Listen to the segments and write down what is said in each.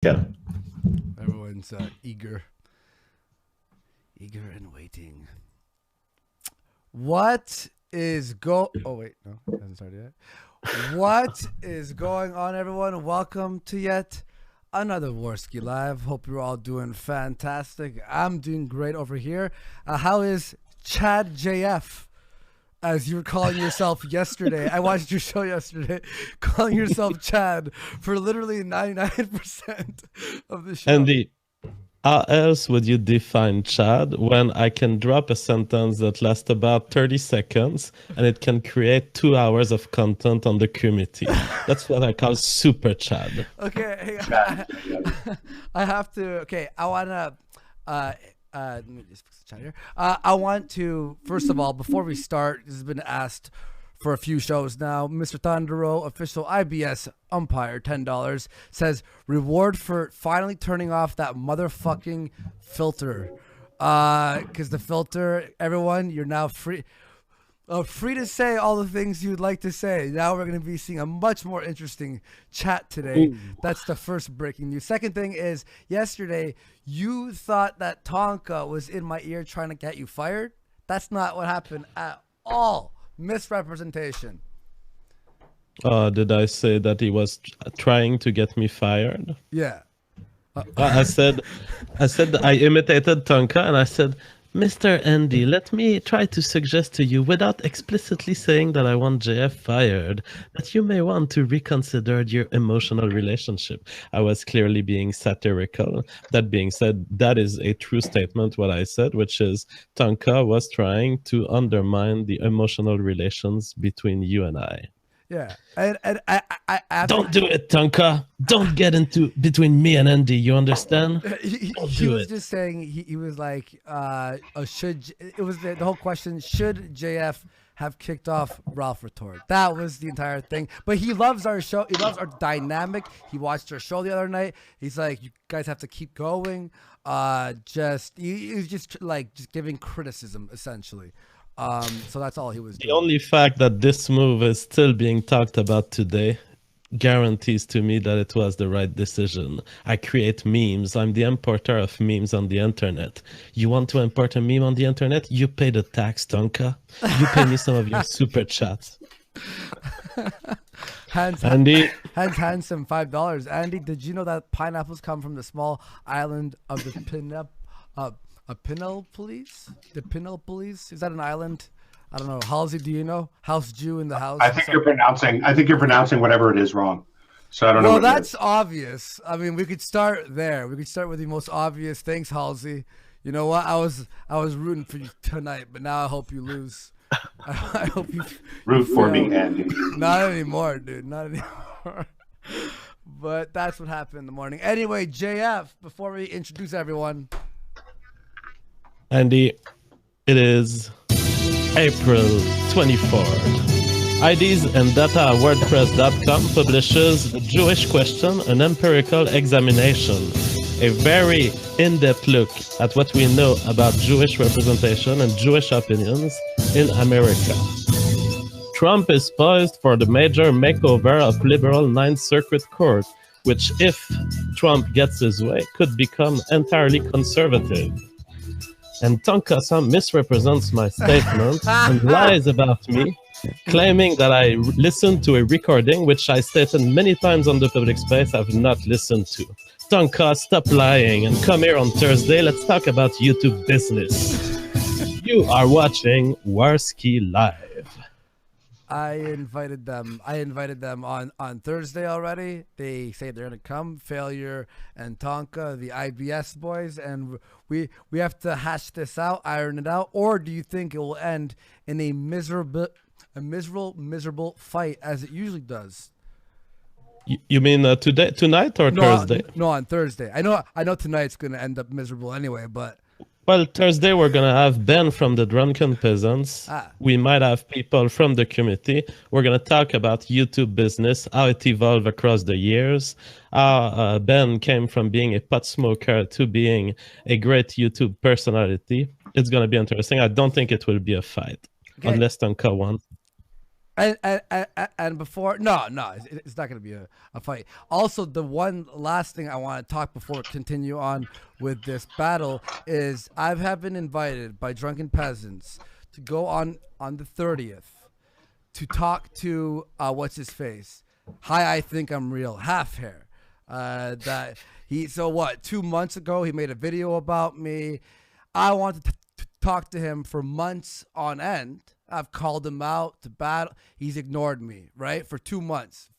Yeah. Everyone's eager and waiting. What is go? Oh wait, no, it hasn't started yet. What is going on, everyone? Welcome to yet another Warski Live. Hope you're all doing fantastic. I'm doing great over here. How is Chad JF? As you were calling yourself yesterday. I watched your show yesterday, calling yourself Chad for literally 99% of the show. Andy, how else would you define Chad when I can drop a sentence that lasts about 30 seconds and it can create 2 hours of content on the community? That's what I call super Chad. Okay, I have to. Okay, I wanna. Let me just fix the chat here. I want to first of all, before we start, this has been asked for a few shows now. Mr. Thundero, official IBS umpire, $10 says reward for finally turning off that motherfucking filter. Because the filter, everyone, you're now free. Free to say all the things you'd like to say. Now we're going to be seeing a much more interesting chat today. Ooh. That's the first breaking news. Second thing is, yesterday, you thought that Tonka was in my ear trying to get you fired. That's not what happened at all. Misrepresentation. Did I say that he was trying to get me fired? Yeah. I said I imitated Tonka and I said, Mr. Andy, let me try to suggest to you, without explicitly saying that I want JF fired, that you may want to reconsider your emotional relationship. I was clearly being satirical. That being said, that is a true statement, what I said, which is Tonka was trying to undermine the emotional relations between you and I. Yeah, and I don't do it, Tonka. Don't get into between me and Andy. You understand? He was just saying he was like, should it was the whole question? Should JF have kicked off Ralph Retort? That was the entire thing. But he loves our show. He loves our dynamic. He watched our show the other night. He's like, you guys have to keep going. He was just giving criticism essentially. So that's all he was doing. The only fact that this move is still being talked about today guarantees to me that it was the right decision. I create memes. I'm the importer of memes on the internet. You want to import a meme on the internet? You pay the tax, Tonka. You pay me some of your super chats. Andy Handsome, $5. Andy, did you know that pineapples come from the small island of the Pinelpolis? The Pinelpolis? Is that an island? I don't know. Halsey, do you know? House Jew in the house. I think you're pronouncing whatever it is wrong. So I don't know. Well, that's obvious. I mean, we could start there. We could start with the most obvious. Thanks, Halsey. You know what? I was rooting for you tonight, but now I hope you lose. I hope you root for me, Andy. Not anymore, dude. Not anymore. But that's what happened in the morning. Anyway, JF, before we introduce everyone. Andy, it is April 24th. IDs and Data WordPress.com publishes The Jewish Question, an empirical examination, a very in-depth look at what we know about Jewish representation and Jewish opinions in America. Trump is poised for the major makeover of liberal Ninth Circuit Court, which, if Trump gets his way, could become entirely conservative. And Tonka misrepresents my statement and lies about me, claiming that I listened to a recording which I stated many times on the public space I've not listened to. Tonka, stop lying and come here on Thursday. Let's talk about YouTube business. You are watching Warski Live. I invited them on Thursday already. They say they're gonna come. Failure and Tonka, the IBS boys, and we have to hash this out, iron it out. Or do you think it will end in a miserable fight as it usually does? You mean tonight or Thursday? No, on Thursday. I know tonight's gonna end up miserable anyway, but. Well, Thursday we're going to have Ben from the Drunken Peasants. We might have people from the community. We're going to talk about YouTube business, how it evolved across the years. Ben came from being a pot smoker to being a great YouTube personality. It's going to be interesting. I don't think it will be a fight, unless Tonka wants. And before, no, it's not going to be a fight. Also, the one last thing I want to talk before we continue on with this battle is I have been invited by drunken peasants to go on the 30th to talk to what's his face. Hi, I think I'm real. Half hair. That he. So what? 2 months ago, he made a video about me. I wanted to talk to him for months on end. I've called him out to battle. He's ignored me, right? For 2 months.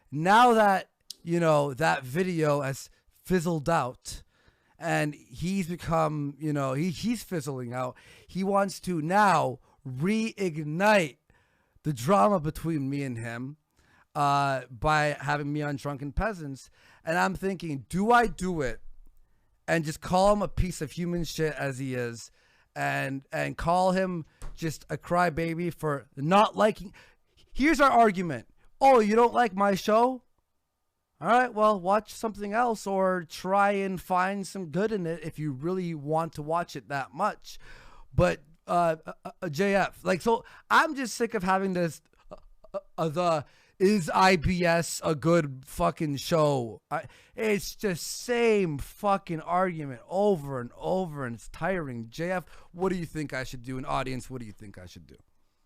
Now that, that video has fizzled out and he's become, he's fizzling out. He wants to now reignite the drama between me and him by having me on Drunken Peasants. And I'm thinking, do I do it and just call him a piece of human shit as he is and call him just a crybaby for not liking? Here's our argument. Oh, you don't like my show? All right, well, watch something else or try and find some good in it if you really want to watch it that much. But JF, like, so I'm just sick of having this is IBS a good fucking show? It's just same fucking argument over and over, and it's tiring. JF, what do you think I should do? An audience, what do you think I should do?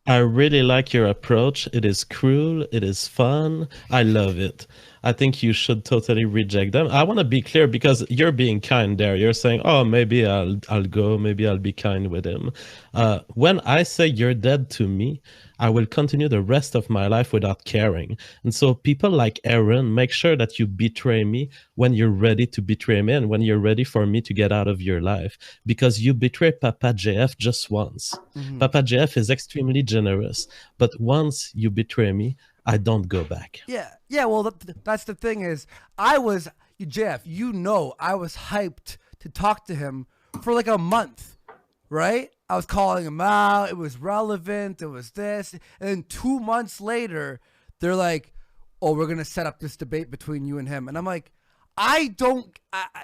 I really like your approach. It is cruel. It is fun. I love it. I think you should totally reject them. I want to be clear because you're being kind there. You're saying, oh, maybe I'll go. Maybe I'll be kind with him. When I say you're dead to me, I will continue the rest of my life without caring. And so people like Aaron, make sure that you betray me when you're ready to betray me and when you're ready for me to get out of your life. Because you betray Papa JF just once. Mm-hmm. Papa JF is extremely generous. But once you betray me, I don't go back. Yeah. Well, that's the thing is, Jeff, I was hyped to talk to him for like a month, right? I was calling him out. It was relevant. It was this. And then 2 months later, they're like, oh, we're going to set up this debate between you and him. And I'm like,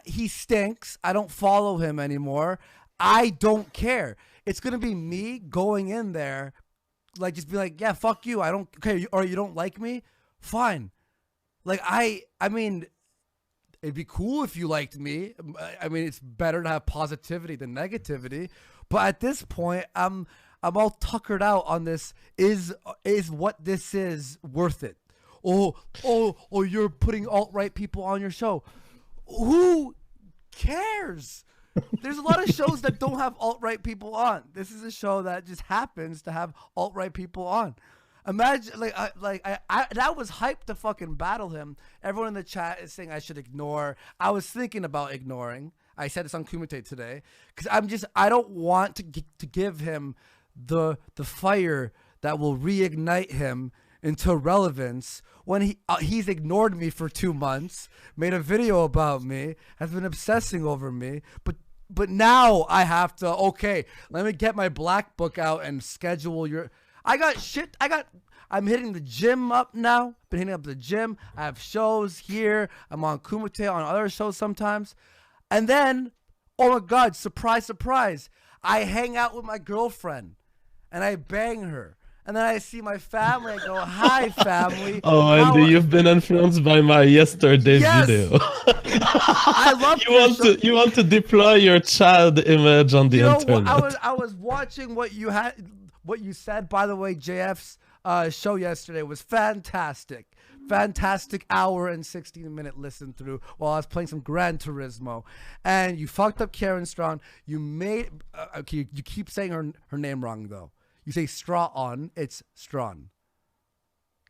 he stinks. I don't follow him anymore. I don't care. It's going to be me going in there, like, just be like, yeah, fuck you. I don't, okay, or you don't like me? Fine. Like, I mean, it'd be cool if you liked me. I mean, it's better to have positivity than negativity. But at this point, I'm all tuckered out on this. Is what this is worth it? Oh, you're putting alt-right people on your show. Who cares? There's a lot of shows that don't have alt-right people on. This is a show that just happens to have alt-right people on. Imagine, I was hyped to fucking battle him. Everyone in the chat is saying I should ignore. I was thinking about ignoring. I said this on Kumite today because I don't want to give him the fire that will reignite him into relevance when he's ignored me for 2 months, made a video about me, has been obsessing over me, but now I have to, okay, let me get my black book out and schedule I'm hitting the gym up now. Been hitting up the gym. I have shows here. I'm on Kumite, on other shows sometimes. And then, oh my God, surprise, surprise. I hang out with my girlfriend and I bang her. And then I see my family. I go, hi, family. Oh, Andy, you've been influenced by my yesterday's video. I love you want to deploy your child image on the internet. I was watching what you said. By the way, JF's show yesterday was fantastic. Fantastic hour and 16-minute listen through while I was playing some Gran Turismo. And you fucked up Karen Strawn. You made you keep saying her name wrong though. You say straw on, it's Strawn.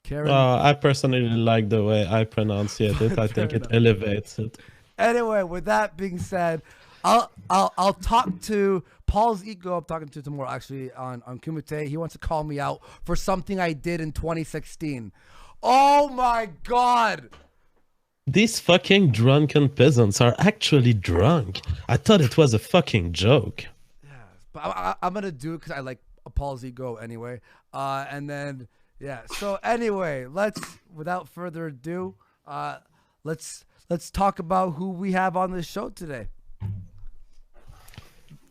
Karen. I personally like the way I pronunciate it. I think it elevates it. Anyway, with that being said, I'll talk to Paul's ego. I'm talking to tomorrow actually on Kumite. He wants to call me out for something I did in 2016. Oh my God. These fucking drunken peasants are actually drunk. I thought it was a fucking joke. Yeah, but I'm gonna do it because I like Paul's ego anyway. And then yeah. So anyway, without further ado, let's talk about who we have on this show today.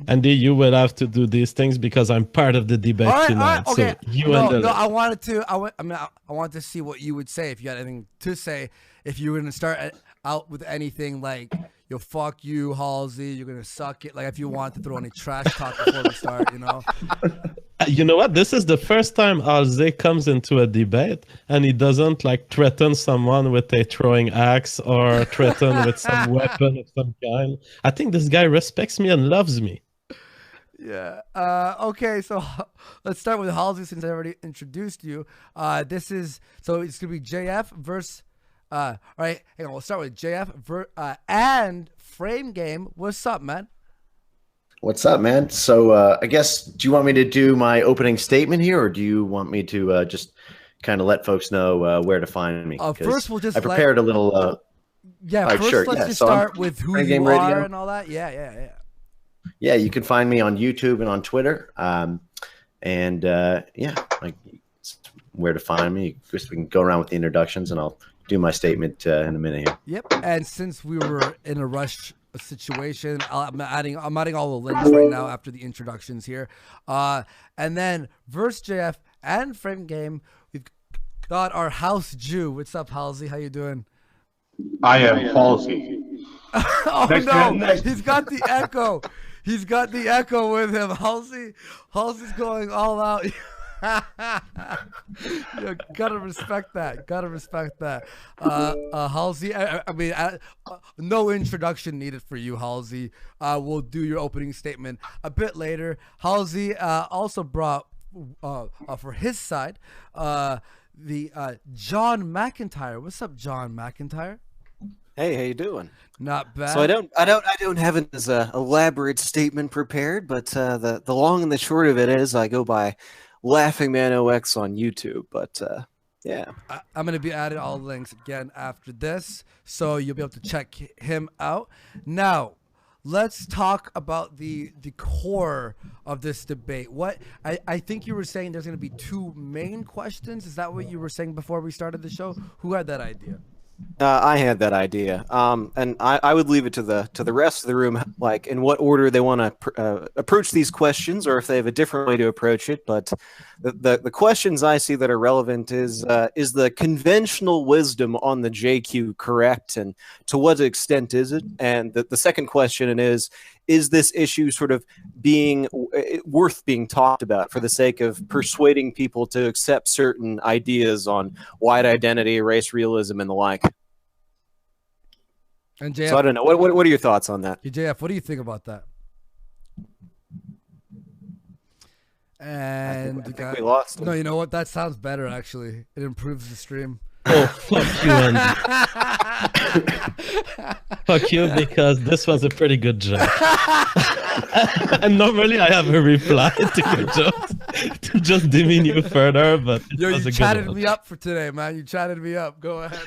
Andy, you will have to do these things because I'm part of the debate tonight. Okay. So you no, handle it. I wanted to. I wanted to see what you would say if you had anything to say. If you were gonna start out with anything like, "Yo, fuck you, Halsey. You're gonna suck it." Like if you want to throw any trash talk before we start, you know. You know what? This is the first time Halsey comes into a debate and he doesn't like threaten someone with a throwing axe or threaten with some weapon of some kind. I think this guy respects me and loves me. Yeah. Okay. So let's start with Halsey since I already introduced you. It's gonna be JF versus. All right. Hang on. We'll start with JF and Frame Game. What's up, man? What's up, man? So I guess, do you want me to do my opening statement here, or do you want me to just kind of let folks know where to find me? First, we'll just I prepared a little. Let's start with who you are and all that. Yeah. Yeah, you can find me on YouTube and on Twitter. Like where to find me. We can go around with the introductions, and I'll do my statement in a minute here. Yep. And since we were in a rush situation, I'm adding all the links right now after the introductions here. And then versus JF and Frame Game, we've got our house Jew. What's up, Halsey? How you doing? I am Halsey. Oh no, he's got the echo. He's got the echo with him. Halsey's going all out. Yeah, gotta respect that. Halsey, no introduction needed for you, Halsey. We'll do your opening statement a bit later. Halsey also brought for his side the John Macintyre. What's up, John Macintyre? Hey, how you doing? Not bad. So I don't have an elaborate statement prepared, but the long and the short of it is I go by Laughing Man OX on YouTube, but yeah. I'm going to be adding all the links again after this, so you'll be able to check him out. Now, let's talk about the core of this debate. I think you were saying there's going to be two main questions. Is that what you were saying before we started the show? Who had that idea? I had that idea, and I would leave it to the rest of the room, like in what order they want to approach these questions, or if they have a different way to approach it. But the questions I see that are relevant is the conventional wisdom on the JQ correct, and to what extent is it? And the second question is this issue sort of being worth being talked about for the sake of persuading people to accept certain ideas on white identity, race realism, and the like? And JF, so I don't know. What are your thoughts on that? Hey, JF, what do you think about that? And I think we lost him. No, you know what? That sounds better, actually. It improves the stream. Oh, fuck you, Andy. Fuck you, because this was a pretty good joke. And normally I have a reply to your jokes to just demean you further, but it was you a chatted good one. me up for today, man. You chatted me up. Go ahead.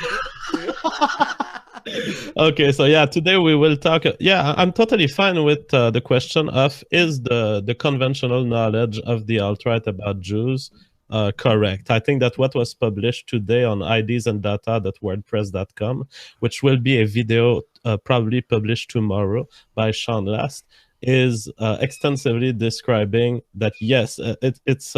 Okay, so yeah, today we will talk. Yeah, I'm totally fine with the question of is the conventional knowledge of the alt-right about Jews correct. I think that what was published today on idsandData.wordpress.com, which will be a video probably published tomorrow by Sean Last, is extensively describing that, yes, it's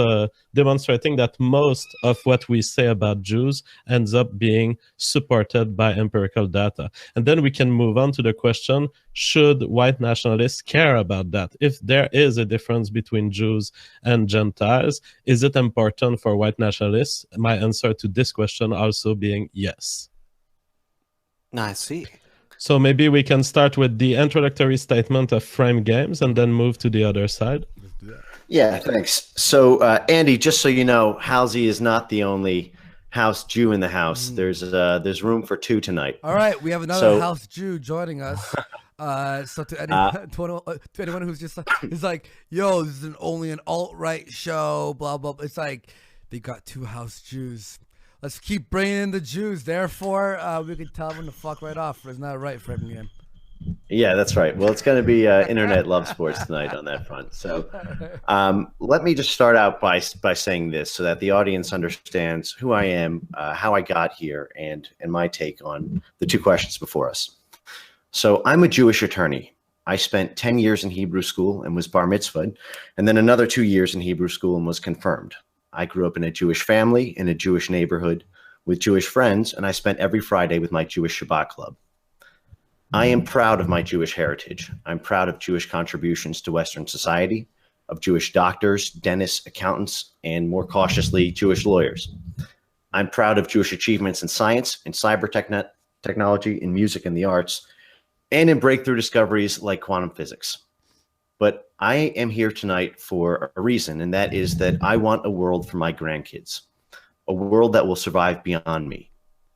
demonstrating that most of what we say about Jews ends up being supported by empirical data. And then we can move on to the question, should white nationalists care about that? If there is a difference between Jews and Gentiles, is it important for white nationalists? My answer to this question also being yes. I see. So maybe we can start with the introductory statement of Frame Games and then move to the other side. Yeah, thanks. So, Andy, just so you know, Halsey is not the only house Jew in the house. There's room for two tonight. All right, we have another house Jew joining us. So to anyone who's just is like, yo, this is only an alt-right show, blah, blah, blah. It's like they got two house Jews. Let's keep bringing in the Jews. Therefore, we can tell them to fuck right off. Isn't that right, Fred? Yeah, that's right. Well, it's going to be internet love sports tonight on that front. So let me just start out by saying this so that the audience understands who I am, how I got here, and my take on the two questions before us. So I'm a Jewish attorney. I spent 10 years in Hebrew school and was bar mitzvahed, and then another 2 years in Hebrew school and was confirmed. I grew up in a Jewish family, in a Jewish neighborhood, with Jewish friends, and I spent every Friday with my Jewish Shabbat club. I am proud of my Jewish heritage. I'm proud of Jewish contributions to Western society, of Jewish doctors, dentists, accountants, and more cautiously, Jewish lawyers. I'm proud of Jewish achievements in science, in cyber technology, in music and the arts, and in breakthrough discoveries like quantum physics. But I am here tonight for a reason, and that is that I want a world for my grandkids, a world that will survive beyond me.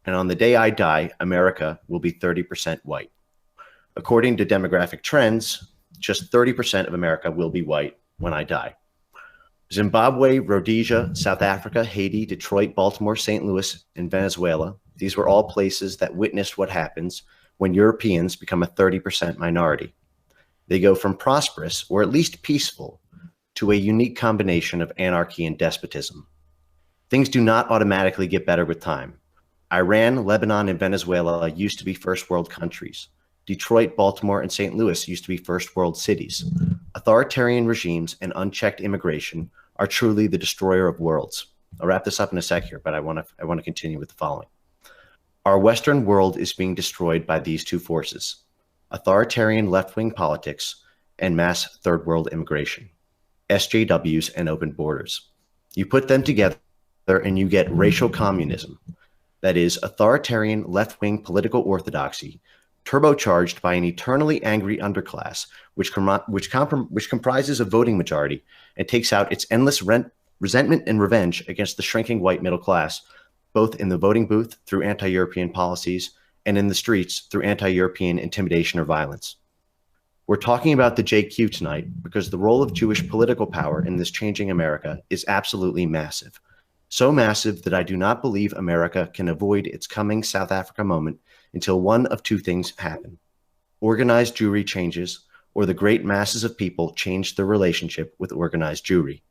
And on the day I die, America will be 30% white. According to demographic trends, just 30% of America will be white when I die. Zimbabwe, Rhodesia, South Africa, Haiti, Detroit, Baltimore, St. Louis, and Venezuela, these were all places that witnessed what happens when Europeans become a 30% minority. They go from prosperous, or at least peaceful, to a unique combination of anarchy and despotism. Things do not automatically get better with time. Iran, Lebanon, and Venezuela used to be first world countries. Detroit, Baltimore, and St. Louis used to be first world cities. Authoritarian regimes and unchecked immigration are truly the destroyer of worlds. I'll wrap this up in a sec here, but I want to continue with the following. Our Western world is being destroyed by these two forces: authoritarian left-wing politics and mass third world immigration, SJWs and open borders. You put them together and you get racial communism. That is authoritarian left-wing political orthodoxy turbocharged by an eternally angry underclass, which comprises a voting majority and takes out its endless resentment and revenge against the shrinking white middle class, both in the voting booth through anti-European policies and in the streets through anti-European intimidation or violence. We're talking about the JQ tonight because the role of Jewish political power in this changing America is absolutely massive. So massive that I do not believe America can avoid its coming South Africa moment until one of two things happen: organized Jewry changes, or the great masses of people change their relationship with organized Jewry.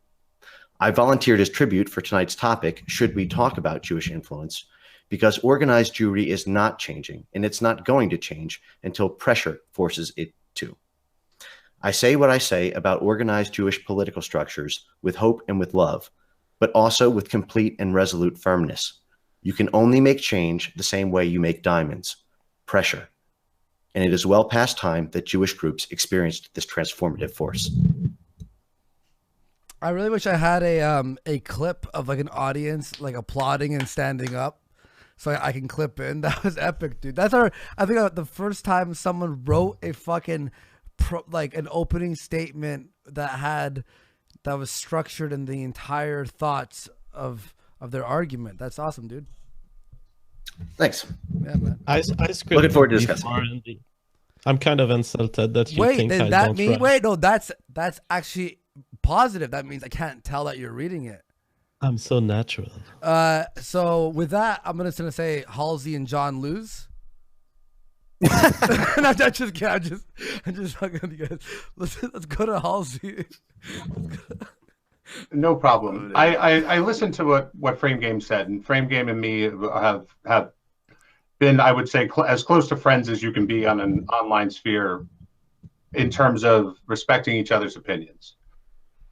I volunteered as tribute for tonight's topic, Should We Talk About Jewish Influence, because organized Jewry is not changing, and it's not going to change until pressure forces it to. I say what I say about organized Jewish political structures with hope and with love, but also with complete and resolute firmness. You can only make change the same way you make diamonds: pressure. And it is well past time that Jewish groups experienced this transformative force. I really wish I had a clip of like an audience like applauding and standing up, so I can clip in. That was epic, dude. I think the first time someone wrote a fucking like an opening statement that was structured in the entire thoughts of their argument. That's awesome, dude. Thanks. Yeah, man. I Looking forward to discussing. I'm kind of insulted that you think I that don't mean write. wait, no, that's actually positive. That means I can't tell that you're reading it. I'm so natural. So with that, I'm gonna say Halsey and John lose. No, I'm just kidding. I'm just fucking with you guys. Let's go to Halsey. No problem. I listened to what Frame Game said, and Frame Game and me have been, I would say, as close to friends as you can be on an online sphere in terms of respecting each other's opinions.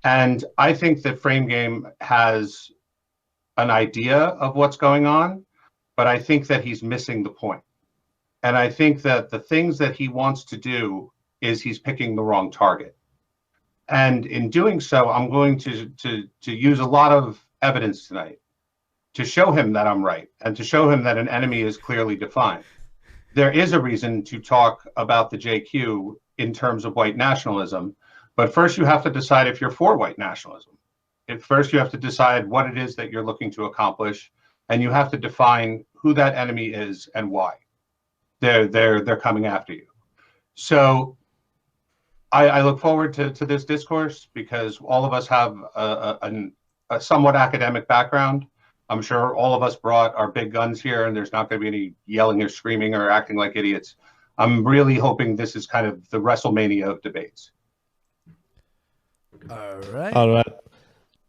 And I think that Frame Game has an idea of what's going on, but I think that he's missing the point. And I think that the things that he wants to do is he's picking the wrong target. And in doing so, I'm going to use a lot of evidence tonight to show him that I'm right and to show him that an enemy is clearly defined. There is a reason to talk about the JQ in terms of white nationalism, but first you have to decide if you're for white nationalism. First you have to decide what it is that you're looking to accomplish, and you have to define who that enemy is and why they're coming after you. So I look forward to this discourse because all of us have a somewhat academic background. I'm sure all of us brought our big guns here, and there's not going to be any yelling or screaming or acting like idiots. I'm really hoping this is kind of the WrestleMania of debates. All right. All right.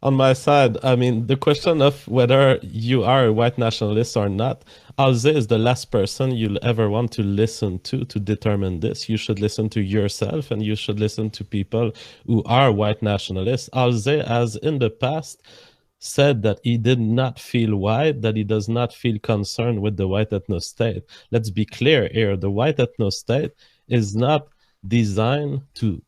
On my side, I mean, the question of whether you are a white nationalist or not, Halsey is the last person you'll ever want to listen to determine this. You should listen to yourself, and you should listen to people who are white nationalists. Halsey, as in the past, said that he did not feel white, that he does not feel concerned with the white ethno state. Let's be clear here. The white ethno state is not designed to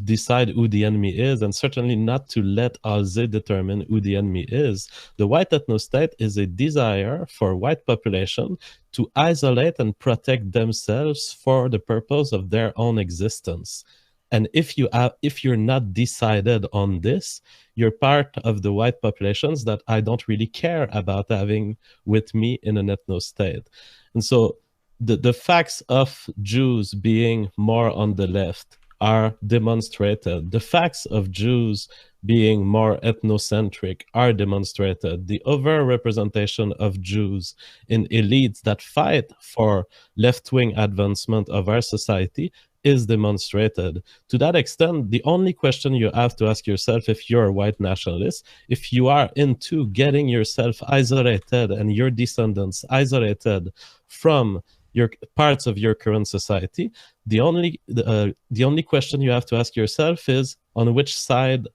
decide who the enemy is, and certainly not to let Halsey determine who the enemy is. The white ethno state is a desire for white population to isolate and protect themselves for the purpose of their own existence. And if you're not decided on this, you're part of the white populations that I don't really care about having with me in an ethno state. And so the facts of Jews being more on the left are demonstrated. The facts of Jews being more ethnocentric are demonstrated. The overrepresentation of Jews in elites that fight for left-wing advancement of our society is demonstrated. To that extent, the only question you have to ask yourself if you're a white nationalist, if you are into getting yourself isolated and your descendants isolated from your parts of your current society, the only question you have to ask yourself is, on which side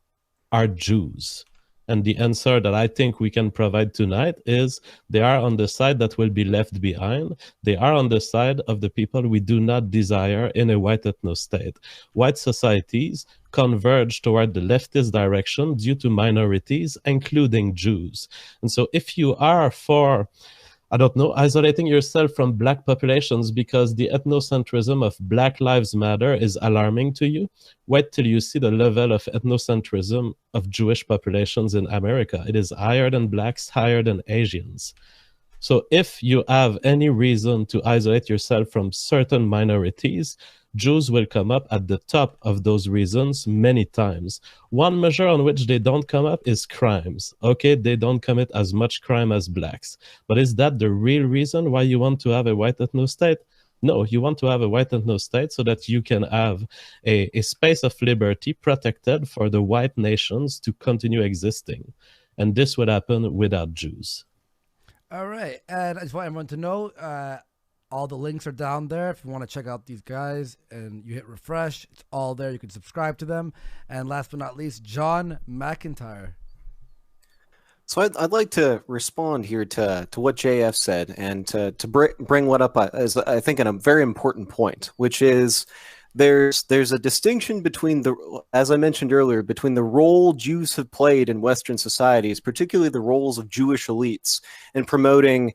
are Jews? And the answer that I think we can provide tonight is they are on the side that will be left behind. They are on the side of the people we do not desire in a white ethno state. White societies converge toward the leftist direction due to minorities, including Jews. And so if you are for, I don't know, isolating yourself from black populations because the ethnocentrism of Black Lives Matter is alarming to you, wait till you see the level of ethnocentrism of Jewish populations in America. It is higher than blacks, higher than Asians. So if you have any reason to isolate yourself from certain minorities, Jews will come up at the top of those reasons many times. One measure on which they don't come up is crimes. Okay, they don't commit as much crime as blacks. But is that the real reason why you want to have a white ethno state? No, you want to have a white ethno state so that you can have a space of liberty protected for the white nations to continue existing. And this would happen without Jews. All right, and I just want everyone to know, all the links are down there. If you want to check out these guys and you hit refresh, it's all there. You can subscribe to them. And last but not least, John Macintyre. So I'd like to respond here to what JF said and to bring what up as I think a very important point, which is there's a distinction between as I mentioned earlier, between the role Jews have played in Western societies, particularly the roles of Jewish elites in promoting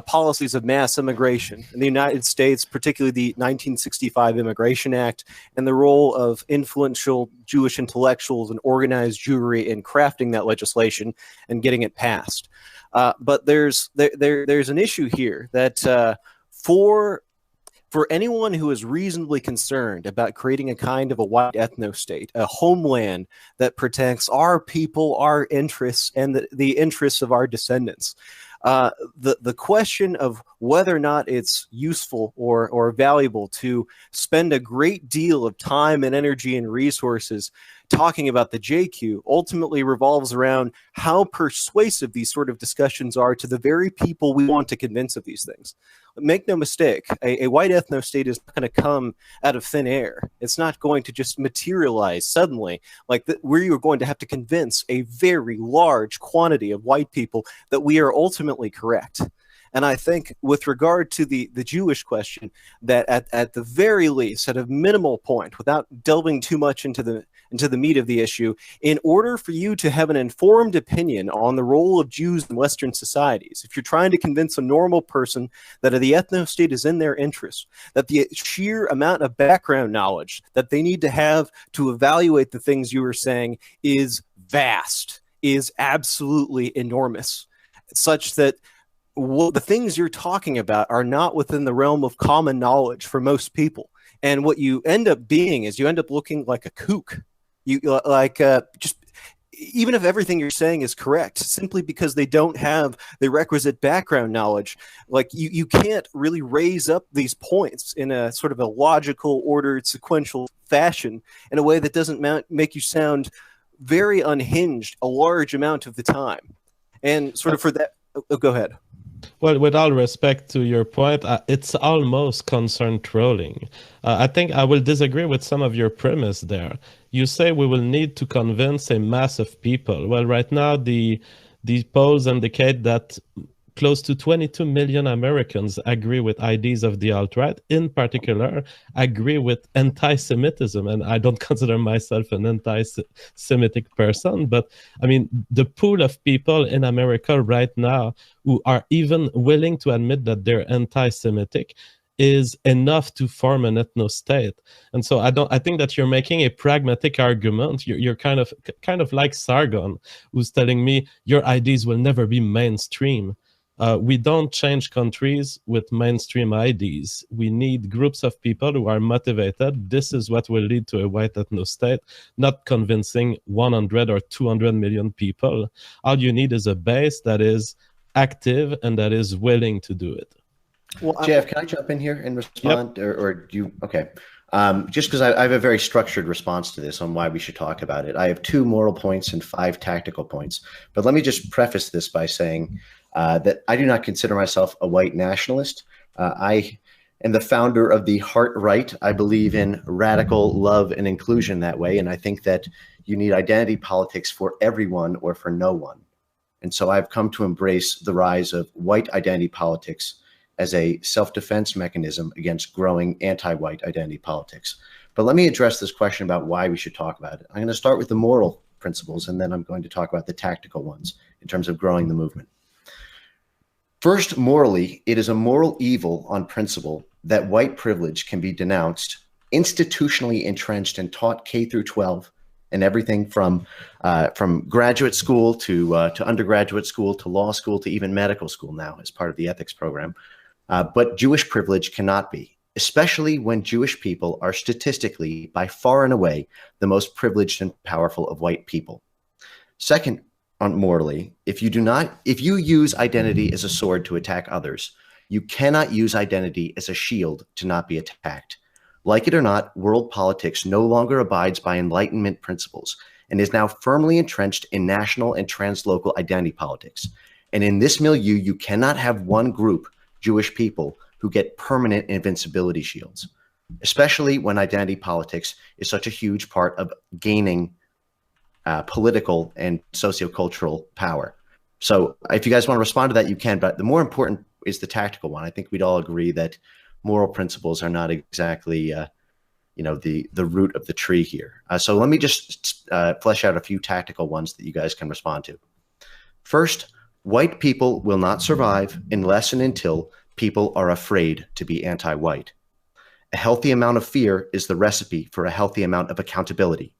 policies of mass immigration in the United States, particularly the 1965 Immigration Act, and the role of influential Jewish intellectuals and organized Jewry in crafting that legislation and getting it passed. But there's an issue here that for anyone who is reasonably concerned about creating a kind of a white ethno state, a homeland that protects our people, our interests, and the interests of our descendants, the question of whether or not it's useful or valuable to spend a great deal of time and energy and resources talking about the JQ ultimately revolves around how persuasive these sort of discussions are to the very people we want to convince of these things. Make no mistake, a white ethno state is not going to come out of thin air. It's not going to just materialize suddenly, like where you're going to have to convince a very large quantity of white people that we are ultimately correct. And I think with regard to the Jewish question, that at the very least, at a minimal point, without delving too much into the meat of the issue, in order for you to have an informed opinion on the role of Jews in Western societies, if you're trying to convince a normal person that the ethno state is in their interest, that the sheer amount of background knowledge that they need to have to evaluate the things you are saying is vast, is absolutely enormous, such that the things you're talking about are not within the realm of common knowledge for most people. And what you end up being is you end up looking like a kook. You just even if everything you're saying is correct, simply because they don't have the requisite background knowledge, like you can't really raise up these points in a sort of a logical, ordered, sequential fashion in a way that doesn't make you sound very unhinged a large amount of the time. And sort of for that, go ahead. Well, with all respect to your point, it's almost concerned trolling. I think I will disagree with some of your premise there. You say we will need to convince a mass of people. Well, right now, the polls indicate that close to 22 million Americans agree with ideas of the alt-right, in particular, agree with anti-Semitism. And I don't consider myself an anti-Semitic person, but I mean, the pool of people in America right now who are even willing to admit that they're anti-Semitic is enough to form an ethno-state. And so I think that you're making a pragmatic argument. You're kind of like Sargon, who's telling me your ideas will never be mainstream. We don't change countries with mainstream ideas. We need groups of people who are motivated. This is what will lead to a white ethno-state, not convincing 100 or 200 million people. All you need is a base that is active and that is willing to do it. Well, Jeff, can I jump in here and respond? Yep. Or do you? Okay. Just because I have a very structured response to this on why we should talk about it. I have 2 moral points and 5 tactical points. But let me just preface this by saying that I do not consider myself a white nationalist. I am the founder of the Heart Right. I believe in radical love and inclusion that way. And I think that you need identity politics for everyone or for no one. And so I've come to embrace the rise of white identity politics as a self-defense mechanism against growing anti-white identity politics. But let me address this question about why we should talk about it. I'm going to start with the moral principles, and then I'm going to talk about the tactical ones in terms of growing the movement. First, morally, it is a moral evil on principle that white privilege can be denounced, institutionally entrenched and taught K through 12, and everything from graduate school to undergraduate school to law school to even medical school now as part of the ethics program. But Jewish privilege cannot be, especially when Jewish people are statistically by far and away the most privileged and powerful of white people. Second, morally, if you use identity as a sword to attack others, you cannot use identity as a shield to not be attacked. Like it or not, world politics no longer abides by Enlightenment principles and is now firmly entrenched in national and translocal identity politics. And in this milieu, you cannot have one group, Jewish people, who get permanent invincibility shields, especially when identity politics is such a huge part of gaining political and sociocultural power. So if you guys want to respond to that, you can, but the more important is the tactical one. I think we'd all agree that moral principles are not exactly, the root of the tree here. So let me just flesh out a few tactical ones that you guys can respond to. First, white people will not survive unless and until people are afraid to be anti-white. A healthy amount of fear is the recipe for a healthy amount of accountability.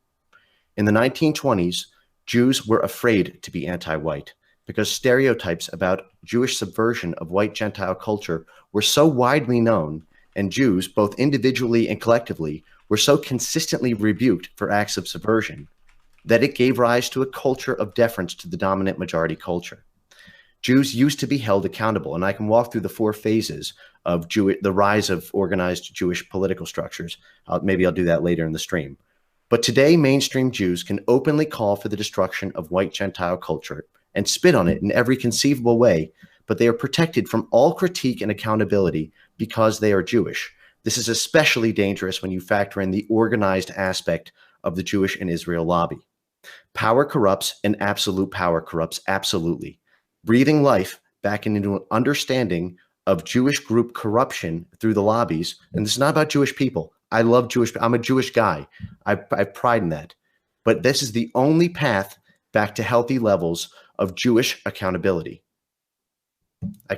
In the 1920s, Jews were afraid to be anti-white because stereotypes about Jewish subversion of white Gentile culture were so widely known, and Jews, both individually and collectively, were so consistently rebuked for acts of subversion that it gave rise to a culture of deference to the dominant majority culture. Jews used to be held accountable, and I can walk through the 4 phases of the rise of organized Jewish political structures. Maybe I'll do that later in the stream. But today, mainstream Jews can openly call for the destruction of white Gentile culture and spit on it in every conceivable way, but they are protected from all critique and accountability because they are Jewish. This is especially dangerous when you factor in the organized aspect of the Jewish and Israel lobby. Power corrupts, and absolute power corrupts absolutely. Breathing life back into an understanding of Jewish group corruption through the lobbies, and this is not about Jewish people. I love Jewish. I'm a Jewish guy. I pride in that. But this is the only path back to healthy levels of Jewish accountability.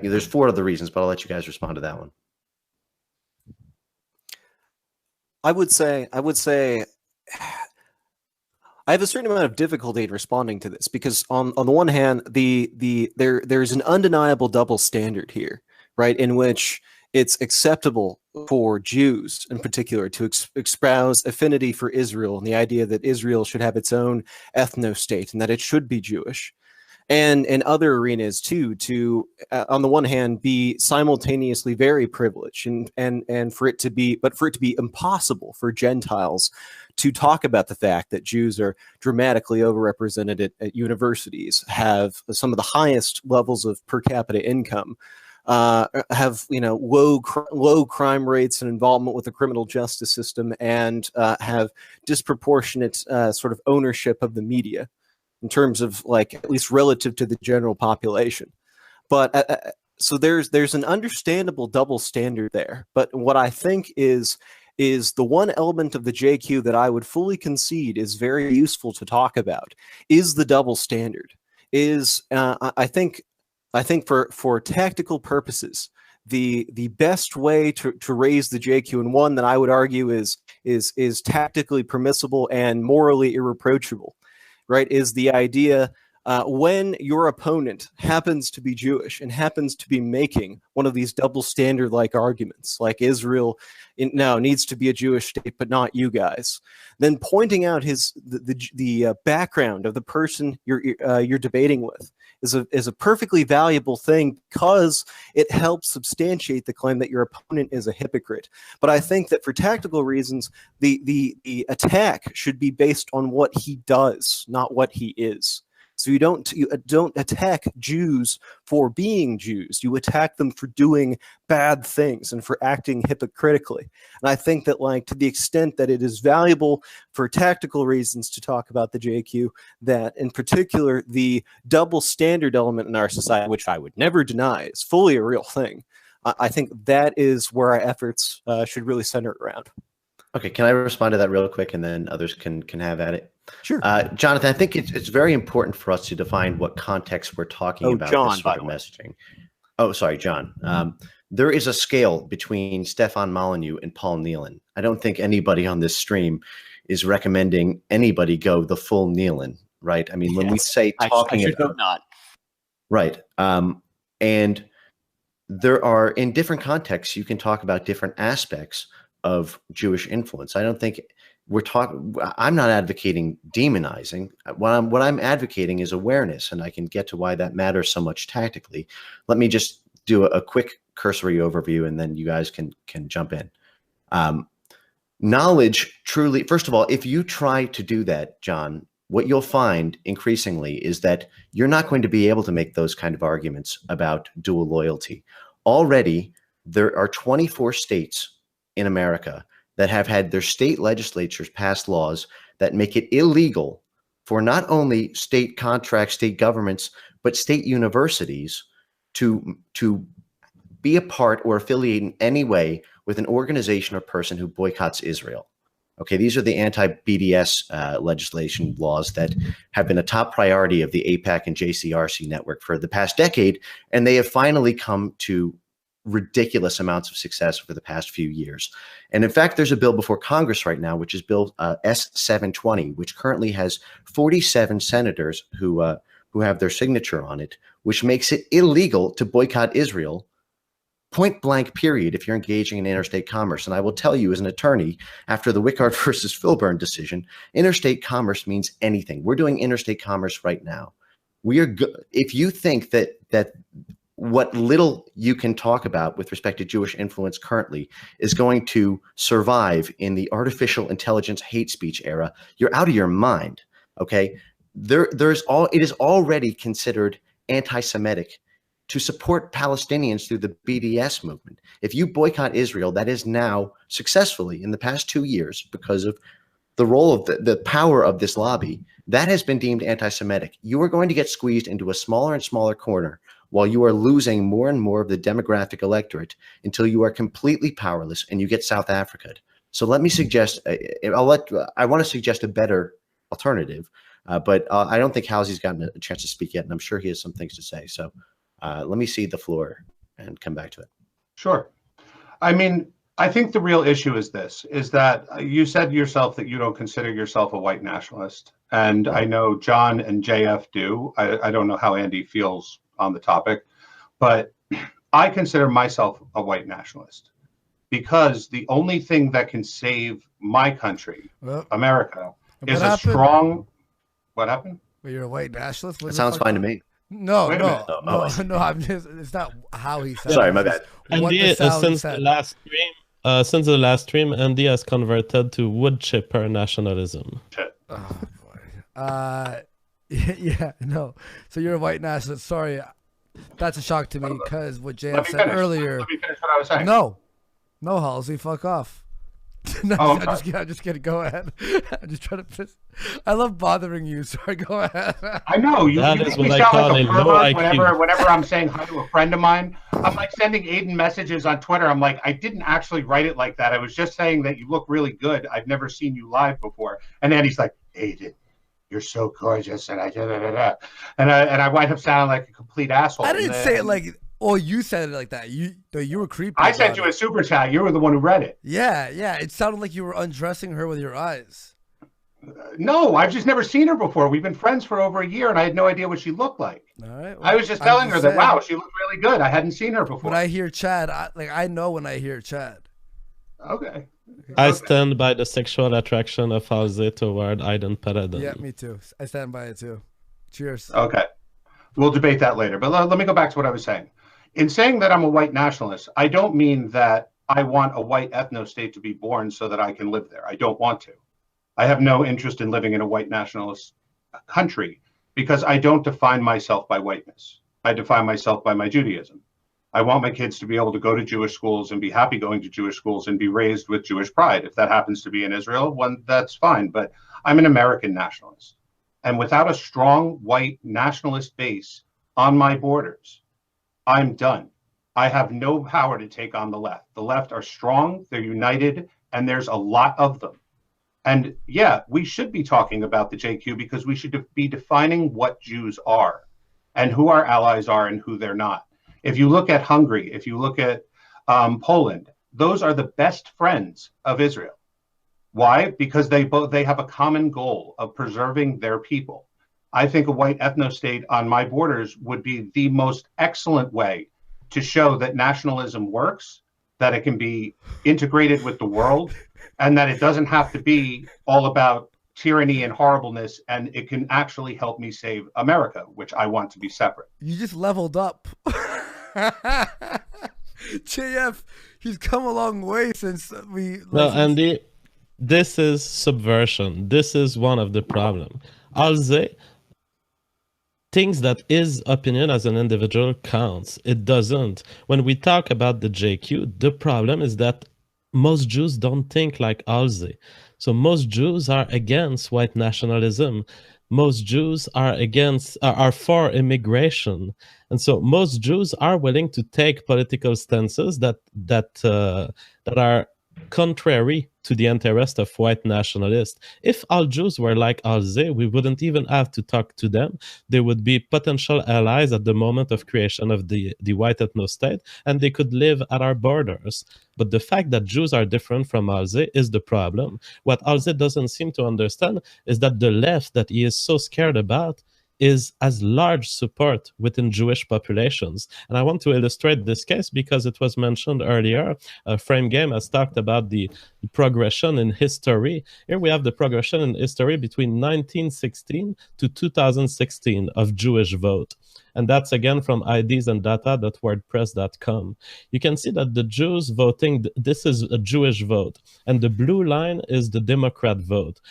There's 4 other reasons, but I'll let you guys respond to that one. I would say I have a certain amount of difficulty in responding to this because on the one hand, there's an undeniable double standard here, right, in which it's acceptable for Jews in particular to espouse affinity for Israel and the idea that Israel should have its own ethno-state and that it should be Jewish. and in other arenas too, to on the one hand be simultaneously very privileged, and for it to be impossible for Gentiles to talk about the fact that Jews are dramatically overrepresented at universities, have some of the highest levels of per capita income, have low crime rates and involvement with the criminal justice system, and have disproportionate sort of ownership of the media in terms of, like, at least relative to the general population. But so there's an understandable double standard there. But what I think is the one element of the JQ that I would fully concede is very useful to talk about is the double standard. I think for tactical purposes, the best way to raise the JQ, and one that I would argue is tactically permissible and morally irreproachable, right, is the idea when your opponent happens to be Jewish and happens to be making one of these double standard like arguments, like Israel needs to be a Jewish state, but not you guys, then pointing out the background of the person you're debating with is a perfectly valuable thing, because it helps substantiate the claim that your opponent is a hypocrite. But I think that for tactical reasons, the attack should be based on what he does, not what he is. So you don't attack Jews for being Jews. You attack them for doing bad things and for acting hypocritically. And I think that, like, to the extent that it is valuable for tactical reasons to talk about the JQ, that in particular the double standard element in our society, which I would never deny is fully a real thing, I think that is where our efforts should really center around. Okay, can I respond to that real quick, and then others can have at it? Sure. Jonathan, I think it's very important for us to define what context we're talking about John, this sort of messaging. Oh, sorry, John. There is a scale between Stefan Molyneux and Paul Nealon. I don't think anybody on this stream is recommending anybody go the full Nealon, right? I mean, when we say talking I should hope not. Right. And there are, in different contexts, you can talk about different aspects of Jewish influence. I don't think I'm not advocating demonizing. What I'm advocating is awareness, and I can get to why that matters so much tactically. Let me just do a quick cursory overview, and then you guys can jump in. Knowledge truly, first of all, if you try to do that, John, what you'll find increasingly is that you're not going to be able to make those kind of arguments about dual loyalty. Already, there are 24 states in America that have had their state legislatures pass laws that make it illegal for not only state contracts, state governments, but state universities to be a part or affiliate in any way with an organization or person who boycotts Israel. Okay, these are the anti-BDS legislation laws that have been a top priority of the AIPAC and JCRC network for the past decade, and they have finally come to ridiculous amounts of success over the past few years. And in fact, there's a bill before Congress right now, which is Bill S-720, which currently has 47 senators who have their signature on it, which makes it illegal to boycott Israel, point blank period, if you're engaging in interstate commerce. And I will tell you, as an attorney, after the Wickard versus Filburn decision, interstate commerce means anything. We're doing interstate commerce right now. If you think that what little you can talk about with respect to Jewish influence currently is going to survive in the artificial intelligence hate speech era, you're out of your mind. Okay, it is already considered anti-Semitic to support Palestinians through the BDS movement. If you boycott Israel, that is now successfully in the past 2 years, because of the role of the power of this lobby, that has been deemed anti-Semitic. You are going to get squeezed into a smaller and smaller corner, while you are losing more and more of the demographic electorate until you are completely powerless and you get South Africa'd. So let me suggest, I want to suggest a better alternative, but I don't think Halsey's gotten a chance to speak yet, and I'm sure he has some things to say. So let me cede the floor and come back to it. Sure. I mean, I think the real issue is that you said yourself that you don't consider yourself a white nationalist. And I know John and JF do. I don't know how Andy feels on the topic, but I consider myself a white nationalist, because the only thing that can save my country, America, is a strong. What happened? Well, you're a white nationalist. That sounds fine to me. No, Wait a minute. no. I'm just. It's not how he sounds. Sorry, my bad. What Andy, the sound since said. since the last stream, Andy has converted to wood chipper nationalism. Oh boy. Yeah, no. So you're a white nationalist. Sorry, that's a shock to me because what JF said earlier. Let me finish what I was saying. No, Halsey, fuck off. No, Oh, I'm just kidding. Go ahead. I'm just trying to piss. I love bothering you. Sorry, go ahead. I know you That make is me what I sound call like a a low pervert IQ. whenever I'm saying hi to a friend of mine. I'm like sending Aiden messages on Twitter. I'm like, I didn't actually write it like that. I was just saying that you look really good. I've never seen you live before. And then he's like, Aiden, you're so gorgeous, and and I wind up sounding like a complete asshole. I didn't say it like. Oh, you said it like that. You were creepy. I sent you a super chat. You were the one who read it. Yeah. It sounded like you were undressing her with your eyes. No, I've just never seen her before. We've been friends for over a year, and I had no idea what she looked like. All right. I was just telling her that, wow, she looked really good. I hadn't seen her before. When I hear Chad, I know when I hear Chad. Okay. I stand by the sexual attraction of Halsey toward Aiden Paradon. Yeah, me too. I stand by it too. Cheers. Okay. We'll debate that later. But let me go back to what I was saying. In saying that I'm a white nationalist, I don't mean that I want a white ethno-state to be born so that I can live there. I don't want to. I have no interest in living in a white nationalist country because I don't define myself by whiteness. I define myself by my Judaism. I want my kids to be able to go to Jewish schools and be happy going to Jewish schools and be raised with Jewish pride. If that happens to be in Israel, that's fine. But I'm an American nationalist. And without a strong white nationalist base on my borders, I'm done. I have no power to take on the left. The left are strong, they're united, and there's a lot of them. And yeah, we should be talking about the JQ because we should be defining what Jews are and who our allies are and who they're not. If you look at Hungary, if you look at Poland, those are the best friends of Israel. Why? Because they have a common goal of preserving their people. I think a white ethno-state on my borders would be the most excellent way to show that nationalism works, that it can be integrated with the world, and that it doesn't have to be all about tyranny and horribleness, and it can actually help me save America, which I want to be separate. You just leveled up. JF, he's come a long way since we... Well, Andy, this is subversion. This is one of the problems. Halsey thinks that his opinion as an individual counts. It doesn't. When we talk about the JQ, the problem is that most Jews don't think like Halsey. So most Jews are against white nationalism. Most Jews are for immigration, and so most Jews are willing to take political stances that are contrary to the interest of white nationalists. If all Jews were like Halsey, we wouldn't even have to talk to them. They would be potential allies at the moment of creation of the white ethno-state, and they could live at our borders. But the fact that Jews are different from Halsey is the problem. What Halsey doesn't seem to understand is that the left that he is so scared about has large support within Jewish populations. And I want to illustrate this case because it was mentioned earlier. Frame Game has talked about the progression in history. Here we have the progression in history between 1916 to 2016 of Jewish vote. And that's again from idsandData.wordpress.com. You can see that the Jews voting, this is a Jewish vote, and the blue line is the Democrat vote.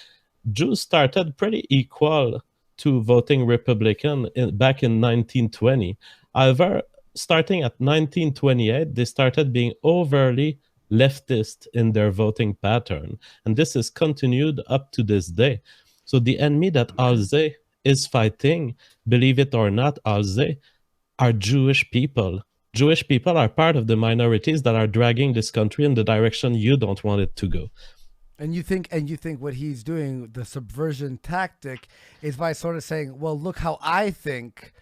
Jews started pretty equal to voting Republican back in 1920. However, starting at 1928, they started being overly leftist in their voting pattern. And this is continued up to this day. So the enemy that Halsey is fighting, believe it or not, Halsey, are Jewish people. Jewish people are part of the minorities that are dragging this country in the direction you don't want it to go. And you think what he's doing, the subversion tactic, is by sort of saying, well, look how I think.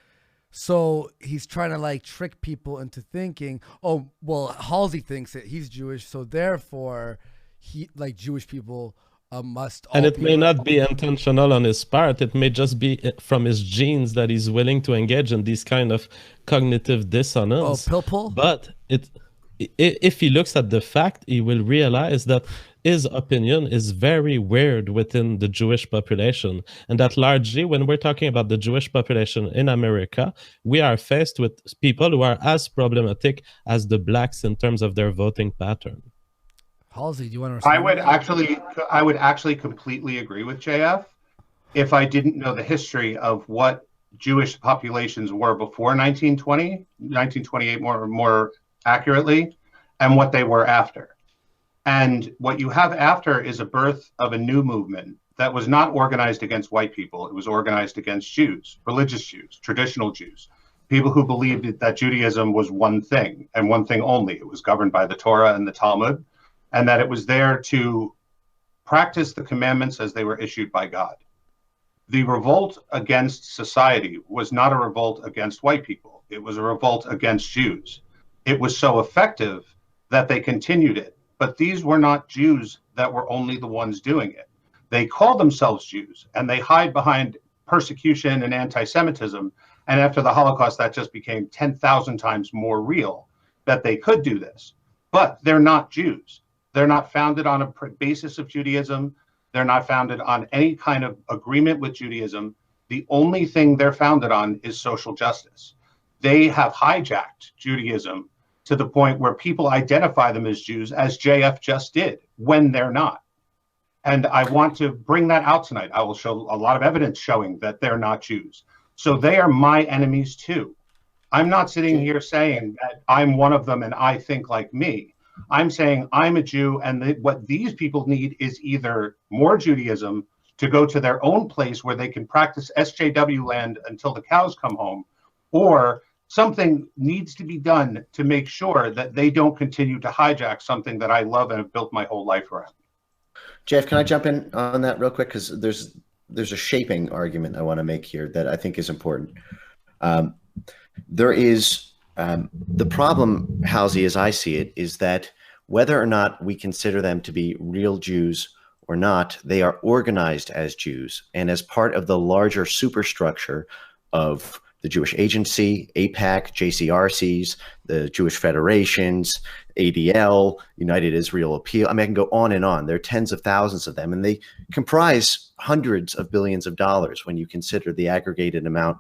So he's trying to like trick people into thinking, oh, well, Halsey thinks that he's Jewish, so therefore he like Jewish people must all and it be may not be intentional on his part. It may just be from his genes that he's willing to engage in these kind of cognitive dissonance. Oh, pill pull? But if he looks at the fact, he will realize that his opinion is very weird within the Jewish population, and that largely, when we're talking about the Jewish population in America, we are faced with people who are as problematic as the blacks in terms of their voting pattern. Halsey, do you want to respond? I would actually completely agree with JF if I didn't know the history of what Jewish populations were before 1928 more accurately, and what they were after. And what you have after is a birth of a new movement that was not organized against white people. It was organized against Jews, religious Jews, traditional Jews, people who believed that Judaism was one thing and one thing only. It was governed by the Torah and the Talmud, and that it was there to practice the commandments as they were issued by God. The revolt against society was not a revolt against white people. It was a revolt against Jews. It was so effective that they continued it. But these were not Jews that were only the ones doing it. They call themselves Jews, and they hide behind persecution and anti-Semitism. And after the Holocaust, that just became 10,000 times more real that they could do this. But they're not Jews. They're not founded on a basis of Judaism. They're not founded on any kind of agreement with Judaism. The only thing they're founded on is social justice. They have hijacked Judaism to the point where people identify them as Jews, as JF just did, when they're not. And I want to bring that out tonight. I will show a lot of evidence showing that they're not Jews. So they are my enemies too. I'm not sitting here saying that I'm one of them and I think like me. I'm saying I'm a Jew, and what these people need is either more Judaism to go to their own place where they can practice SJW land until the cows come home, or something needs to be done to make sure that they don't continue to hijack something that I love and have built my whole life around. Jeff, can I jump in on that real quick? Because there's a shaping argument I want to make here that I think is important. There is the problem, Halsey, as I see it, is that whether or not we consider them to be real Jews or not, they are organized as Jews and as part of the larger superstructure of the Jewish Agency, AIPAC, JCRCs, the Jewish Federations, ADL, United Israel Appeal. I mean, I can go on and on. There are tens of thousands of them, and they comprise hundreds of billions of dollars when you consider the aggregated amount,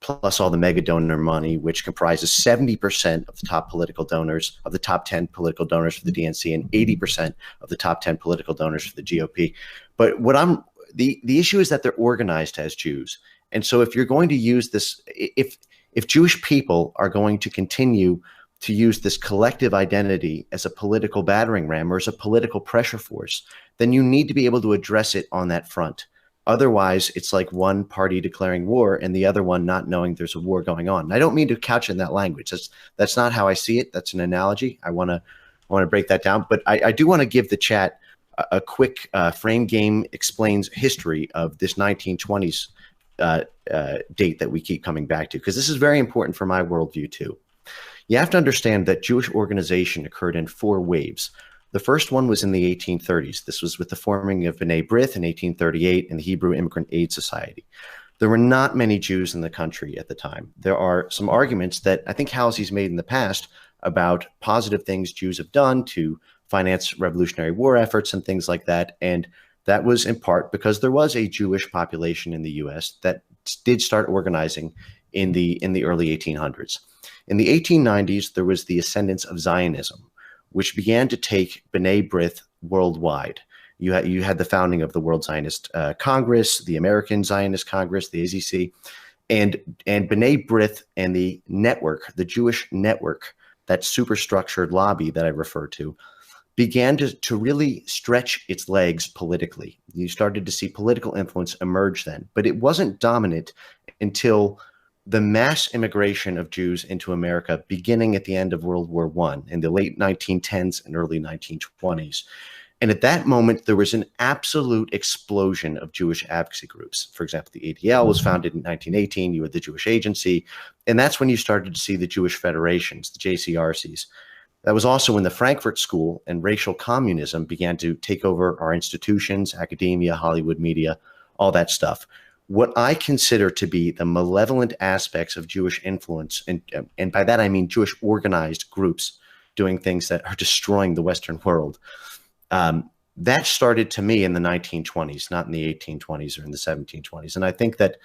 plus all the mega donor money, which comprises 70% of the top political donors, of the top 10 political donors for the DNC, and 80% of the top 10 political donors for the GOP. But the issue is that they're organized as Jews. And so if you're going to use this, if Jewish people are going to continue to use this collective identity as a political battering ram or as a political pressure force, then you need to be able to address it on that front. Otherwise, it's like one party declaring war and the other one not knowing there's a war going on. And I don't mean to couch in that language. That's not how I see it. That's an analogy. I want to break that down. But I do want to give the chat a quick Frame Game Explains history of this 1920s date that we keep coming back to, because this is very important for my worldview too. You have to understand that Jewish organization occurred in 4 waves. The first one was in the 1830s. This was with the forming of B'nai B'rith in 1838 and the Hebrew Immigrant Aid Society. There were not many Jews in the country at the time. There are some arguments that I think Halsey's made in the past about positive things Jews have done to finance Revolutionary War efforts and things like that. And that was in part because there was a Jewish population in the U.S. that did start organizing in the early 1800s. In the 1890s, there was the ascendance of Zionism, which began to take B'nai B'rith worldwide. You had the founding of the World Zionist Congress, the American Zionist Congress, the AZC, and B'nai B'rith and the network, the Jewish network, that superstructured lobby that I referred to, began to really stretch its legs politically. You started to see political influence emerge then, but it wasn't dominant until the mass immigration of Jews into America beginning at the end of World War I in the late 1910s and early 1920s. And at that moment, there was an absolute explosion of Jewish advocacy groups. For example, the ADL was founded in 1918. You had the Jewish Agency. And that's when you started to see the Jewish Federations, the JCRCs. That was also when the Frankfurt School and racial communism began to take over our institutions, academia, Hollywood media, all that stuff. What I consider to be the malevolent aspects of Jewish influence, and by that I mean Jewish organized groups doing things that are destroying the Western world. That started to me in the 1920s, not in the 1820s or in the 1720s. And I think that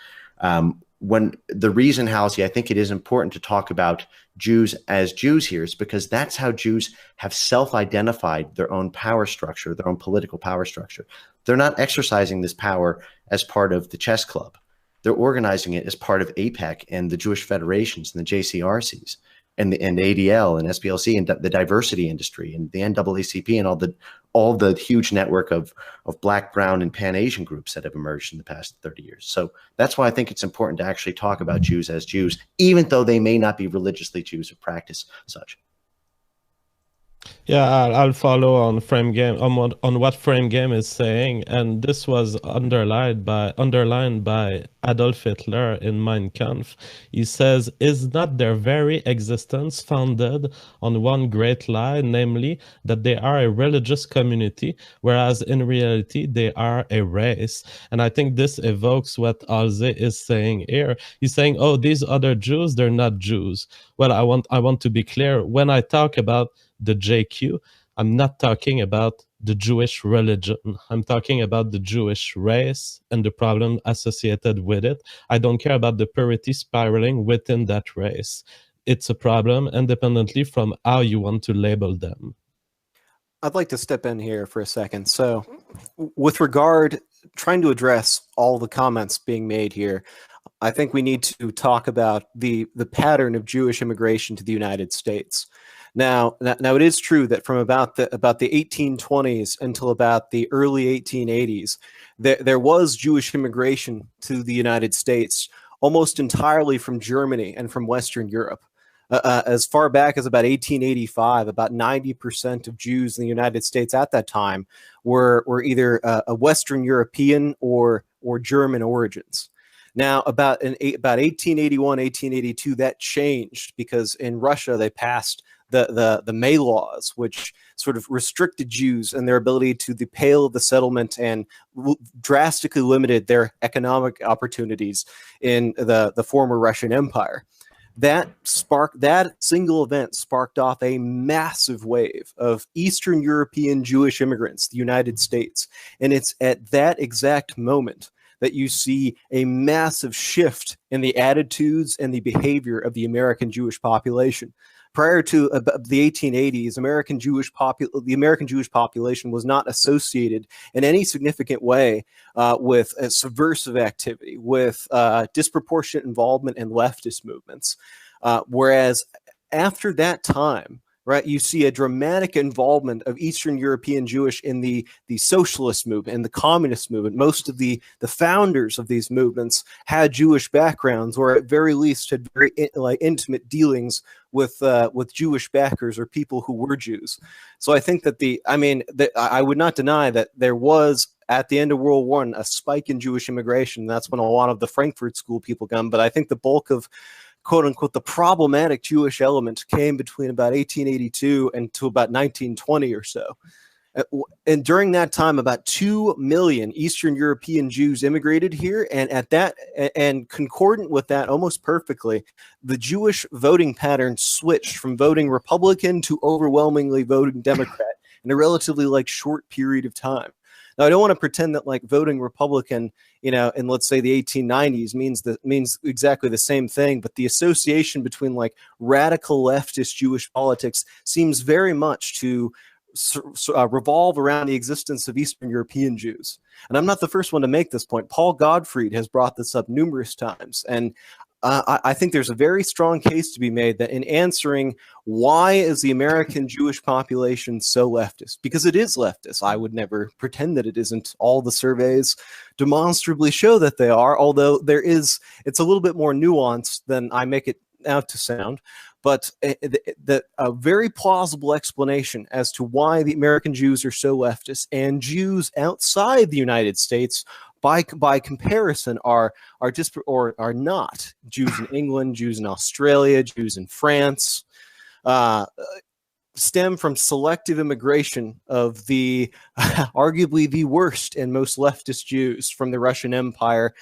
when the reason, Halsey, I think it is important to talk about Jews as Jews here is because that's how Jews have self-identified their own power structure, their own political power structure. They're not exercising this power as part of the chess club. They're organizing it as part of AIPAC and the Jewish federations and the JCRCs and ADL and SPLC and the diversity industry and the NAACP and all the huge network of Black, Brown, and Pan-Asian groups that have emerged in the past 30 years. So that's why I think it's important to actually talk about Jews as Jews, even though they may not be religiously Jews or practice such. Yeah, I'll follow on Frame Game on what Frame Game is saying, and this was underlined by Adolf Hitler in Mein Kampf. He says, "Is not their very existence founded on one great lie, namely that they are a religious community, whereas in reality they are a race?" And I think this evokes what Halsey is saying here. He's saying, "Oh, these other Jews, they're not Jews." Well, I want to be clear. When I talk about the JQ, I'm not talking about the Jewish religion. I'm talking about the Jewish race and the problem associated with it. I don't care about the purity spiraling within that race. It's a problem independently from how you want to label them. I'd like to step in here for a second. So with regard, trying to address all the comments being made here, I think we need to talk about the pattern of Jewish immigration to the United States. Now it is true that from about the 1820s until about the early 1880s, there was Jewish immigration to the United States almost entirely from Germany and from Western Europe. As far back as about 1885, about 90% of Jews in the United States at that time were either a Western European or German origins. Now, about 1881, 1882, that changed because in Russia they passed the May laws, which sort of restricted Jews and their ability to the Pale of the settlement and drastically limited their economic opportunities in the former Russian Empire. That single event sparked off a massive wave of Eastern European Jewish immigrants to the United States. And it's at that exact moment that you see a massive shift in the attitudes and the behavior of the American Jewish population. Prior to the 1880s, the American Jewish population was not associated in any significant way with subversive activity, with disproportionate involvement in leftist movements. Whereas after that time, right, you see a dramatic involvement of Eastern European Jewish in the socialist movement and the communist movement. Most of the founders of these movements had Jewish backgrounds, or at very least had very intimate dealings with Jewish backers or people who were Jews. So I think that I would not deny that there was, at the end of World War I, a spike in Jewish immigration. That's when a lot of the Frankfurt School people come. But I think the bulk of, quote unquote, the problematic Jewish element came between about 1882 and to about 1920 or so. And during that time, about 2 million Eastern European Jews immigrated here. And concordant with that, almost perfectly, the Jewish voting pattern switched from voting Republican to overwhelmingly voting Democrat in a relatively short period of time. Now, I don't want to pretend that voting Republican, in let's say the 1890s means exactly the same thing, but the association between radical leftist Jewish politics seems very much to revolve around the existence of Eastern European Jews. And I'm not the first one to make this point. Paul Gottfried has brought this up numerous times. And I think there's a very strong case to be made that in answering why is the American Jewish population so leftist, because it is leftist. I would never pretend that it isn't. All the surveys demonstrably show that they are, although it's a little bit more nuanced than I make it out to sound. But a very plausible explanation as to why the American Jews are so leftist and Jews outside the United States by comparison are not. Jews in England, Jews in Australia, Jews in France, stem from selective immigration of the arguably the worst and most leftist Jews from the Russian Empire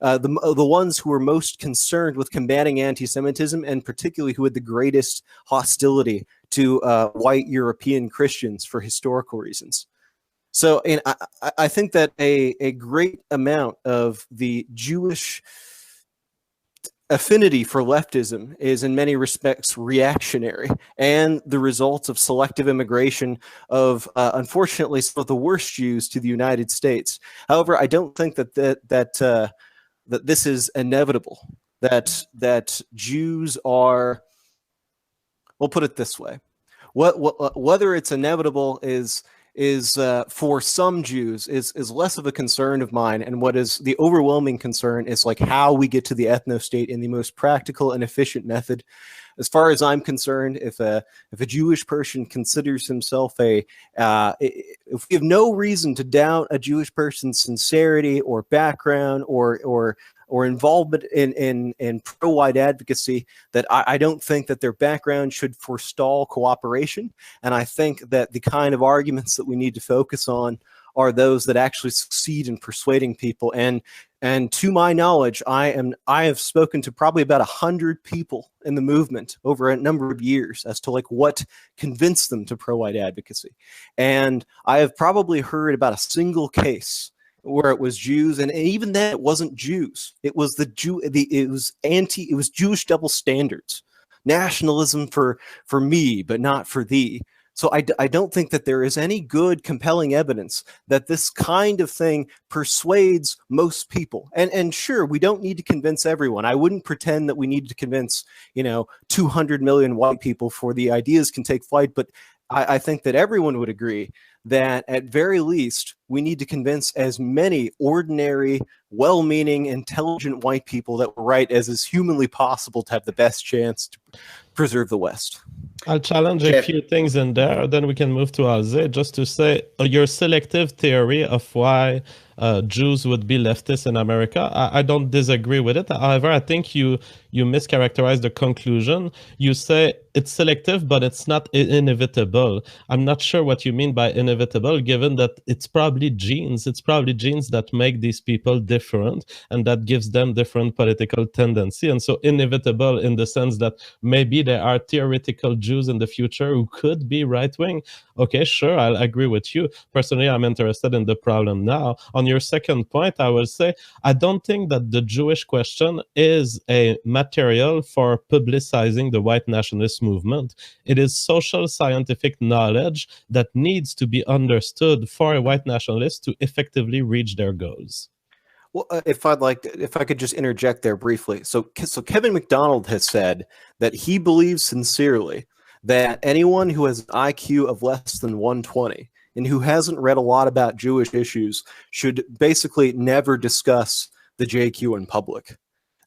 the ones who were most concerned with combating anti-Semitism, and particularly who had the greatest hostility to white European Christians for historical reasons. So, and I think that a great amount of the Jewish affinity for leftism is in many respects reactionary and the results of selective immigration of, unfortunately, some of the worst Jews to the United States. However, I don't think that this is inevitable, that Jews are, we'll put it this way, whether it's inevitable is for some Jews is less of a concern of mine, and what is the overwhelming concern is like how we get to the ethno-state in the most practical and efficient method. As far as I'm concerned, if a Jewish person considers himself if we have no reason to doubt a Jewish person's sincerity or background or involvement in pro-white advocacy, that I don't think that their background should forestall cooperation. And I think that the kind of arguments that we need to focus on are those that actually succeed in persuading people. And to my knowledge, I have spoken to probably about 100 people in the movement over a number of years as to like what convinced them to pro-white advocacy. And I have probably heard about a single case where it was Jews, and even then it wasn't Jews. It was it was Jewish double standards, nationalism for me, but not for thee. So I don't think that there is any good, compelling evidence that this kind of thing persuades most people. And sure, we don't need to convince everyone. I wouldn't pretend that we need to convince 200 million white people for the ideas can take flight, but I think that everyone would agree that at very least we need to convince as many ordinary, well-meaning, intelligent white people that we're right as is humanly possible to have the best chance to preserve the West. I'll challenge a few things in there, then we can move to Halsey, just to say your selective theory of why Jews would be leftists in America. I don't disagree with it. However, I think you mischaracterize the conclusion. You say it's selective, but it's not inevitable. I'm not sure what you mean by inevitable, given that it's probably genes. It's probably genes that make these people different and that gives them different political tendency. And so inevitable in the sense that maybe there are theoretical Jews in the future who could be right-wing. Okay, sure, I'll agree with you. Personally, I'm interested in the problem now. On your second point, I will say, I don't think that the Jewish question is a material for publicizing the white nationalist movement. It is social scientific knowledge that needs to be understood for a white nationalist to effectively reach their goals. Well, if I could just interject there briefly. So Kevin McDonald has said that he believes sincerely that anyone who has an IQ of less than 120 and who hasn't read a lot about Jewish issues should basically never discuss the JQ in public.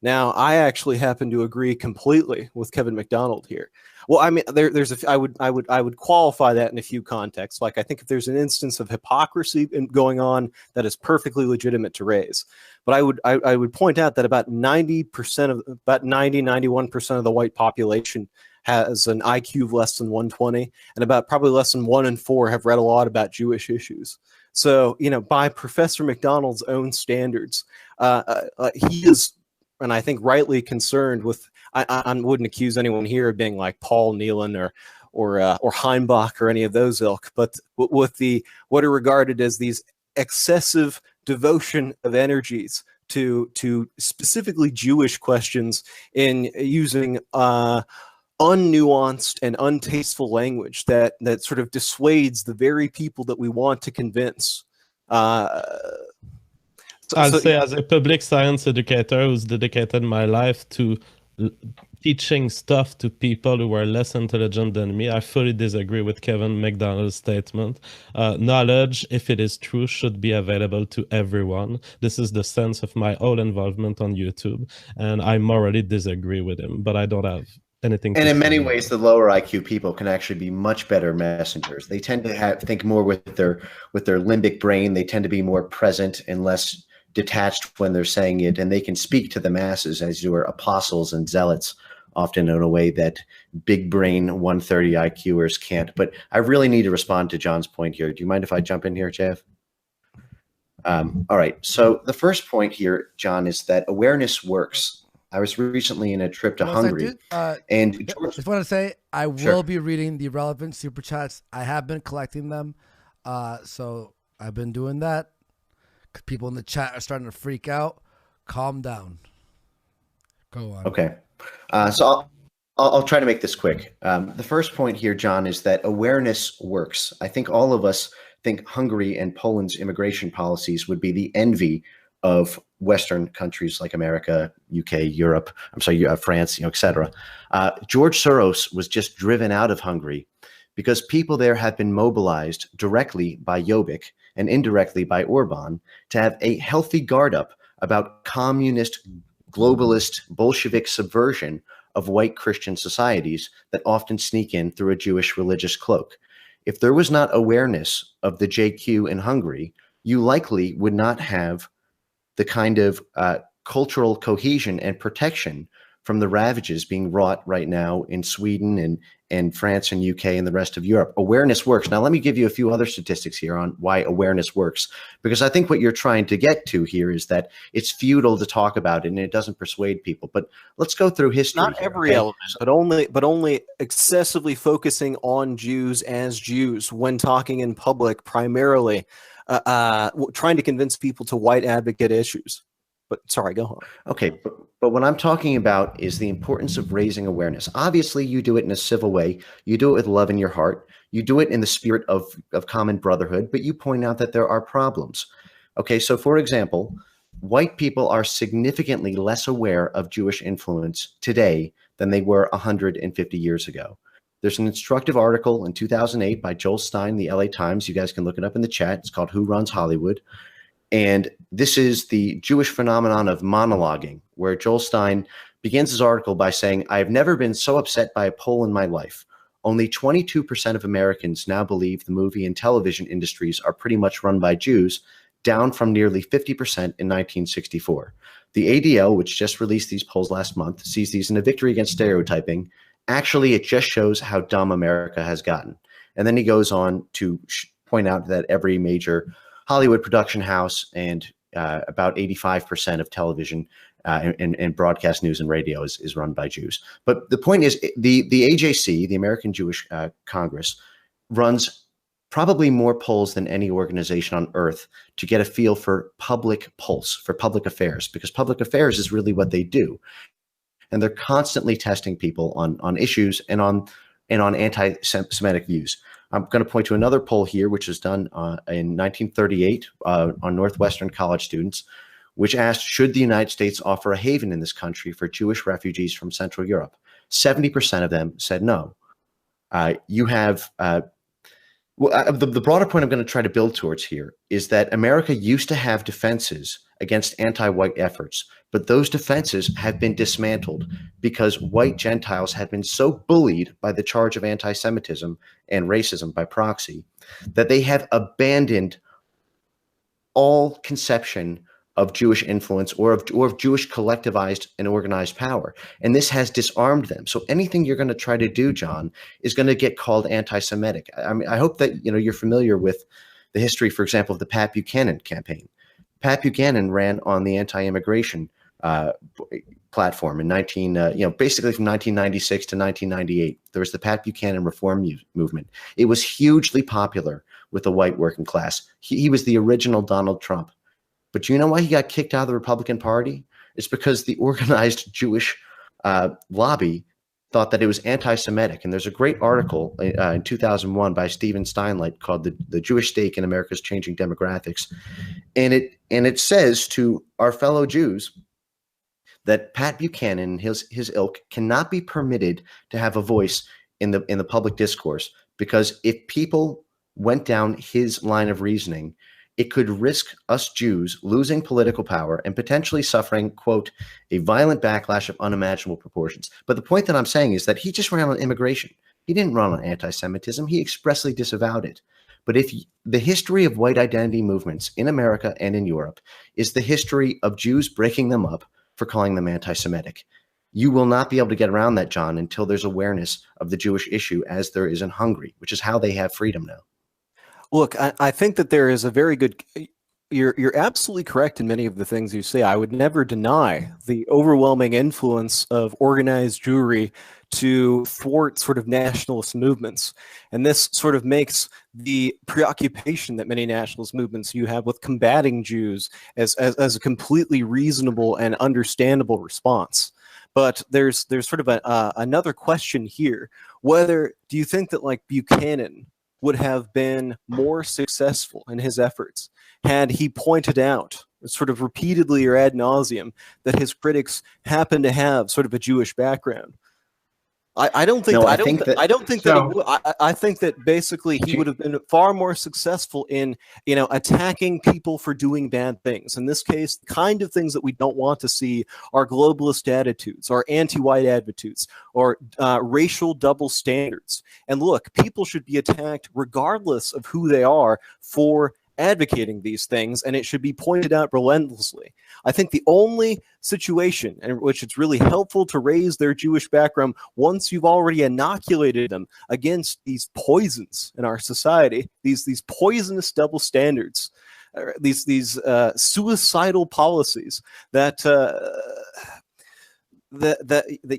Now, I actually happen to agree completely with Kevin McDonald here. Well, I mean, I would qualify that in a few contexts. Like, I think if there's an instance of hypocrisy going on, that is perfectly legitimate to raise. But I would point out that about 91% of the white population has an IQ of less than 120, and about probably less than 1 in 4 have read a lot about Jewish issues. So, by Professor McDonald's own standards, he is, and I think rightly, concerned with. I wouldn't accuse anyone here of being like Paul Nealon or Heimbach or any of those ilk, but with what are regarded as these excessive devotion of energies to specifically Jewish questions in using unnuanced and untasteful language that sort of dissuades the very people that we want to convince. I'll say, as a public science educator who's dedicated my life to teaching stuff to people who are less intelligent than me, I fully disagree with Kevin McDonald's statement. Knowledge, if it is true, should be available to everyone. This is the sense of my whole involvement on YouTube, and I morally disagree with him, but I don't have anything. And in many ways, the lower IQ people can actually be much better messengers. They tend to think more with their limbic brain. They tend to be more present and less detached when they're saying it, and they can speak to the masses as your apostles and zealots, often in a way that big brain 130 IQers can't. But I really need to respond to John's point here. Do you mind if I jump in here, Jeff? All right. So the first point here, John, is that awareness works. I was recently in a trip to Hungary, and George. Just want to say I Sure. will be reading the relevant super chats. I have been collecting them, so I've been doing that. 'Cause people in the chat are starting to freak out. Calm down. Go on. Okay. So I'll try to make this quick. The first point here, John, is that awareness works. I think all of us think Hungary and Poland's immigration policies would be the envy of Western countries like America, UK, Europe. I'm sorry, France, et cetera. George Soros was just driven out of Hungary because people there have been mobilized directly by Jobbik and indirectly by Orban to have a healthy guard up about communist, globalist, Bolshevik subversion of white Christian societies that often sneak in through a Jewish religious cloak. If there was not awareness of the JQ in Hungary, you likely would not have the kind of cultural cohesion and protection from the ravages being wrought right now in Sweden and France and UK and the rest of Europe. Awareness works. Now, let me give you a few other statistics here on why awareness works, because I think what you're trying to get to here is that it's futile to talk about it and it doesn't persuade people. But let's go through history. Not every element, but only excessively focusing on Jews as Jews when talking in public, primarily trying to convince people to white advocate issues. But sorry, go on. Okay, but what I'm talking about is the importance of raising awareness. Obviously, you do it in a civil way. You do it with love in your heart. You do it in the spirit of common brotherhood, but you point out that there are problems. Okay, so for example, white people are significantly less aware of Jewish influence today than they were 150 years ago. There's an instructive article in 2008 by Joel Stein, the LA Times. You guys can look it up in the chat. It's called Who Runs Hollywood? And this is the Jewish phenomenon of monologuing, where Joel Stein begins his article by saying, I have never been so upset by a poll in my life. Only 22% of Americans now believe the movie and television industries are pretty much run by Jews, down from nearly 50% in 1964. The ADL, which just released these polls last month, sees these in a victory against stereotyping. Actually, it just shows how dumb America has gotten. And then he goes on to point out that every major Hollywood production house and about 85% of television and broadcast news and radio is run by Jews. But the point is, the AJC, the American Jewish Congress, runs probably more polls than any organization on earth to get a feel for public pulse, for public affairs, because public affairs is really what they do. And they're constantly testing people on issues and on anti-Semitic views. I'm going to point to another poll here, which was done in 1938 on Northwestern college students, which asked, should the United States offer a haven in this country for Jewish refugees from Central Europe? 70% of them said no. You have the broader point I'm going to try to build towards here is that America used to have defenses against anti-white efforts, but those defenses have been dismantled because white Gentiles have been so bullied by the charge of anti-Semitism and racism by proxy that they have abandoned all conception of Jewish influence or of Jewish collectivized and organized power. And this has disarmed them. So anything you're going to try to do, John, is going to get called anti-Semitic. I mean, I hope that you're familiar with the history, for example, of the Pat Buchanan campaign. Pat Buchanan ran on the anti-immigration platform in basically from 1996 to 1998. There was the Pat Buchanan reform movement. It was hugely popular with the white working class. He was the original Donald Trump. But do you know why he got kicked out of the Republican Party? It's because the organized Jewish lobby thought that it was anti-Semitic. And there's a great article in 2001 by Stephen Steinlight called The Jewish Stake in America's Changing Demographics. And it says to our fellow Jews that Pat Buchanan and his ilk cannot be permitted to have a voice in the public discourse, because if people went down his line of reasoning, it could risk us Jews losing political power and potentially suffering, quote, a violent backlash of unimaginable proportions. But the point that I'm saying is that he just ran on immigration. He didn't run on anti-Semitism. He expressly disavowed it. But if the history of white identity movements in America and in Europe is the history of Jews breaking them up for calling them anti-Semitic, you will not be able to get around that, John, until there's awareness of the Jewish issue as there is in Hungary, which is how they have freedom now. Look, I think that there is a very good You're absolutely correct in many of the things you say. I would never deny the overwhelming influence of organized Jewry to thwart sort of nationalist movements. And this sort of makes the preoccupation that many nationalist movements you have with combating Jews as a completely reasonable and understandable response. But there's sort of another question here. Whether do you think that like Buchanan would have been more successful in his efforts had he pointed out sort of repeatedly or ad nauseum that his critics happen to have sort of a Jewish background? I don't think. No, I think that he would. I think that basically he would have been far more successful in attacking people for doing bad things. In this case, the kind of things that we don't want to see are globalist attitudes, or anti-white attitudes, or racial double standards. And look, people should be attacked regardless of who they are for advocating these things, and it should be pointed out relentlessly. I think the only situation in which it's really helpful to raise their Jewish background once you've already inoculated them against these poisons in our society, these poisonous double standards, these suicidal policies that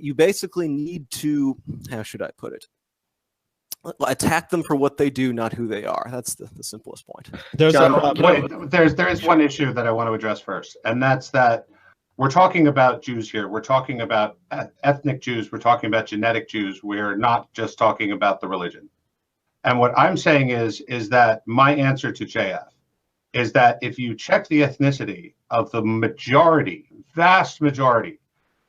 you basically need to, how should I put it? Attack them for what they do, not who they are. That's the simplest point. There's there is one issue that I want to address first, and that's that we're talking about Jews here. We're talking about ethnic Jews. We're talking about genetic Jews. We're not just talking about the religion. And what I'm saying is that my answer to JF is that if you check the ethnicity of the vast majority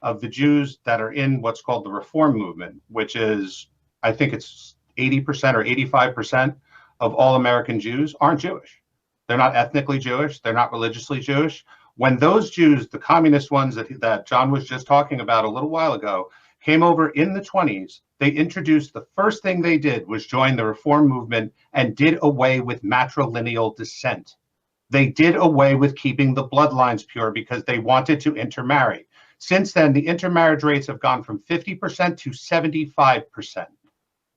of the Jews that are in what's called the Reform movement, which is, I think it's 80% or 85% of all American Jews aren't Jewish. They're not ethnically Jewish. They're not religiously Jewish. When those Jews, the communist ones that John was just talking about a little while ago, came over in the 20s, they introduced, the first thing they did was join the Reform movement and did away with matrilineal descent. They did away with keeping the bloodlines pure because they wanted to intermarry. Since then, the intermarriage rates have gone from 50% to 75%.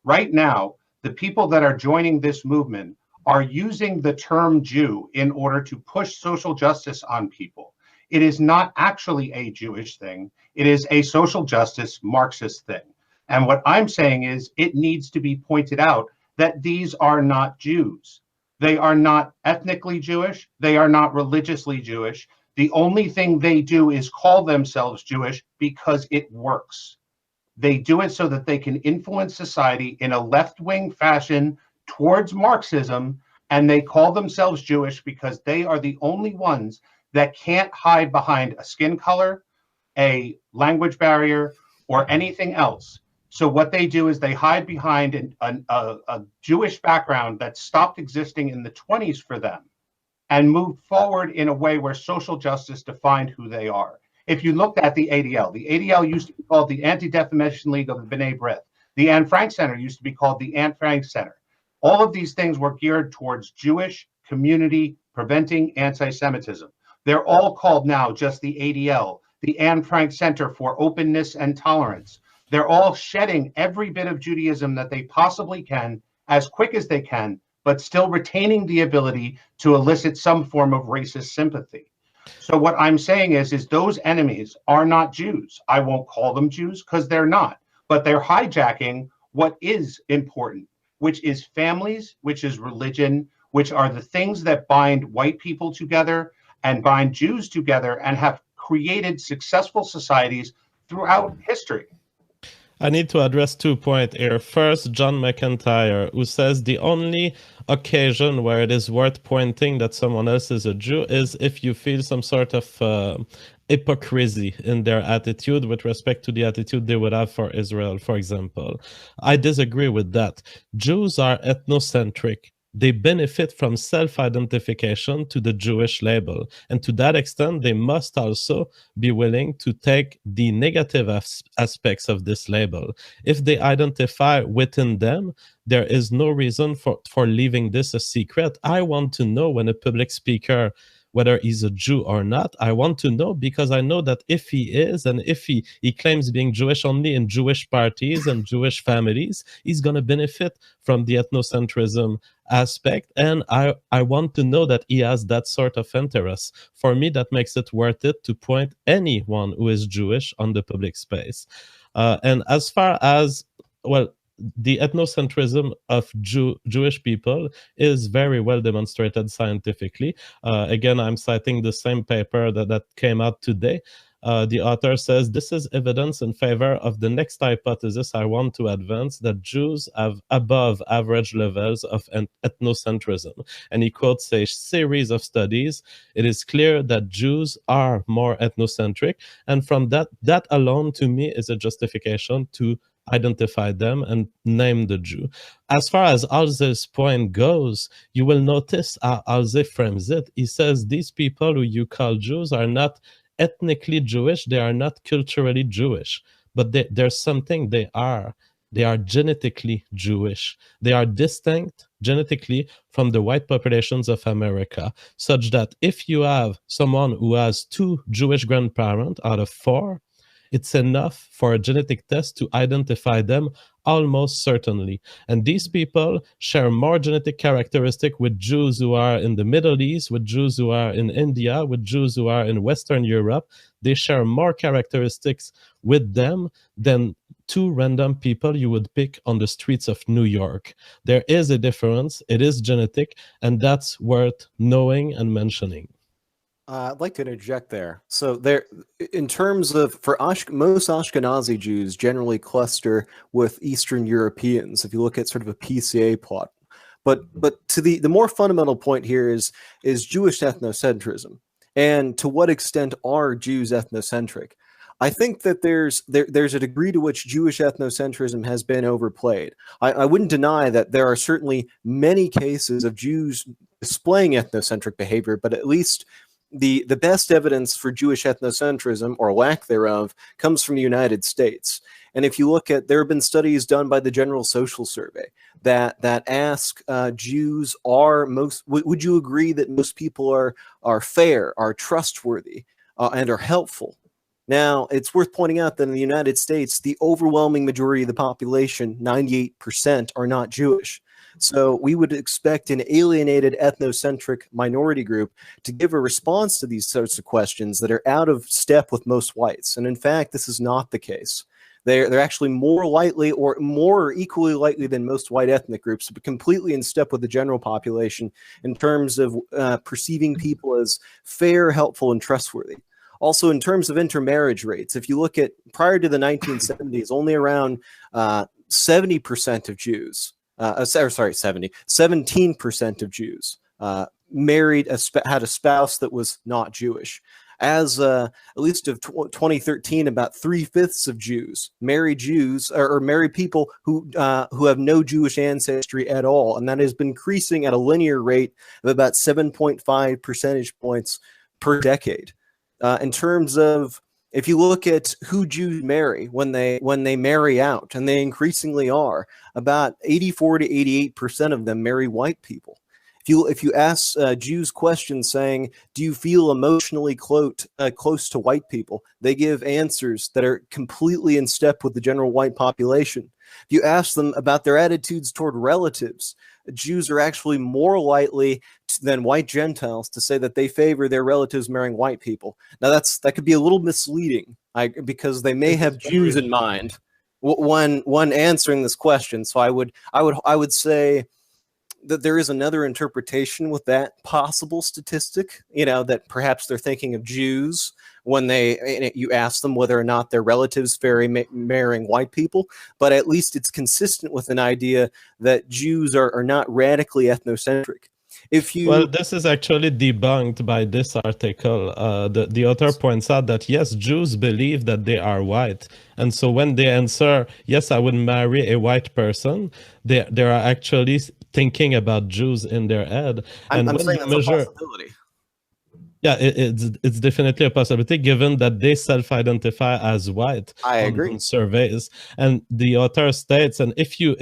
Right now, the people that are joining this movement are using the term Jew in order to push social justice on people. It is not actually a Jewish thing. It is a social justice Marxist thing. And what I'm saying is it needs to be pointed out that these are not Jews. They are not ethnically Jewish. They are not religiously Jewish. The only thing they do is call themselves Jewish because it works. They do it so that they can influence society in a left-wing fashion towards Marxism, and they call themselves Jewish because they are the only ones that can't hide behind a skin color, a language barrier, or anything else. So what they do is they hide behind a Jewish background that stopped existing in the 20s for them and moved forward in a way where social justice defined who they are. If you looked at the ADL used to be called the Anti-Defamation League of the B'nai B'rith. The Anne Frank Center used to be called the Anne Frank Center. All of these things were geared towards Jewish community preventing anti-Semitism. They're all called now just the ADL, the Anne Frank Center for Openness and Tolerance. They're all shedding every bit of Judaism that they possibly can as quick as they can, but still retaining the ability to elicit some form of racist sympathy. So what I'm saying is those enemies are not Jews. I won't call them Jews because they're not, but they're hijacking what is important, which is families, which is religion, which are the things that bind white people together and bind Jews together and have created successful societies throughout history. I need to address 2 points here. First, John Macintyre, who says the only occasion where it is worth pointing that someone else is a Jew is if you feel some sort of hypocrisy in their attitude with respect to the attitude they would have for Israel, for example. I disagree with that. Jews are ethnocentric. They benefit from self-identification to the Jewish label. And to that extent, they must also be willing to take the negative aspects of this label. If they identify within them, there is no reason for leaving this a secret. I want to know when a public speaker whether he's a Jew or not. I want to know because I know that if he is, and if he claims being Jewish only in Jewish parties and Jewish families, he's going to benefit from the ethnocentrism aspect. And I want to know that he has that sort of interest. For me, that makes it worth it to point anyone who is Jewish on the public space. And as far as, well, the ethnocentrism of Jewish people is very well demonstrated scientifically. Again, I'm citing the same paper that came out today. The author says, this is evidence in favor of the next hypothesis I want to advance, that Jews have above average levels of ethnocentrism. And he quotes a series of studies. It is clear that Jews are more ethnocentric. And from that alone, to me, is a justification to identify them and name the Jew. As far as Halsey's point goes, you will notice how Halsey frames it. He says these people who you call Jews are not ethnically Jewish, they are not culturally Jewish, but there's something they are. They are genetically Jewish. They are distinct genetically from the white populations of America, such that if you have someone who has 2 Jewish grandparents out of 4, it's enough for a genetic test to identify them almost certainly. And these people share more genetic characteristic with Jews who are in the Middle East, with Jews who are in India, with Jews who are in Western Europe. They share more characteristics with them than 2 random people you would pick on the streets of New York. There is a difference. It is genetic, and that's worth knowing and mentioning. I'd like to interject there. So there, in terms of, most Ashkenazi Jews generally cluster with Eastern Europeans, if you look at sort of a PCA plot. But to the more fundamental point here is Jewish ethnocentrism, and to what extent are Jews ethnocentric? I think that there's a degree to which Jewish ethnocentrism has been overplayed. I wouldn't deny that there are certainly many cases of Jews displaying ethnocentric behavior, but at least the best evidence for Jewish ethnocentrism, or lack thereof, comes from the United States. And if you look at, there have been studies done by the General Social Survey that ask Jews, would you agree that most people are fair, are trustworthy, and are helpful? Now, it's worth pointing out that in the United States, the overwhelming majority of the population, 98%, are not Jewish. So we would expect an alienated ethnocentric minority group to give a response to these sorts of questions that are out of step with most whites. And in fact, this is not the case. They're actually more likely, or more equally likely than most white ethnic groups, but completely in step with the general population in terms of perceiving people as fair, helpful, and trustworthy. Also, in terms of intermarriage rates, if you look at prior to the 1970s, only around 70% of Jews, 17% of Jews had a spouse that was not Jewish. As at least of 2013, about 3/5 of Jews marry Jews or marry people who have no Jewish ancestry at all, and that has been increasing at a linear rate of about 7.5 percentage points per decade. In terms of, if you look at who Jews marry when they marry out, and they increasingly are, about 84 to 88% of them marry white people. If you ask Jews questions saying, do you feel emotionally close to white people, they give answers that are completely in step with the general white population. If you ask them about their attitudes toward relatives, Jews are actually more likely than white Gentiles to say that they favor their relatives marrying white people. Now that could be a little misleading, because they may have Jews in mind when answering this question. So I would say that there is another interpretation with that possible statistic, that perhaps they're thinking of Jews when you ask them whether or not their relatives marrying white people, but at least it's consistent with an idea that Jews are not radically ethnocentric. Well, this is actually debunked by this article. The author points out that, yes, Jews believe that they are white. And so when they answer, yes, I would marry a white person, they are actually thinking about Jews in their head. I'm saying that's a possibility. Yeah, it's definitely a possibility given that they self-identify as white I agree. on surveys, and the author states, and if you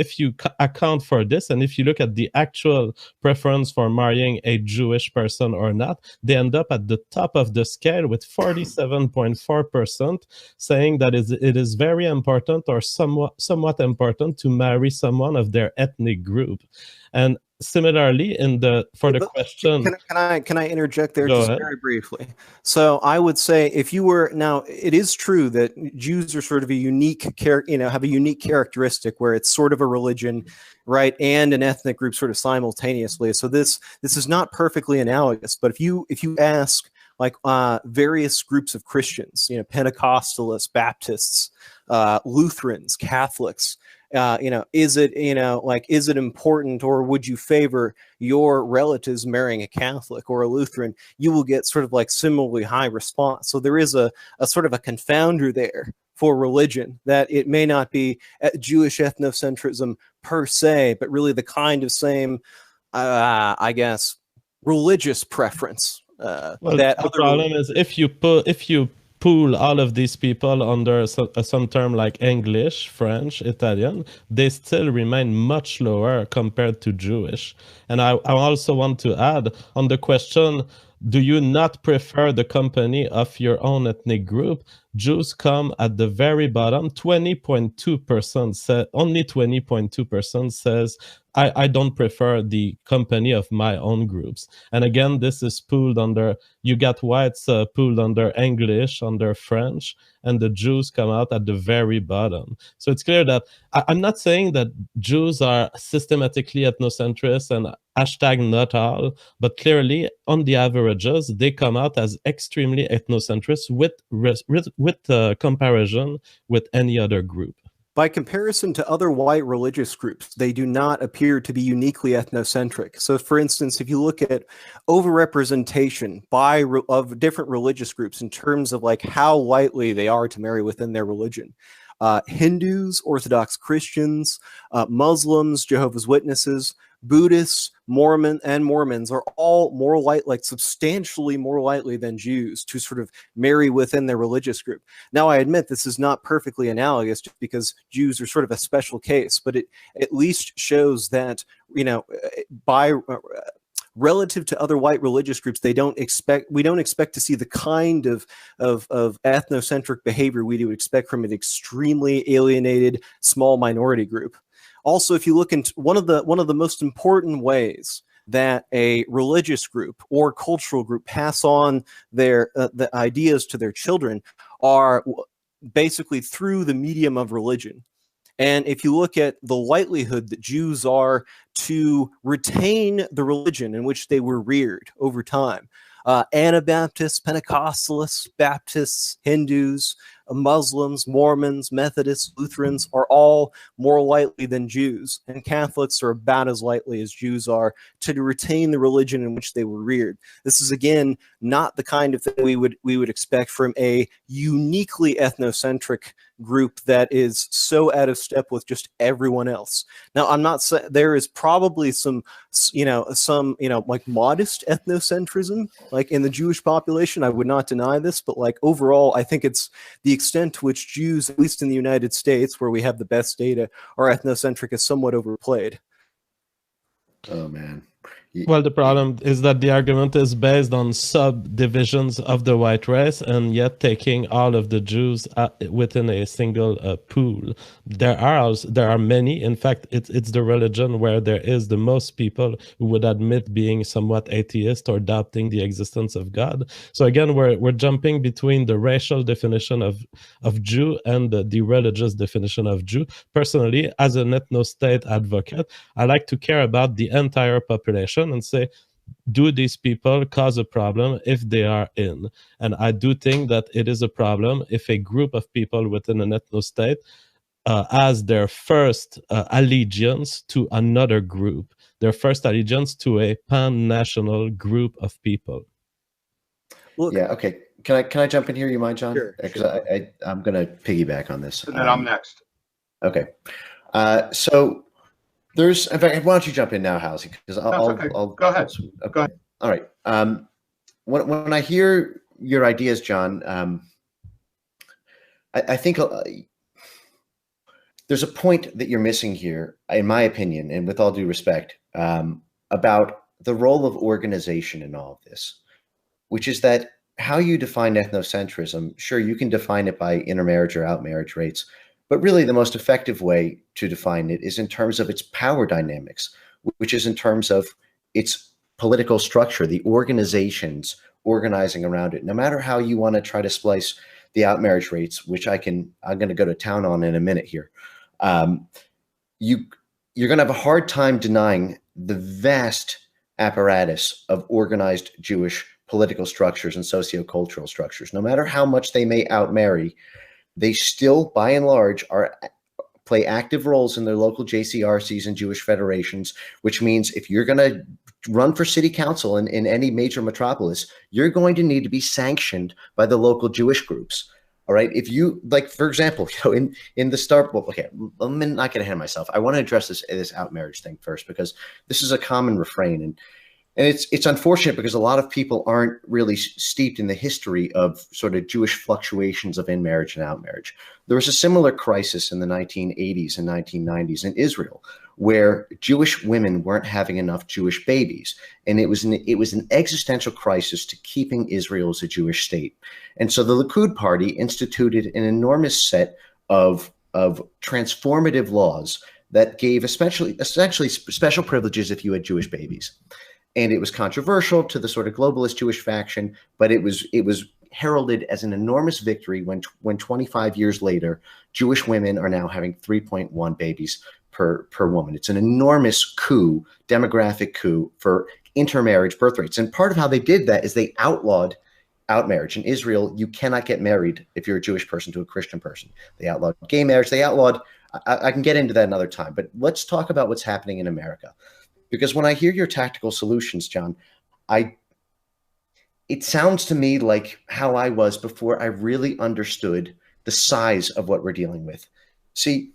account for this, and if you look at the actual preference for marrying a Jewish person or not, they end up at the top of the scale with 47.4% saying that it is very important or somewhat important to marry someone of their ethnic group. And similarly, for the question, can I interject there Go just ahead. very briefly? So I would say if you were now, it is true that Jews are sort of a unique have a unique characteristic where it's sort of a religion, right, and an ethnic group sort of simultaneously. So this is not perfectly analogous. But if you ask like various groups of Christians, Pentecostalists, Baptists, Lutherans, Catholics. Is it important, or would you favor your relatives marrying a Catholic or a Lutheran? You will get sort of like similarly high response. So there is a sort of a confounder there for religion, that it may not be Jewish ethnocentrism per se, but really the kind of same, I guess, religious preference. Well, the problem is if you pool all of these people under some term like English, French, Italian, they still remain much lower compared to Jewish. And I also want to add on the question, do you not prefer the company of your own ethnic group? Jews come at the very bottom. 20.2% only 20.2% says, I don't prefer the company of my own groups. And again, this is pooled under, you got whites pooled under English, under French, and the Jews come out at the very bottom. So it's clear that I'm not saying that Jews are systematically ethnocentric and hashtag not all, but clearly on the averages, they come out as extremely ethnocentric with comparison with any other group. By comparison to other white religious groups, they do not appear to be uniquely ethnocentric. So, for instance, if you look at overrepresentation of different religious groups in terms of like how likely they are to marry within their religion, Hindus, Orthodox Christians, Muslims, Jehovah's Witnesses, Buddhists, Mormons are all more substantially more likely than Jews to sort of marry within their religious group. Now, I admit this is not perfectly analogous just because Jews are sort of a special case, but it at least shows that, by relative to other white religious groups, we don't expect to see the kind of ethnocentric behavior we do expect from an extremely alienated small minority group. Also, if you look into one of the most important ways that a religious group or cultural group pass on the ideas to their children are basically through the medium of religion. And if you look at the likelihood that Jews are to retain the religion in which they were reared over time, Anabaptists, Pentecostalists, Baptists, Hindus, Muslims, Mormons, Methodists, Lutherans are all more likely than Jews, and Catholics are about as likely as Jews are to retain the religion in which they were reared. This is, again, not the kind of thing we would expect from a uniquely ethnocentric group that is so out of step with just everyone else. Now, I'm not saying there is probably some like modest ethnocentrism like in the Jewish population. I would not deny this, but like overall, I think it's the extent to which Jews, at least in the United States, where we have the best data, are ethnocentric is somewhat overplayed. Oh man. Well, the problem is that the argument is based on subdivisions of the white race, and yet taking all of the Jews within a single pool. There are many. In fact, it's the religion where there is the most people who would admit being somewhat atheist or doubting the existence of God. So again, we're jumping between the racial definition of Jew and the religious definition of Jew. Personally, as an ethno-state advocate, I like to care about the entire population and say, do these people cause a problem if they are in? And I do think that it is a problem if a group of people within an ethno-state as their first allegiance to another group, their first allegiance to a pan-national group of people. Look, yeah, okay. Can I jump in here? You mind, John? Sure. Because I'm going to piggyback on this. And then I'm next. Okay. So there's, in fact, why don't you jump in now, Halsey? Because I'll Go ahead. Okay. Go ahead. All right. when I hear your ideas, John, I think there's a point that you're missing here, in my opinion, and with all due respect, about the role of organization in all of this, which is that how you define ethnocentrism, sure, you can define it by intermarriage or outmarriage rates, but really the most effective way to define it is in terms of its power dynamics, which is in terms of its political structure, the organizations organizing around it. No matter how you want to try to splice the outmarriage rates, which I'm going to go to town on in a minute here, you're going to have a hard time denying the vast apparatus of organized Jewish political structures and sociocultural structures. No matter how much they may outmarry, they still, by and large, play active roles in their local JCRCs and Jewish federations, which means if you're going to run for city council in any major metropolis, you're going to need to be sanctioned by the local Jewish groups. All right. If you, like, for example, in the start, well, okay, I'm not going to hand myself. I want to address this outmarriage thing first, because this is a common refrain. And it's unfortunate because a lot of people aren't really steeped in the history of sort of Jewish fluctuations of in-marriage and out-marriage. There was a similar crisis in the 1980s and 1990s in Israel, where Jewish women weren't having enough Jewish babies. And it was an existential crisis to keeping Israel as a Jewish state. And so the Likud party instituted an enormous set of transformative laws that gave essentially special privileges if you had Jewish babies. And it was controversial to the sort of globalist Jewish faction, but it was heralded as an enormous victory when 25 years later, Jewish women are now having 3.1 babies per woman. It's an enormous coup, demographic coup for intermarriage birth rates. And part of how they did that is they outlawed outmarriage. In Israel, you cannot get married if you're a Jewish person to a Christian person. They outlawed gay marriage. They outlawed, I can get into that another time, but let's talk about what's happening in America. Because when I hear your tactical solutions, John, it sounds to me like how I was before I really understood the size of what we're dealing with. See,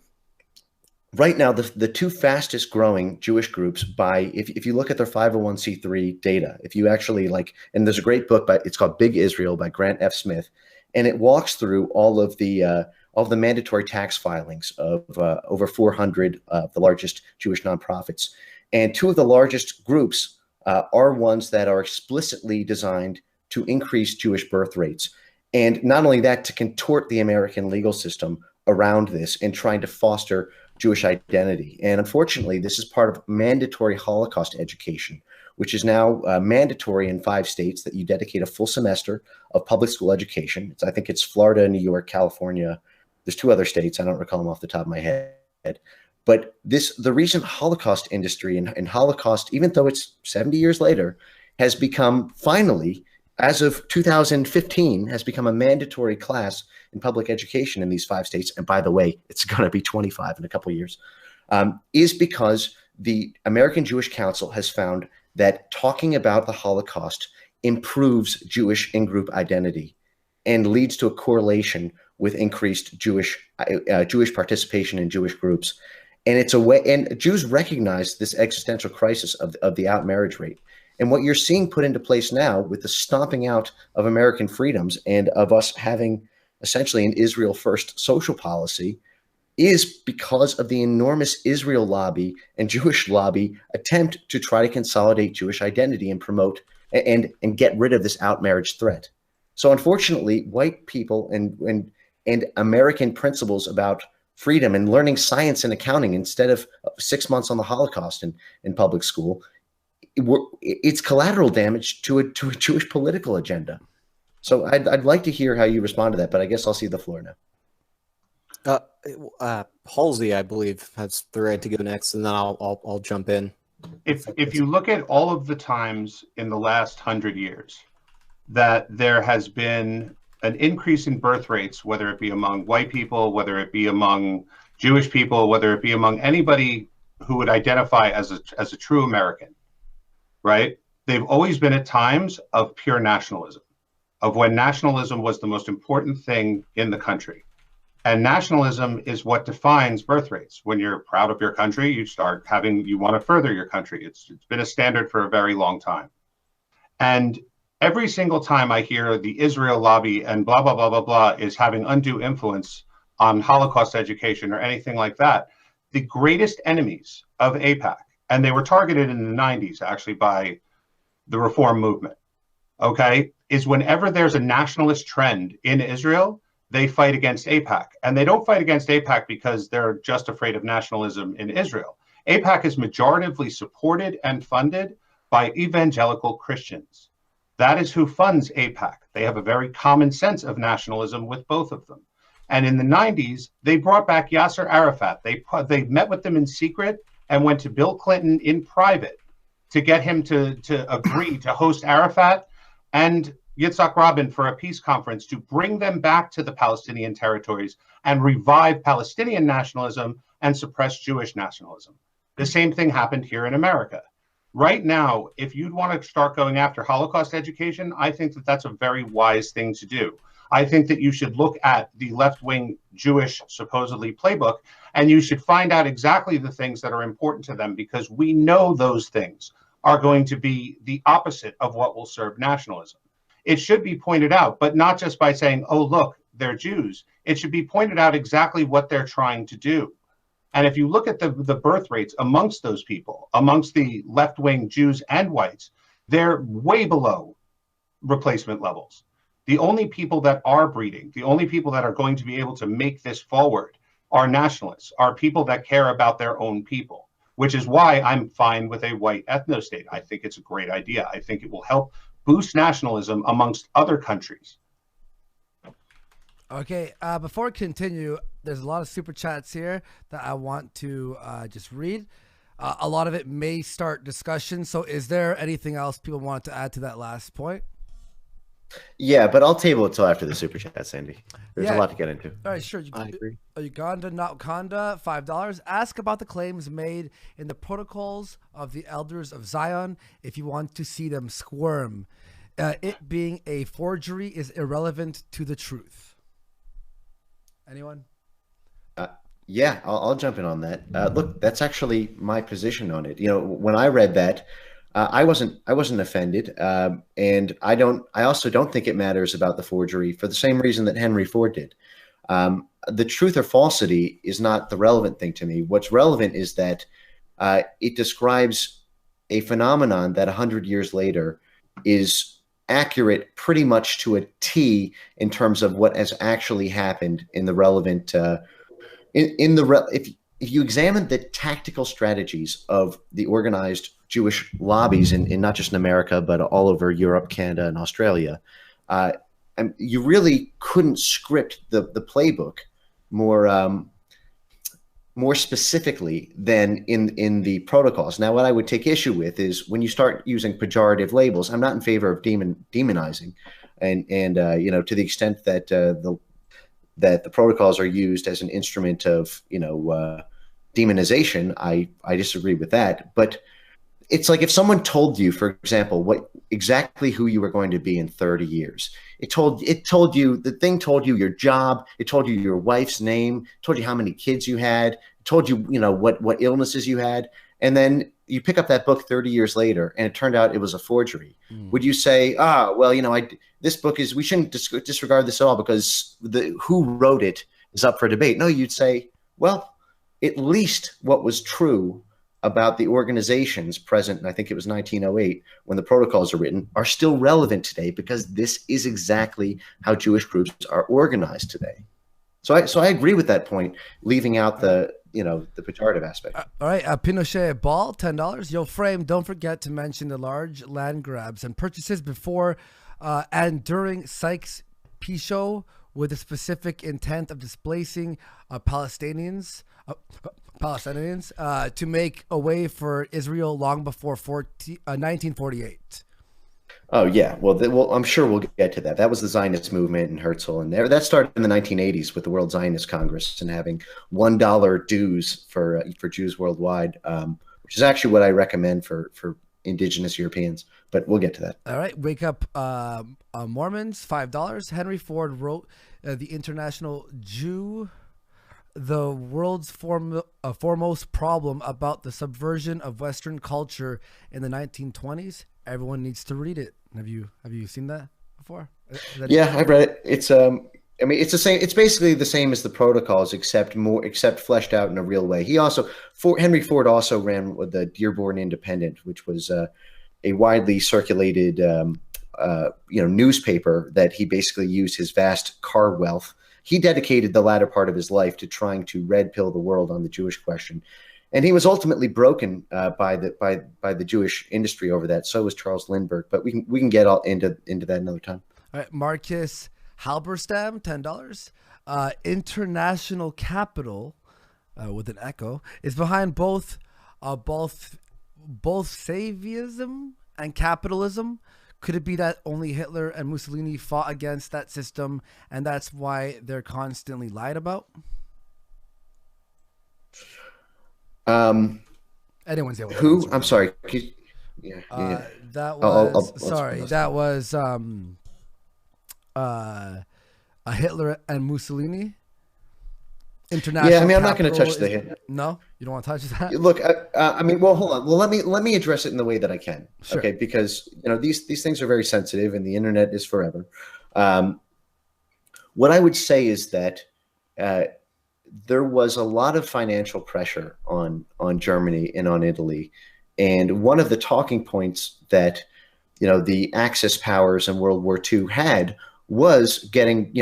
right now, the two fastest growing Jewish groups if you look at their 501c3 data, if you actually and there's a great book it's called Big Israel by Grant F. Smith, and it walks through all of the mandatory tax filings of over 400 of the largest Jewish nonprofits. And two of the largest groups are ones that are explicitly designed to increase Jewish birth rates. And not only that, to contort the American legal system around this and trying to foster Jewish identity. And unfortunately, this is part of mandatory Holocaust education, which is now mandatory in 5 states that you dedicate a full semester of public school education. I think it's Florida, New York, California. There's 2 other states. I don't recall them off the top of my head. But the recent Holocaust industry and Holocaust, even though it's 70 years later, has become finally, as of 2015, has become a mandatory class in public education in these 5 states. And by the way, it's going to be 25 in a couple of years, is because the American Jewish Council has found that talking about the Holocaust improves Jewish in-group identity and leads to a correlation with increased Jewish participation in Jewish groups. And it's a way, and Jews recognize this existential crisis of the outmarriage rate. And what you're seeing put into place now with the stomping out of American freedoms and of us having essentially an Israel first social policy is because of the enormous Israel lobby and Jewish lobby attempt to try to consolidate Jewish identity and promote and get rid of this outmarriage threat. So unfortunately, white people and American principles about freedom and learning science and accounting instead of 6 months on the Holocaust in public school, it's collateral damage to a Jewish political agenda. So I'd like to hear how you respond to that, but I guess I'll see the floor now. Halsey, I believe, has the right to go next, and then I'll jump in. If you look at all of the times in the last 100 years that there has been an increase in birth rates, whether it be among white people, whether it be among Jewish people, whether it be among anybody who would identify as a true American, right? They've always been at times of pure nationalism, of when nationalism was the most important thing in the country. And nationalism is what defines birth rates. When you're proud of your country, you want to further your country. It's been a standard for a very long time. And every single time I hear the Israel lobby and blah, blah, blah, blah, blah is having undue influence on Holocaust education or anything like that, the greatest enemies of AIPAC, and they were targeted in the 90s actually by the reform movement, okay, is whenever there's a nationalist trend in Israel, they fight against AIPAC. And they don't fight against AIPAC because they're just afraid of nationalism in Israel. AIPAC is majoritively supported and funded by evangelical Christians. That is who funds AIPAC. They have a very common sense of nationalism with both of them. And in the 90s, they brought back Yasser Arafat. They met with them in secret and went to Bill Clinton in private to get him to agree to host Arafat and Yitzhak Rabin for a peace conference to bring them back to the Palestinian territories and revive Palestinian nationalism and suppress Jewish nationalism. The same thing happened here in America. Right now, if you'd want to start going after Holocaust education, I think that that's a very wise thing to do. I think that you should look at the left-wing Jewish supposedly playbook, and you should find out exactly the things that are important to them, because we know those things are going to be the opposite of what will serve nationalism. It should be pointed out, but not just by saying, oh, look, they're Jews. It should be pointed out exactly what they're trying to do. And if you look at the birth rates amongst those people, amongst the left-wing Jews and whites, they're way below replacement levels. The only people that are breeding, the only people that are going to be able to make this forward are nationalists, are people that care about their own people, which is why I'm fine with a white ethno-state. I think it's a great idea. I think it will help boost nationalism amongst other countries. Okay, before we continue, there's a lot of super chats here that I want to just read. A lot of it may start discussion. So is there anything else people want to add to that last point? Yeah, but I'll table it till after the super chat, Sandy. There's a lot to get into. All right, sure. I agree. Uganda, not Wakanda, $5. Ask about the claims made in the protocols of the elders of Zion if you want to see them squirm. It being a forgery is irrelevant to the truth. Anyone? Yeah, I'll jump in on that. Look, that's actually my position on it. You know, when I read that, I wasn't offended, and I also don't think it matters about the forgery for the same reason that Henry Ford did. The truth or falsity is not the relevant thing to me. What's relevant is that it describes a phenomenon that 100 years later is accurate pretty much to a T in terms of what has actually happened in the relevant if you examine the tactical strategies of the organized Jewish lobbies in not just in America but all over Europe, Canada, and Australia, and you really couldn't script the playbook more specifically than in the protocols. Now, what I would take issue with is when you start using pejorative labels. I'm not in favor of demonizing, and you know, to the extent that the protocols are used as an instrument of demonization, I disagree with that. But it's like if someone told you, for example, exactly who you were going to be in 30 years. The thing told you your job, it told you your wife's name, told you how many kids you had, it told you, what illnesses you had. And then you pick up that book 30 years later and it turned out it was a forgery. Would you say, this book we shouldn't disregard this at all because who wrote it is up for debate? No, you'd say, well, at least what was true about the organizations present, and I think it was 1908 when the protocols are written, are still relevant today because this is exactly how Jewish groups are organized today. So I agree with that point, leaving out the pejorative aspect. All right, Pinochet Ball, $10. Yo, Frame, don't forget to mention the large land grabs and purchases before and during Sykes Picot with the specific intent of displacing Palestinians to make a way for Israel long before 1948. Oh, yeah. Well, I'm sure we'll get to that. That was the Zionist movement and Herzl. And that started in the 1980s with the World Zionist Congress and having $1 dues for Jews worldwide, which is actually what I recommend for indigenous Europeans. But we'll get to that. All right. Wake Up Mormons, $5. Henry Ford wrote The International Jew, the world's foremost problem about the subversion of Western culture in the 1920s. Everyone needs to read it. Have you seen that before? Yeah, I've read it. It's I mean, it's the same. It's basically the same as the protocols, except fleshed out in a real way. Henry Ford also ran with the Dearborn Independent, which was a widely circulated, newspaper that he basically used his vast car wealth. He dedicated the latter part of his life to trying to red pill the world on the Jewish question, and he was ultimately broken by the Jewish industry over that. So was Charles Lindbergh, but we can get all into that another time. All right, Marcus Halberstam, $10. International capital, with an echo, is behind both Bolshevism and capitalism. Could it be that only Hitler and Mussolini fought against that system, and that's why they're constantly lied about? Anyone's able to Who? answer I'm that. sorry. That was I'll that was Hitler and Mussolini. International. Yeah, I mean, I'm not going to capital touch the is- hit. No, you don't want to touch that. Look, I mean, well, hold on. Well, let me address it in the way that I can. Sure. Okay, because these things are very sensitive, and the internet is forever. What I would say is that there was a lot of financial pressure on Germany and on Italy, and one of the talking points that the Axis powers in World War II had was getting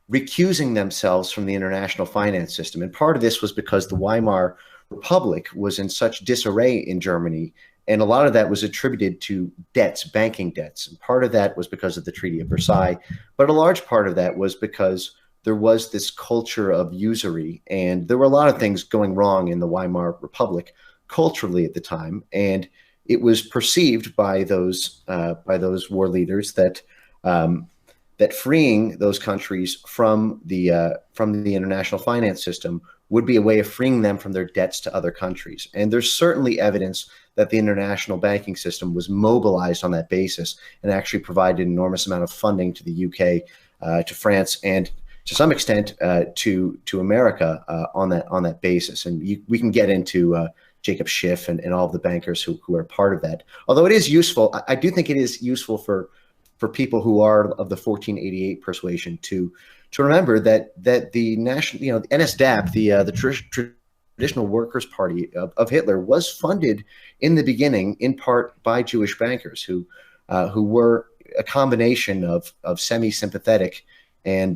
recusing themselves from the international finance system. And part of this was because the Weimar Republic was in such disarray in Germany, and a lot of that was attributed to debts, banking debts. And part of that was because of the Treaty of Versailles, but a large part of that was because there was this culture of usury, and there were a lot of things going wrong in the Weimar Republic culturally at the time, and it was perceived by those war leaders that freeing those countries from the international finance system would be a way of freeing them from their debts to other countries. And there's certainly evidence that the international banking system was mobilized on that basis and actually provided an enormous amount of funding to the UK, to France, and to some extent to America on that basis. And we can get into Jacob Schiff and all of the bankers who are part of that. Although it is useful, I do think it is useful for people who are of the 1488 persuasion to remember that the national, the NSDAP, the traditional Workers' Party of Hitler, was funded in the beginning in part by Jewish bankers who were a combination of semi-sympathetic and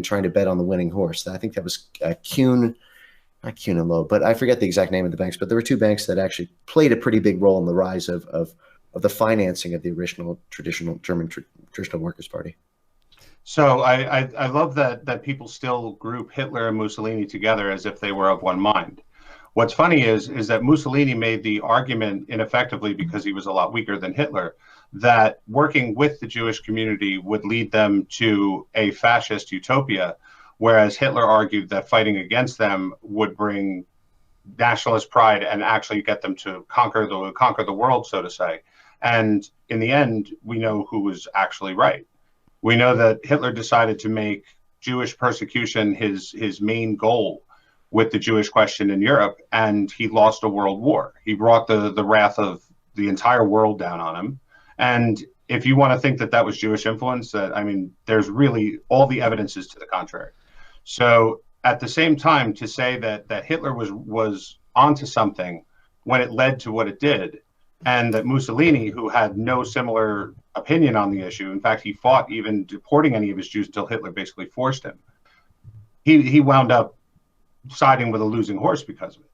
trying to bet on the winning horse. I think that was Kuhn. Not Kuhn and Lowe, but I forget the exact name of the banks. But there were two banks that actually played a pretty big role in the rise of the financing of the original traditional Workers' Party. So I love that people still group Hitler and Mussolini together as if they were of one mind. What's funny is that Mussolini made the argument ineffectively because he was a lot weaker than Hitler, that working with the Jewish community would lead them to a fascist utopia, whereas Hitler argued that fighting against them would bring nationalist pride and actually get them to conquer the world, so to say. And in the end, we know who was actually right. We know that Hitler decided to make Jewish persecution his main goal with the Jewish question in Europe, and he lost a world war. He brought the wrath of the entire world down on him. And if you want to think that was Jewish influence, there's really all the evidence is to the contrary. So at the same time, to say that Hitler was onto something when it led to what it did, and that Mussolini, who had no similar opinion on the issue, in fact, he fought even deporting any of his Jews until Hitler basically forced him. He wound up siding with a losing horse because of it.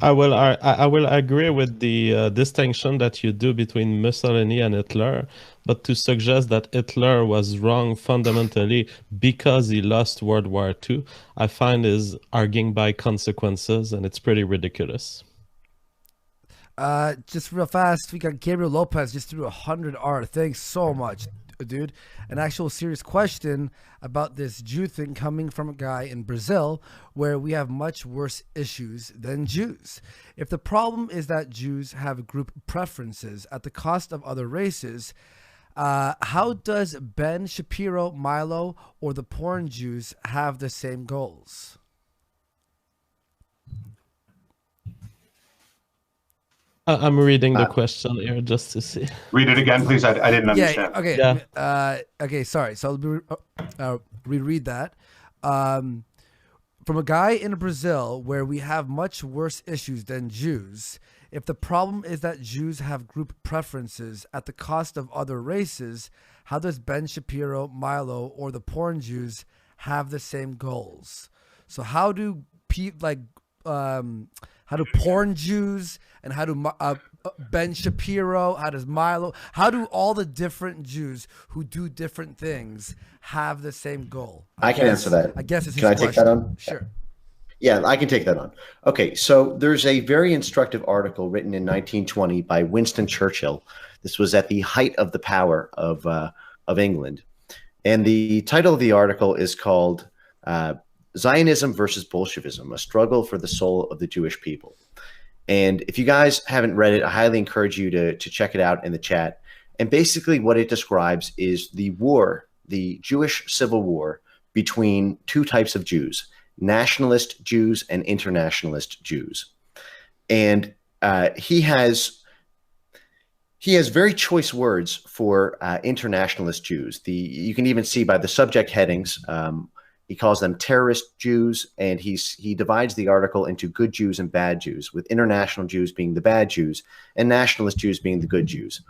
I will agree with the distinction that you do between Mussolini and Hitler, but to suggest that Hitler was wrong fundamentally because he lost World War II, I find is arguing by consequences, and it's pretty ridiculous. Just real fast, we got Gabriel Lopez just threw 100 R. Thanks so much, dude. An actual serious question about this Jew thing coming from a guy in Brazil where we have much worse issues than Jews. If the problem is that Jews have group preferences at the cost of other races, how does Ben Shapiro, Milo, or the porn Jews have the same goals? I'm reading the question here just to see. Read it again, please. I didn't understand. Yeah. Okay. Yeah. Okay. Sorry. So I'll reread that. From a guy in Brazil where we have much worse issues than Jews. If the problem is that Jews have group preferences at the cost of other races, how does Ben Shapiro, Milo, or the porn Jews have the same goals? So how do how do porn Jews and how do Ben Shapiro, how does Milo, how do all the different Jews who do different things have the same goal? I can answer that. I guess it's his Can I take that on? Sure. Yeah, I can take that on. Okay, so there's a very instructive article written in 1920 by Winston Churchill. This was at the height of the power of England. And the title of the article is called Zionism versus Bolshevism, a struggle for the soul of the Jewish people. And if you guys haven't read it, I highly encourage you to check it out in the chat. And basically what it describes is the war, the Jewish civil war between two types of Jews, nationalist Jews and internationalist Jews. And he has very choice words for internationalist Jews. You can even see by the subject headings, he calls them terrorist Jews, and he divides the article into good Jews and bad Jews, with international Jews being the bad Jews and nationalist Jews being the good Jews.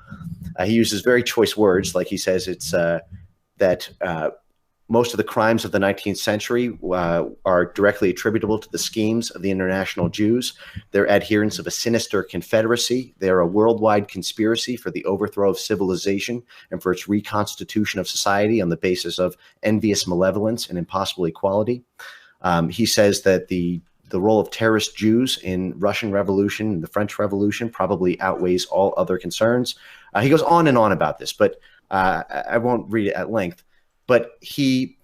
He uses very choice words, like he says it's that most of the crimes of the 19th century are directly attributable to the schemes of the international Jews. They're adherents of a sinister confederacy. They're a worldwide conspiracy for the overthrow of civilization and for its reconstitution of society on the basis of envious malevolence and impossible equality. He says that the role of terrorist Jews in Russian Revolution and the French Revolution probably outweighs all other concerns. He goes on and on about this, but I won't read it at length. But he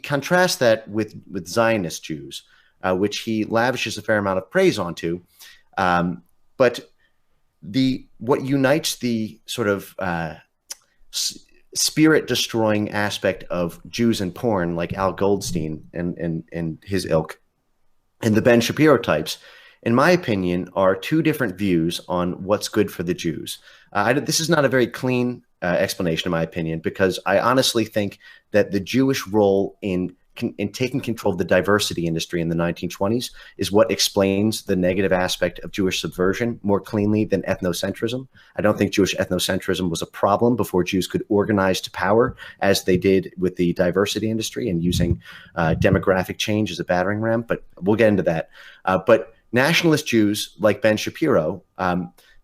contrasts that with Zionist Jews, which he lavishes a fair amount of praise onto. But what unites the sort of spirit-destroying aspect of Jews and porn, like Al Goldstein and his ilk, and the Ben Shapiro types, in my opinion, are two different views on what's good for the Jews. This is not a very clean explanation, in my opinion, because I honestly think that the Jewish role in taking control of the diversity industry in the 1920s is what explains the negative aspect of Jewish subversion more cleanly than ethnocentrism. I don't think Jewish ethnocentrism was a problem before Jews could organize to power as they did with the diversity industry and using demographic change as a battering ram, but we'll get into that. But nationalist Jews like Ben Shapiro,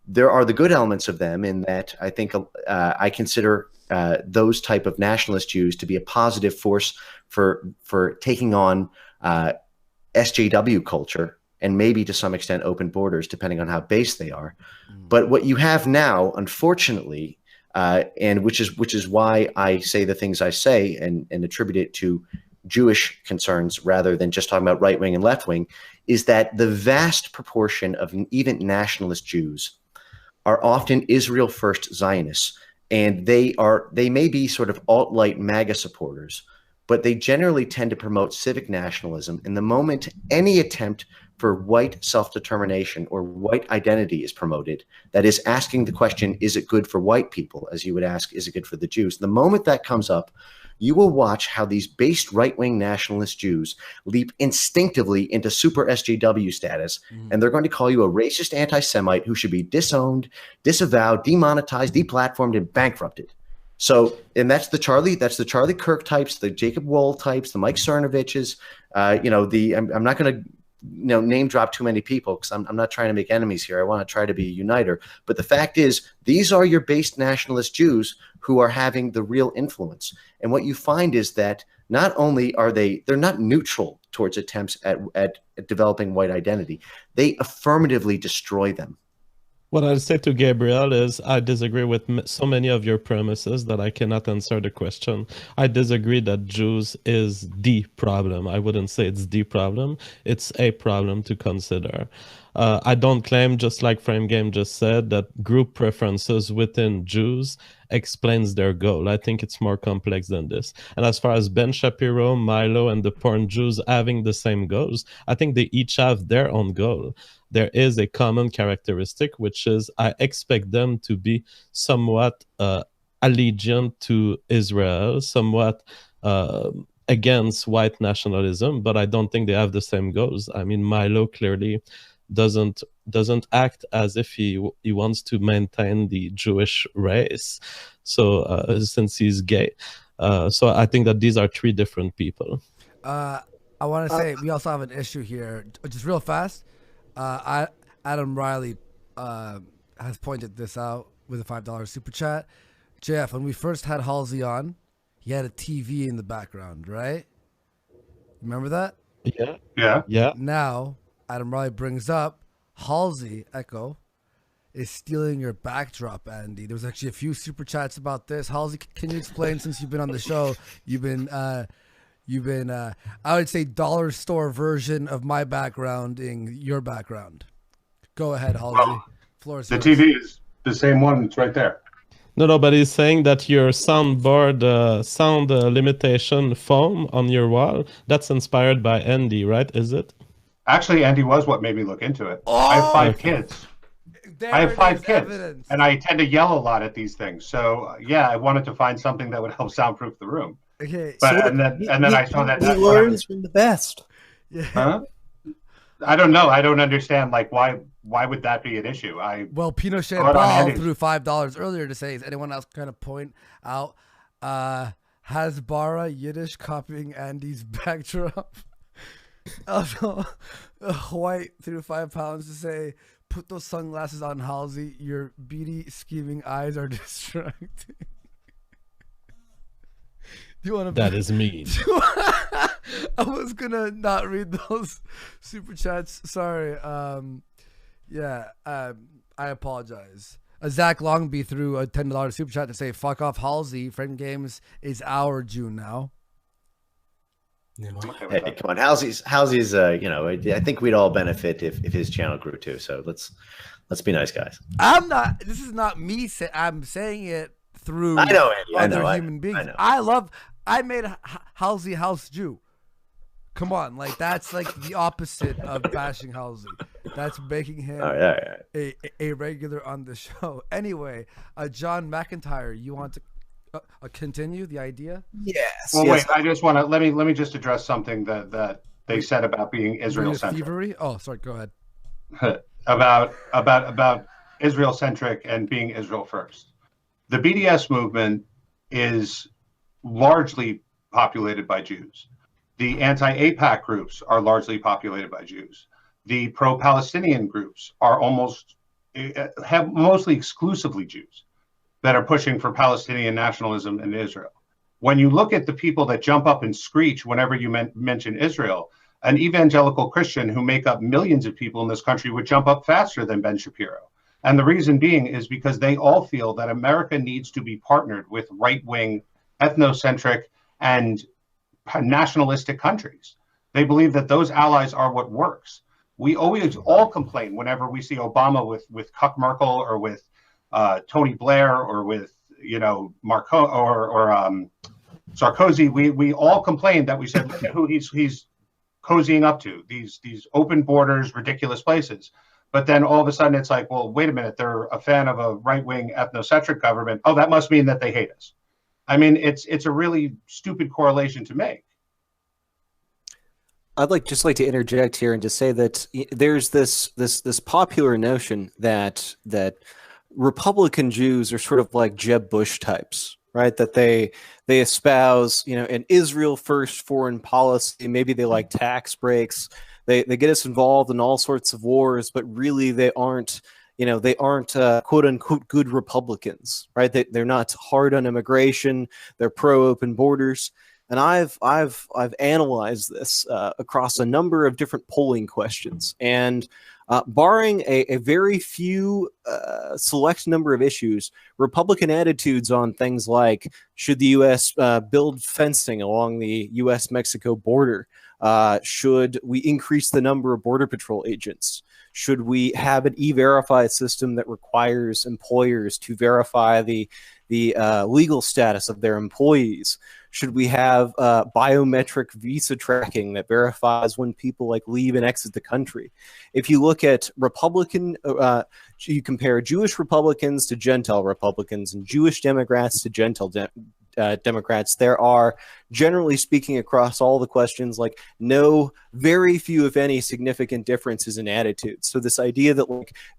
there are the good elements of them in that I think I consider those type of nationalist Jews to be a positive force for taking on SJW culture and maybe to some extent open borders, depending on how base they are. But what you have now, unfortunately, and which is why I say the things I say and attribute it to Jewish concerns rather than just talking about right wing and left wing, is that the vast proportion of even nationalist Jews are often Israel first Zionists, and they may be sort of alt-right MAGA supporters, but they generally tend to promote civic nationalism. And the moment any attempt for white self-determination or white identity is promoted, that is asking the question, is it good for white people, as you would ask, is it good for the Jews? The moment that comes up, you will watch how these based right-wing nationalist Jews leap instinctively into super SJW status, and they're going to call you a racist anti-Semite who should be disowned, disavowed, demonetized, deplatformed, and bankrupted. So, and that's the Charlie Kirk types, the Jacob Wohl types, the Mike Cernoviches. I'm not going to name drop too many people because I'm not trying to make enemies here. I want to try to be a uniter. But the fact is, these are your based nationalist Jews who are having the real influence. And what you find is that not only are they're not neutral towards attempts at developing white identity, they affirmatively destroy them. What I'll say to Gabriel is I disagree with so many of your premises that I cannot answer the question. I disagree that Jews is the problem. I wouldn't say it's the problem. It's a problem to consider. I don't claim, just like Frame Game just said, that group preferences within Jews explains their goal. I think it's more complex than this. And as far as Ben Shapiro, Milo, and the porn Jews having the same goals, I think they each have their own goal. There is a common characteristic, which is I expect them to be somewhat allegiant to Israel, somewhat against white nationalism, but I don't think they have the same goals. I mean, Milo clearly doesn't act as if he wants to maintain the Jewish race. So since he's gay, so I think that these are three different people. I want to say we also have an issue here, just real fast. Adam Riley has pointed this out with a $5 super chat. Jeff, when we first had Halsey on, he had a TV in the background, right? Remember that? Yeah. Now, Adam Riley brings up Halsey, Echo, is stealing your backdrop, Andy. There was actually a few super chats about this. Halsey, can you explain, since you've been on the show, you've been I would say dollar store version of my background in your background. Go ahead, Halsey. Well, Floor is the yours. TV is the same one. It's right there. No, but he's saying that your soundboard, sound limitation foam on your wall, that's inspired by Andy, right? Is it? Actually, Andy was what made me look into it. Oh! I have 5 kids. There I have it 5 is, kids, evidence. and I tend to yell a lot at these things. So yeah, I wanted to find something that would help soundproof the room. Okay, But so and then I saw that. He learns from the best. yeah. Huh? I don't know. I don't understand. Like, why would that be an issue? Well, Pinochet Hold on, Ball Andy. threw $5 earlier to say, is anyone else kind of point out has Bara Yiddish copying Andy's backdrop? Also, White threw £5 to say, put those sunglasses on, Halsey. Your beady, scheming eyes are distracting. Do you want to? That is mean. I was gonna not read those super chats. Sorry. I apologize. Zach Longby threw a $10 super chat to say, "Fuck off, Halsey. Friend Games is our June now." Hey, come on, Halsey's. I think we'd all benefit if his channel grew too. So let's be nice guys. I'm not. This is not me. I'm saying it through. I know, Andy. Other human beings. I made Halsey House Jew. Come on, like that's like the opposite of bashing Halsey. That's making him All right. a regular on the show. Anyway, John Macintyre, you want to continue the idea? Yes. Well, yes. wait. I just want to let me just address something that they said about being Israel centric. Thievery? Oh, sorry. Go ahead. about Israel centric and being Israel first. The BDS movement is largely populated by Jews. The anti-AIPAC groups are largely populated by Jews. The pro-Palestinian groups are mostly exclusively Jews that are pushing for Palestinian nationalism in Israel. When you look at the people that jump up and screech whenever you mention Israel, an evangelical Christian who make up millions of people in this country would jump up faster than Ben Shapiro. And the reason being is because they all feel that America needs to be partnered with right-wing, ethnocentric, and nationalistic countries. They believe that those allies are what works. We always all complain whenever we see Obama with Cuck Merkel or with Tony Blair or with Marco or Sarkozy. We all complain that we said, look at who he's cozying up to, these open borders, ridiculous places. But then all of a sudden it's like, well, wait a minute, they're a fan of a right-wing ethnocentric government. Oh, that must mean that they hate us. I mean, it's a really stupid correlation to make. I'd like to interject here and just say that there's this popular notion that Republican Jews are sort of like Jeb Bush types, right? That they espouse, an Israel first foreign policy. Maybe they like tax breaks. They get us involved in all sorts of wars, but really they aren't quote unquote good Republicans, right? They're not hard on immigration. They're pro open borders. And I've analyzed this across a number of different polling questions, and barring a very few select number of issues, Republican attitudes on things like should the U.S. Build fencing along the U.S.-Mexico border, should we increase the number of Border Patrol agents, should we have an e-verify system that requires employers to verify the the legal status of their employees? Should we have biometric visa tracking that verifies when people like leave and exit the country? If you look at you compare Jewish Republicans to Gentile Republicans and Jewish Democrats to Gentile Democrats, there are, generally speaking, across all the questions, like very few, if any, significant differences in attitudes. So this idea that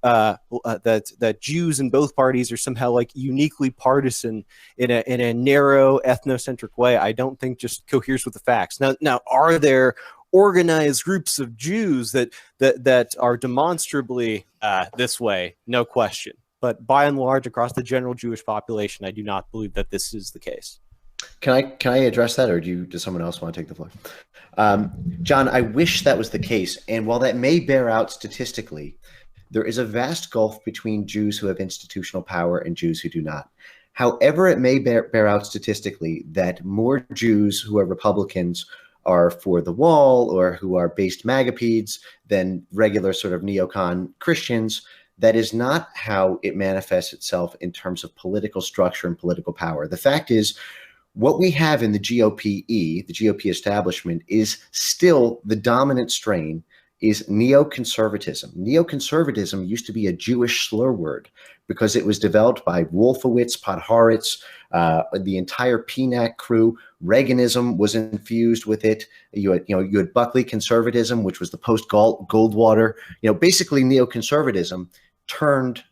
that Jews in both parties are somehow like uniquely partisan in a narrow ethnocentric way, I don't think just coheres with the facts. Now, are there organized groups of Jews that are demonstrably this way? No question. But by and large, across the general Jewish population, I do not believe that this is the case. Can I address that, or does someone else want to take the floor? John, I wish that was the case. And while that may bear out statistically, there is a vast gulf between Jews who have institutional power and Jews who do not. However, it may bear out statistically that more Jews who are Republicans are for the wall or who are based magapeds than regular sort of neocon Christians. That is not how it manifests itself in terms of political structure and political power. The fact is, what we have in the GOP, the GOP establishment, is still the dominant strain is neoconservatism. Neoconservatism used to be a Jewish slur word because it was developed by Wolfowitz, Podhoretz, the entire PNAC crew. Reaganism was infused with it. You had Buckley conservatism, which was the post-Goldwater. Basically neoconservatism turned.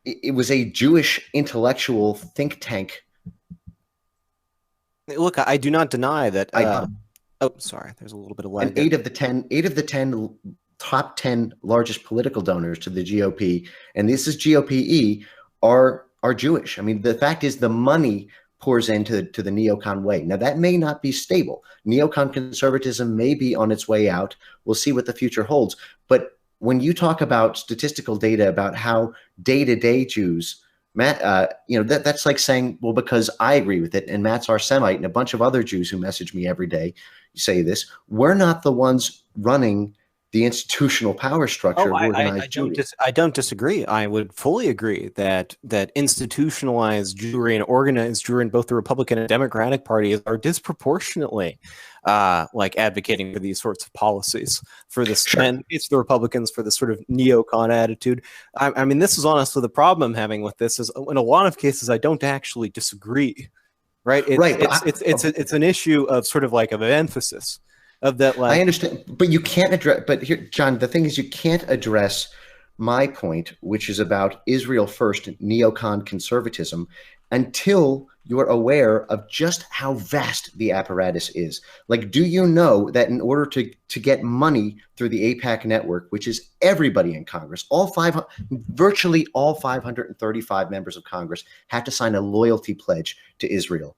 It was a Jewish intellectual think tank. Look, I do not deny that. Oh, sorry. There's a little bit of lag. And eight of the 10 top 10 largest political donors to the GOP, and this is GOPE, are Jewish. I mean, the fact is the money pours into the neocon way. Now, that may not be stable. Neocon conservatism may be on its way out. We'll see what the future holds. But when you talk about statistical data about how day-to-day Jews, Matt, that's like saying, well, because I agree with it, and Matt's our Semite, and a bunch of other Jews who message me every day say this, we're not the ones running the institutional power structure of organized Jewry. I don't disagree. I would fully agree that institutionalized Jewry and organized Jewry in both the Republican and Democratic parties are disproportionately advocating for these sorts of policies for this. Sure. And it's the Republicans for this sort of neocon attitude. I mean, this is honestly the problem I'm having with this is in a lot of cases, I don't actually disagree. Right. It's an issue of sort of like of an emphasis. Of that, I understand, but you can't address. But here, John, the thing is, you can't address my point, which is about Israel first neocon conservatism, until you're aware of just how vast the apparatus is. Like, do you know that in order to get money through the AIPAC network, which is everybody in Congress, virtually all 535 members of Congress have to sign a loyalty pledge to Israel?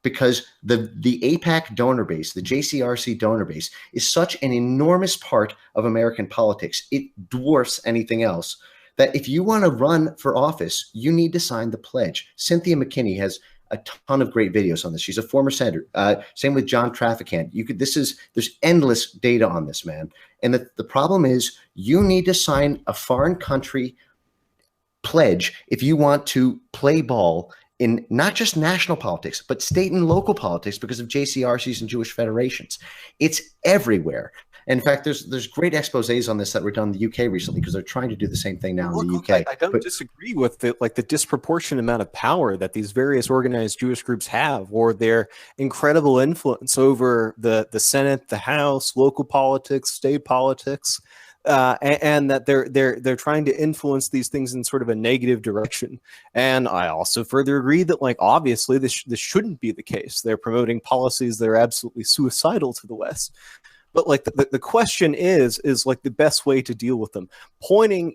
Because the AIPAC donor base, the JCRC donor base, is such an enormous part of American politics. It dwarfs anything else. That if you want to run for office, you need to sign the pledge. Cynthia McKinney has a ton of great videos on this. She's a former senator. Same with John Trafficant. There's endless data on this, man. And the problem is you need to sign a foreign country pledge if you want to play ball in not just national politics, but state and local politics because of JCRCs and Jewish federations. It's everywhere. And in fact, there's great exposés on this that were done in the UK recently because they're trying to do the same thing now in the UK. I don't disagree with the disproportionate amount of power that these various organized Jewish groups have, or their incredible influence over the Senate, the House, local politics, state politics. And that they're trying to influence these things in sort of a negative direction. And I also further agree that, like, obviously this shouldn't be the case. They're promoting policies that are absolutely suicidal to the West. But like the question is like the best way to deal with them. Pointing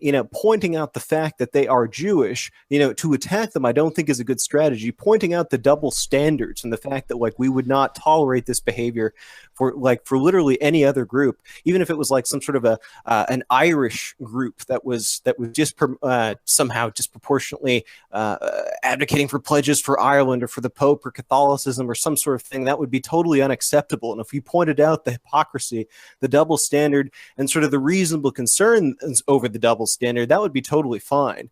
out the fact that they are Jewish, to attack them, I don't think is a good strategy. Pointing out the double standards and the fact that, like, we would not tolerate this behavior for literally any other group, even if it was like some sort of an Irish group that was just somehow disproportionately advocating for pledges for Ireland or for the Pope or Catholicism or some sort of thing, that would be totally unacceptable. And if we pointed out the hypocrisy, the double standard, and sort of the reasonable concerns over the double standard, that would be totally fine.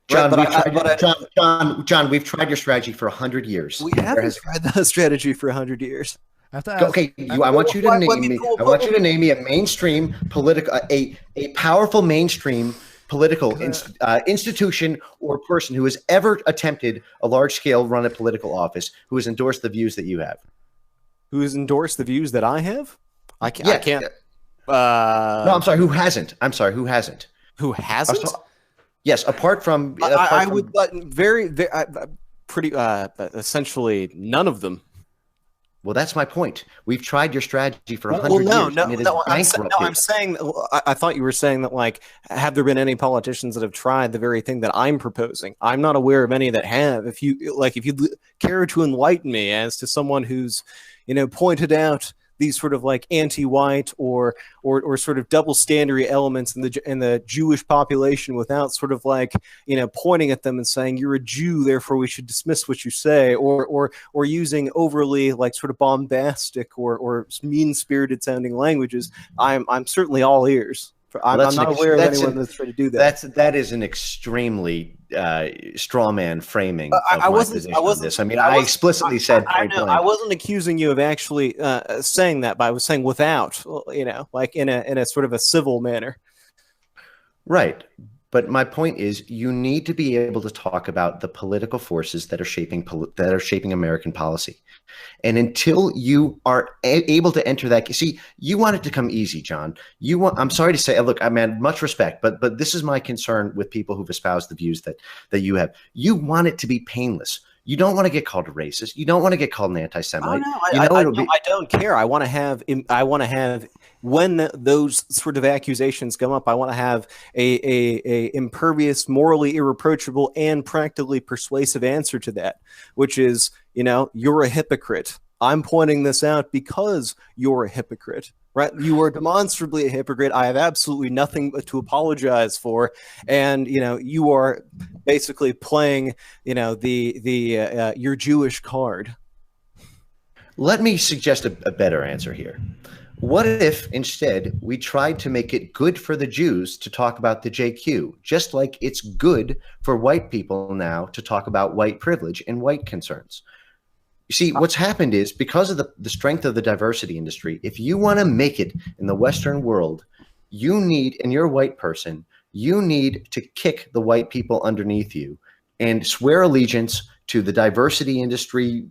John, Right, John, we've tried your strategy for 100 years. We haven't tried that strategy for 100 years. I have to ask, Okay, I want you to name me. I want you to name me a mainstream political, a powerful mainstream political institution or person who has ever attempted a large-scale run at political office who has endorsed the views that you have. Who has endorsed the views that I have? I can't. No, I'm sorry. Who hasn't? I'm sorry. Who hasn't? Who hasn't? Yes, apart from I would very pretty essentially none of them. Well, that's my point. We've tried your strategy for 100 years. I'm saying. I thought you were saying that, like, have there been any politicians that have tried the very thing that I'm proposing? I'm not aware of any that have. If you care to enlighten me as to someone who's, pointed out these sort of like anti-white or sort of double standard elements in the Jewish population without sort of like pointing at them and saying you're a Jew, therefore we should dismiss what you say, or using overly like sort of bombastic or mean-spirited sounding languages, I'm certainly all ears. I'm not aware of anyone that's trying to do that. That is an extremely straw man framing of my position on this. I mean, I explicitly said point blank. I wasn't accusing you of actually saying that, but I was saying without, like in a sort of a civil manner. Right. But my point is, you need to be able to talk about the political forces that are shaping American policy. And until you are able to enter that, see, you want it to come easy, John. I'm sorry to say, look, I mean, much respect, but this is my concern with people who've espoused the views that you have. You want it to be painless. You don't want to get called a racist. You don't want to get called an anti-Semite. Oh, no, I don't care. I want to have when those sort of accusations come up, I want to have a impervious, morally irreproachable, and practically persuasive answer to that, which is, you're a hypocrite. I'm pointing this out because you're a hypocrite, right? You are demonstrably a hypocrite. I have absolutely nothing to apologize for, and you are basically playing, your Jewish card. Let me suggest a better answer here. What if instead we tried to make it good for the Jews to talk about the JQ, just like it's good for white people now to talk about white privilege and white concerns? You see, what's happened is because of the strength of the diversity industry, if you want to make it in the Western world, and you're a white person, you need to kick the white people underneath you and swear allegiance to the diversity industry,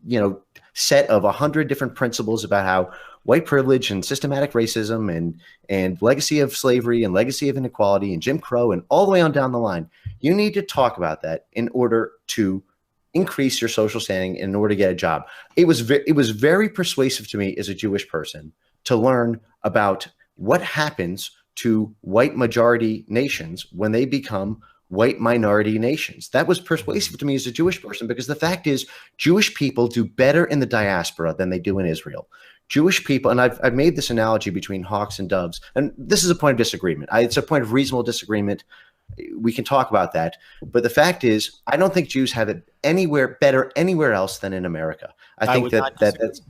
set of 100 different principles about how white privilege and systematic racism and legacy of slavery and legacy of inequality and Jim Crow and all the way on down the line. You need to talk about that in order to increase your social standing, in order to get a job. It was very persuasive to me as a Jewish person to learn about what happens to white majority nations when they become white minority nations. That was persuasive to me as a Jewish person, because the fact is Jewish people do better in the diaspora than they do in Israel. Jewish people, and I've made this analogy between hawks and doves, and this is a point of disagreement. It's a point of reasonable disagreement. We can talk about that. But the fact is, I don't think Jews have it better anywhere else than in America. I think that's,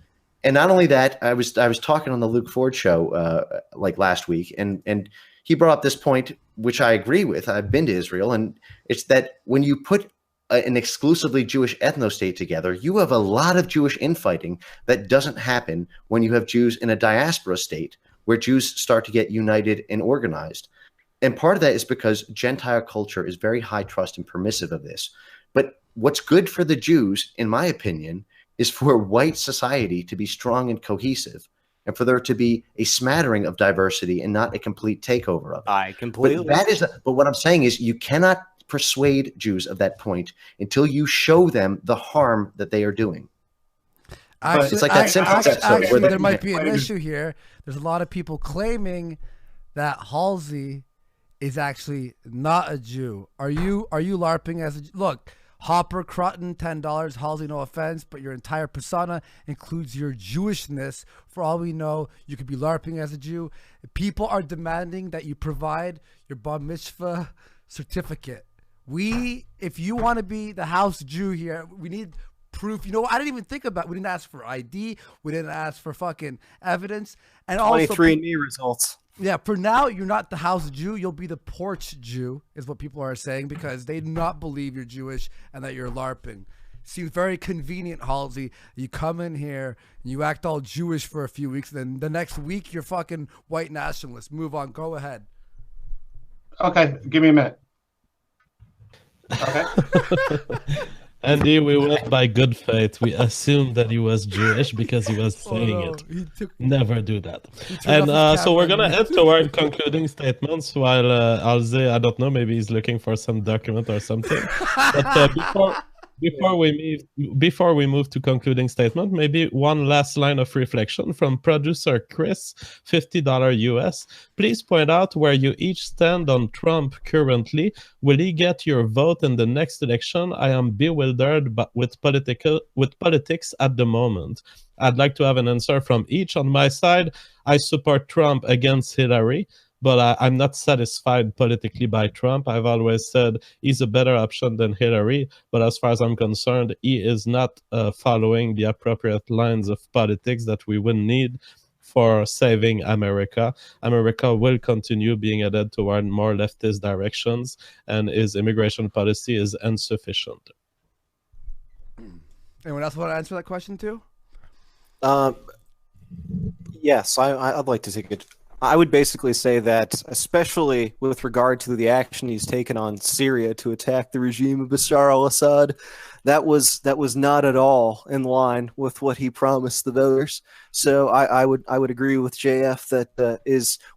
and not only that, I was talking on the Luke Ford show like last week, and he brought up this point, which I agree with. I've been to Israel, and it's that when you put an exclusively Jewish ethno-state together, you have a lot of Jewish infighting that doesn't happen when you have Jews in a diaspora state where Jews start to get united and organized. And part of that is because Gentile culture is very high trust and permissive of this. But what's good for the Jews, in my opinion, is for white society to be strong and cohesive, and for there to be a smattering of diversity and not a complete takeover of it. I completely. But what I'm saying is, you cannot persuade Jews of that point until you show them the harm that they are doing. Actually, it's like that Simpsons episode where there might be an issue here. There's a lot of people claiming that Halsey is actually not a Jew. Are you LARPing as a look? Hopper, Crutton, $10. Halsey, no offense, but your entire persona includes your Jewishness. For all we know, you could be LARPing as a Jew. People are demanding that you provide your bar mitzvah certificate. If you want to be the house Jew here, we need proof. I didn't even think about. We didn't ask for ID. We didn't ask for fucking evidence. And also 23andMe results. Yeah, for now, you're not the house Jew. You'll be the porch Jew, is what people are saying, because they do not believe you're Jewish and that you're LARPing. Seems very convenient, Halsey. You come in here and you act all Jewish for a few weeks, and then the next week you're fucking white nationalist. Move on. Go ahead. Okay, give me a minute. Okay. Andy, we went by good faith. We assumed that he was Jewish because he was saying it. Never do that. And so we're going to head toward concluding statements while Halsey, I don't know, maybe he's looking for some document or something. But before we move to concluding statement, maybe one last line of reflection from producer Chris, $50 US. Please point out where you each stand on Trump currently. Will he get your vote in the next election? I am bewildered with politics at the moment. I'd like to have an answer from each. On my side, I support Trump against Hillary, but I'm not satisfied politically by Trump. I've always said he's a better option than Hillary, but as far as I'm concerned, he is not following the appropriate lines of politics that we would need for saving America. America will continue being headed toward more leftist directions, and his immigration policy is insufficient. Anyone else want to answer that question too? Yes, I'd like to take it. I would basically say that, especially with regard to the action he's taken on Syria to attack the regime of Bashar al-Assad, that was not at all in line with what he promised the voters. So I would agree with JF that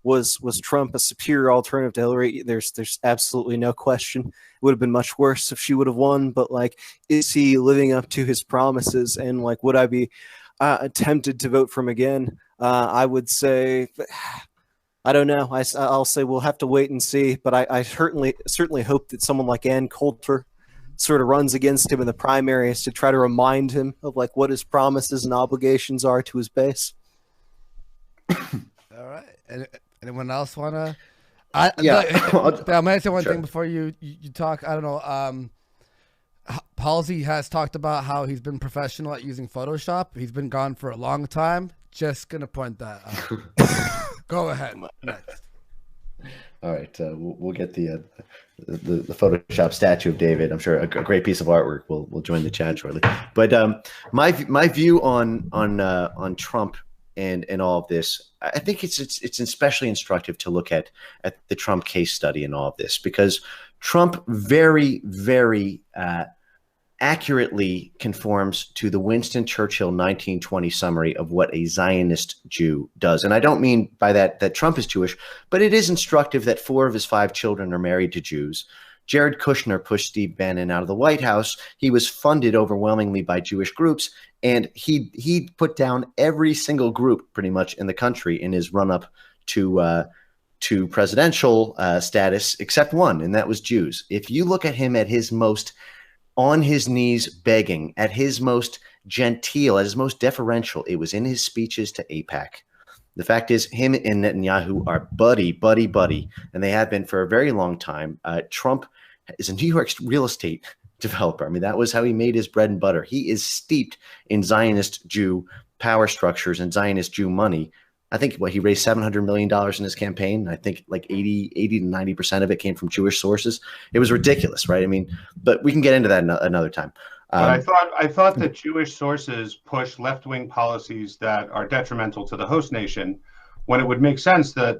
was Trump a superior alternative to Hillary? There's absolutely no question. It would have been much worse if she would have won. But like, is he living up to his promises? And like, would I be tempted to vote for him again? I would say, I don't know. I'll say we'll have to wait and see. But I certainly hope that someone like Ann Coulter sort of runs against him in the primaries to try to remind him of like what his promises and obligations are to his base. All right. Anyone else want to? I'm going to say one thing before you talk. I don't know. Halsey has talked about how he's been professional at using Photoshop. He's been gone for a long time. Just going to point that out. Go ahead. Next. All right. We'll get the Photoshop statue of David. I'm sure a great piece of artwork will join the chat shortly. But my view on Trump and all of this, I think it's especially instructive to look at the Trump case study in all of this, because Trump very, very accurately conforms to the Winston Churchill 1920 summary of what a Zionist Jew does. And I don't mean by that Trump is Jewish, but it is instructive that 4 of his 5 children are married to Jews. Jared Kushner pushed Steve Bannon out of the White House. He was funded overwhelmingly by Jewish groups, and he put down every single group pretty much in the country in his run-up to presidential status, except one, and that was Jews. If you look at him at his most on his knees begging, at his most genteel, at his most deferential, it was in his speeches to AIPAC. The fact is, him and Netanyahu are buddy, and they have been for a very long time. Trump is a New York real estate developer. I mean, that was how he made his bread and butter. He is steeped in Zionist Jew power structures and Zionist Jew money. I think he raised $700 million in his campaign. I think like 80 to 90% of it came from Jewish sources. It was ridiculous, right? I mean, but we can get into that another time. But I thought that Jewish sources push left-wing policies that are detrimental to the host nation, when it would make sense that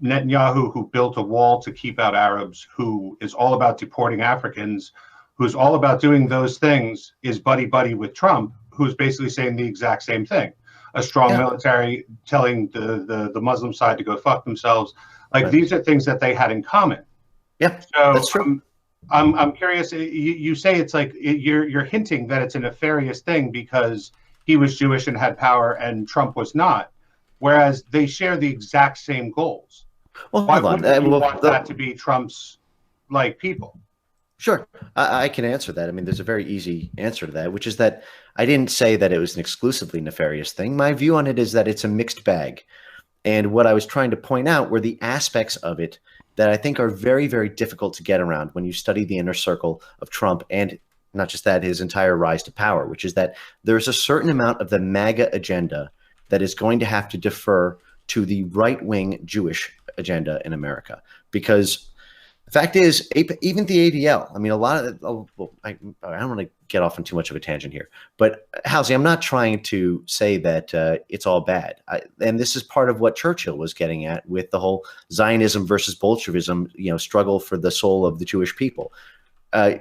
Netanyahu, who built a wall to keep out Arabs, who is all about deporting Africans, who's all about doing those things, is buddy with Trump, who's basically saying the exact same thing. A strong military telling the Muslim side to go fuck themselves. Like, these are things that they had in common. Yeah, so that's true. I'm curious. You say it's like you're hinting that it's a nefarious thing because he was Jewish and had power and Trump was not, whereas they share the exact same goals. Well, why hold on. wouldn't you want that to be Trump's people? Sure. I can answer that. I mean, there's a very easy answer to that, which is that I didn't say that it was an exclusively nefarious thing. My view on it is that it's a mixed bag. And what I was trying to point out were the aspects of it that I think are very, very difficult to get around when you study the inner circle of Trump, and not just that, his entire rise to power, which is that there's a certain amount of the MAGA agenda that is going to have to defer to the right-wing Jewish agenda in America. Because the fact is, even the ADL, I mean, a lot of I don't want to get off on too much of a tangent here, but Halsey, I'm not trying to say that it's all bad. And this is part of what Churchill was getting at with the whole Zionism versus Bolshevism, struggle for the soul of the Jewish people.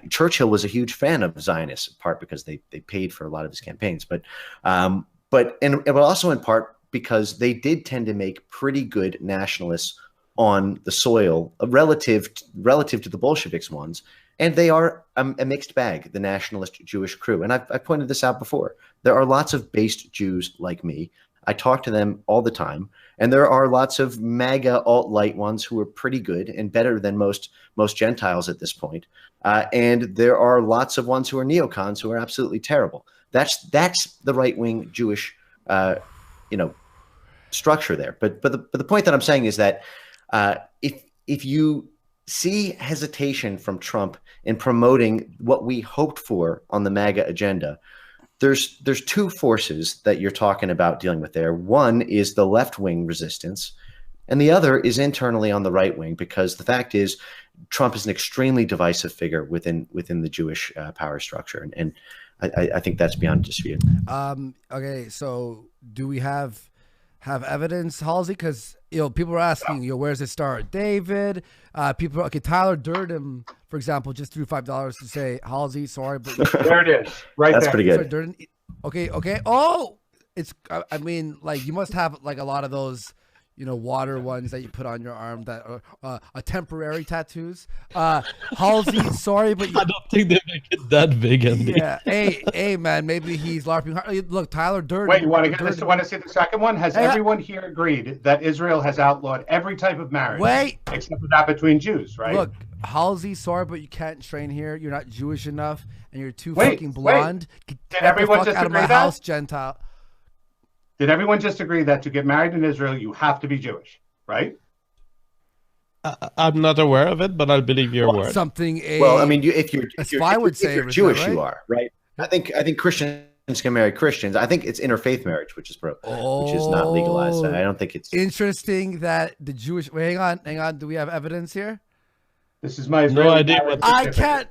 Churchill was a huge fan of Zionists, in part because they paid for a lot of his campaigns, but also in part because they did tend to make pretty good nationalists on the soil relative to the Bolsheviks ones. And they are a mixed bag, the nationalist Jewish crew. And I've pointed this out before. There are lots of based Jews like me. I talk to them all the time. And there are lots of MAGA alt-right ones who are pretty good and better than most Gentiles at this point. And there are lots of ones who are neocons who are absolutely terrible. That's the right-wing Jewish structure there. But the point that I'm saying is that if you see hesitation from Trump in promoting what we hoped for on the MAGA agenda, there's two forces that you're talking about dealing with there. One is the left-wing resistance, and the other is internally on the right wing, because the fact is Trump is an extremely divisive figure within the Jewish power structure, and I think that's beyond dispute. Okay, so do we have evidence, Halsey? Because people are asking, where's it start? David, Tyler Durden, for example, just threw $5 to say, Halsey, sorry, but there it is, right that's there. Pretty good. Sorry, Durden. Okay. Oh, it's. I mean, like, you must have like a lot of those, water ones that you put on your arm that are temporary tattoos. Halsey, sorry, but I don't think they make it that big, Andy. yeah. Hey, man, maybe he's LARPing hard. Look, Tyler Durden. Wait, you want to get this? Want to see the second one? Has everyone here agreed that Israel has outlawed every type of marriage? Wait, except for that between Jews, right? Look, Halsey, sorry, but you can't train here. You're not Jewish enough, and you're too fucking blonde. Did everyone just out of my agree that? house, Gentile? Did everyone just agree that to get married in Israel, you have to be Jewish, right? I'm not aware of it, but I'll believe your word. Well, I mean, if you're Jewish, right? You are, right? I think Christians can marry Christians. I think it's interfaith marriage, which is not legalized. I don't think it's interesting that the Jewish. Wait, hang on. Do we have evidence here? This is my no idea. I can't.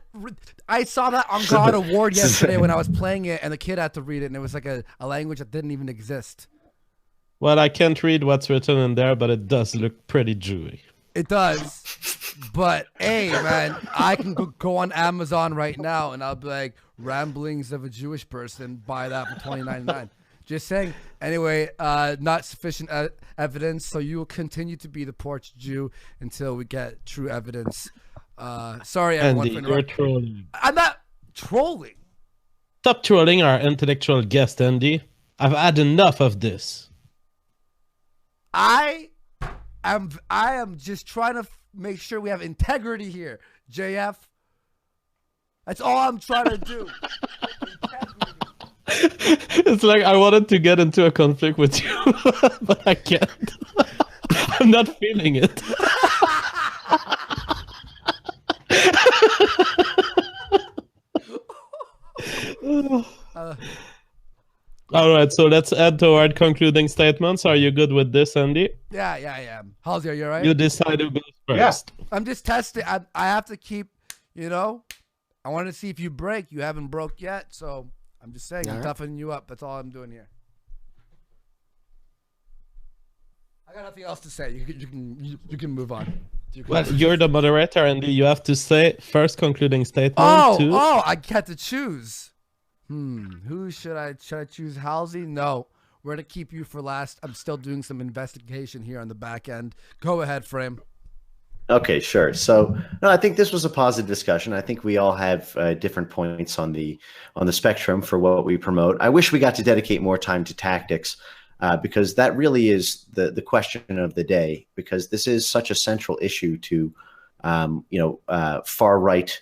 I saw that on God Award yesterday when I was playing it, and the kid had to read it, and it was like a language that didn't even exist. Well, I can't read what's written in there, but it does look pretty Jewy. It does. But hey, man, I can go on Amazon right now, and I'll be like, "Ramblings of a Jewish Person." Buy that for $20.99. Just saying. Anyway, not sufficient evidence, so you will continue to be the porch Jew until we get true evidence. Sorry, everyone. Andy, you're trolling. I'm not trolling. Stop trolling our intellectual guest, Andy. I've had enough of this. I am just trying to make sure we have integrity here, JF. That's all I'm trying to do. It's like I wanted to get into a conflict with you, but I can't. I'm not feeling it. All right, so let's add toward concluding statements. Are you good with this, Andy? Yeah, I am. Halsey, are you all right? You decide who goes first. Yeah. I'm just testing. I have to keep, I want to see if you break. You haven't broke yet, so I'm just saying, I'm toughening you up. That's all I'm doing here. I got nothing else to say. You can move on. You're the moderator, Andy. You have to say first concluding statement. I get to choose. Who should I choose? Halsey? No, we're gonna keep you for last. I'm still doing some investigation here on the back end. Go ahead, Frame. Okay, sure. So, no, I think this was a positive discussion. I think we all have different points on the spectrum for what we promote. I wish we got to dedicate more time to tactics, because that really is the question of the day. Because this is such a central issue to, far right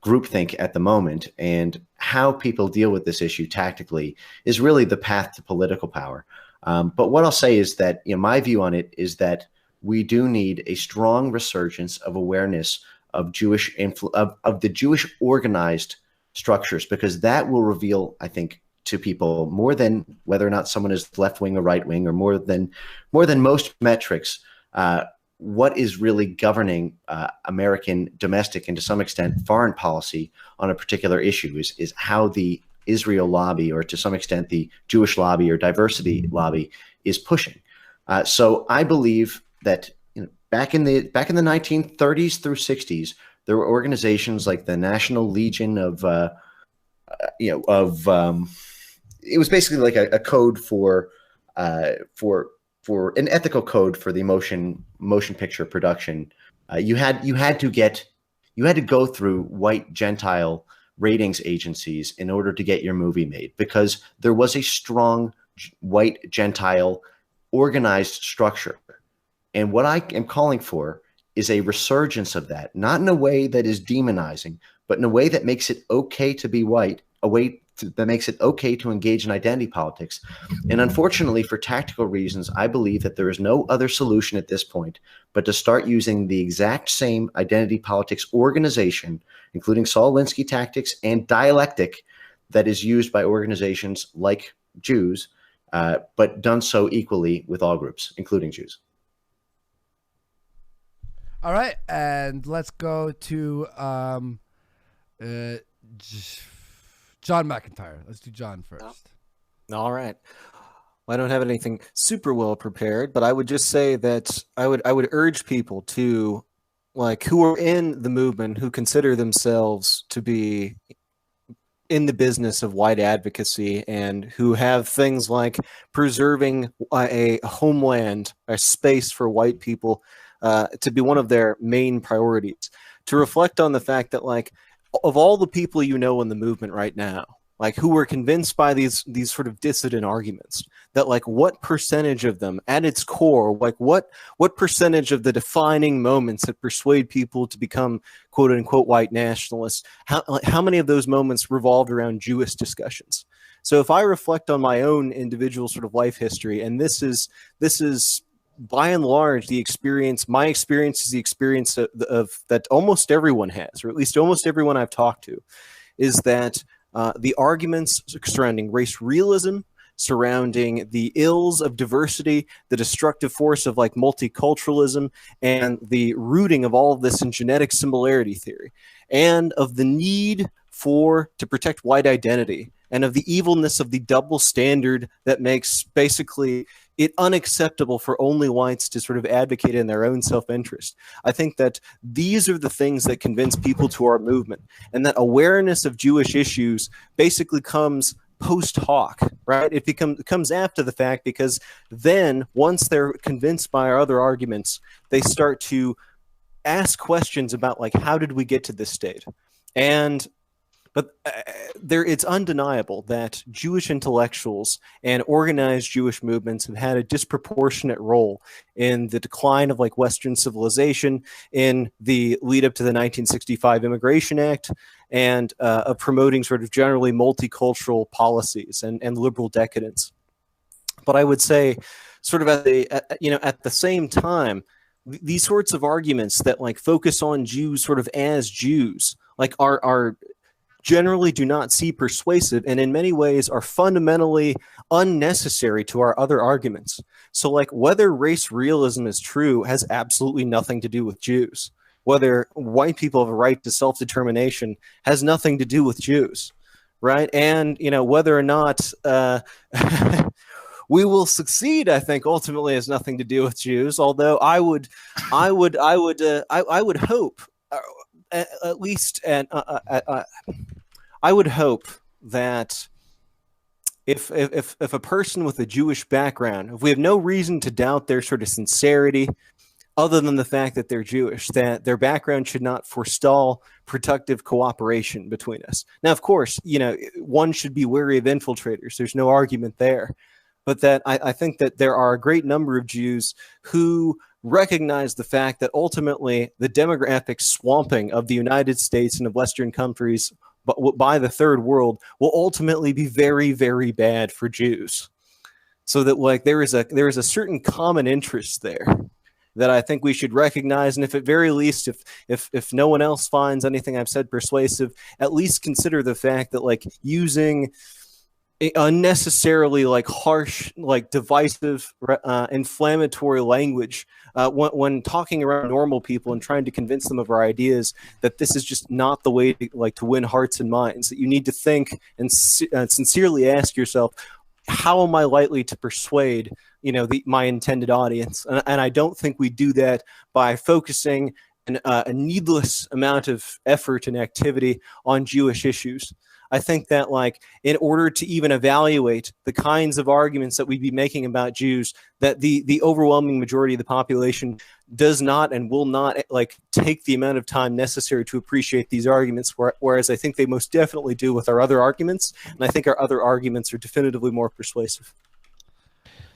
groupthink at the moment, and how people deal with this issue tactically is really the path to political power. But what I'll say is that my view on it is that we do need a strong resurgence of awareness of of the Jewish organized structures, because that will reveal, I think, to people more than whether or not someone is left wing or right wing, or more than most metrics. What is really governing American domestic and to some extent foreign policy on a particular issue is how the Israel lobby, or to some extent the Jewish lobby or diversity lobby, is pushing. So I believe that back in the 1930s through 60s, there were organizations like the National Legion of it was basically like a code for an ethical code for the motion picture production. You had to go through white Gentile ratings agencies in order to get your movie made, because there was a strong white Gentile organized structure. And what I am calling for is a resurgence of that, not in a way that is demonizing, but in a way that makes it okay to be white, that makes it okay to engage in identity politics. And unfortunately, for tactical reasons, I believe that there is no other solution at this point but to start using the exact same identity politics organization, including Saul Alinsky tactics and dialectic, that is used by organizations like Jews, but done so equally with all groups, including Jews. All right, and let's go to John Macintyre. Let's do John first. All right. Well, I don't have anything super well prepared, but I would just say that I would urge people to, like, who are in the movement, who consider themselves to be in the business of white advocacy and who have things like preserving a homeland, a space for white people, to be one of their main priorities, to reflect on the fact that, like, of all the people you know in the movement right now, like, who are convinced by these sort of dissident arguments, that, like, what percentage of them at its core, like, what percentage of the defining moments that persuade people to become quote unquote white nationalists, how many of those moments revolved around Jewish discussions? So if I reflect on my own individual sort of life history, and this is by and large my experience is the experience of that almost everyone has, or at least almost everyone I've talked to, is that the arguments surrounding race realism, surrounding the ills of diversity, the destructive force of, like, multiculturalism, and the rooting of all of this in genetic similarity theory, and of the need to protect white identity, and of the evilness of the double standard that makes basically it unacceptable for only whites to sort of advocate in their own self-interest. I think that these are the things that convince people to our movement, and that awareness of Jewish issues basically comes post hoc, right? It comes after the fact, because then once they're convinced by our other arguments, they start to ask questions about, like, how did we get to this state? But it's undeniable that Jewish intellectuals and organized Jewish movements have had a disproportionate role in the decline of, like, Western civilization, in the lead up to the 1965 Immigration Act, and of promoting sort of generally multicultural policies and liberal decadence. But I would say, sort of at the same time, these sorts of arguments that, like, focus on Jews sort of as Jews, like, are generally do not see persuasive, and in many ways are fundamentally unnecessary to our other arguments. So, like, whether race realism is true has absolutely nothing to do with Jews. Whether white people have a right to self-determination has nothing to do with Jews, right? And, whether or not we will succeed, I think, ultimately has nothing to do with Jews. Although I would hope, at least, and I would hope that if a person with a Jewish background, if we have no reason to doubt their sort of sincerity, other than the fact that they're Jewish, that their background should not forestall productive cooperation between us. Now, of course, one should be wary of infiltrators. There's no argument there. But that I think that there are a great number of Jews who recognize the fact that ultimately the demographic swamping of the United States and of Western countries by the third world will ultimately be very, very bad for Jews. So that, like, there is a certain common interest there that I think we should recognize, and if at very least, if no one else finds anything I've said persuasive, at least consider the fact that, like, using unnecessarily like harsh, like divisive, inflammatory language when talking around normal people and trying to convince them of our ideas, that this is just not the way to, like, to win hearts and minds. That you need to think and sincerely ask yourself, how am I likely to persuade, my intended audience? And I don't think we do that by focusing a needless amount of effort and activity on Jewish issues. I think that, like, in order to even evaluate the kinds of arguments that we'd be making about Jews, that the overwhelming majority of the population does not and will not, like, take the amount of time necessary to appreciate these arguments, whereas I think they most definitely do with our other arguments, and I think our other arguments are definitively more persuasive.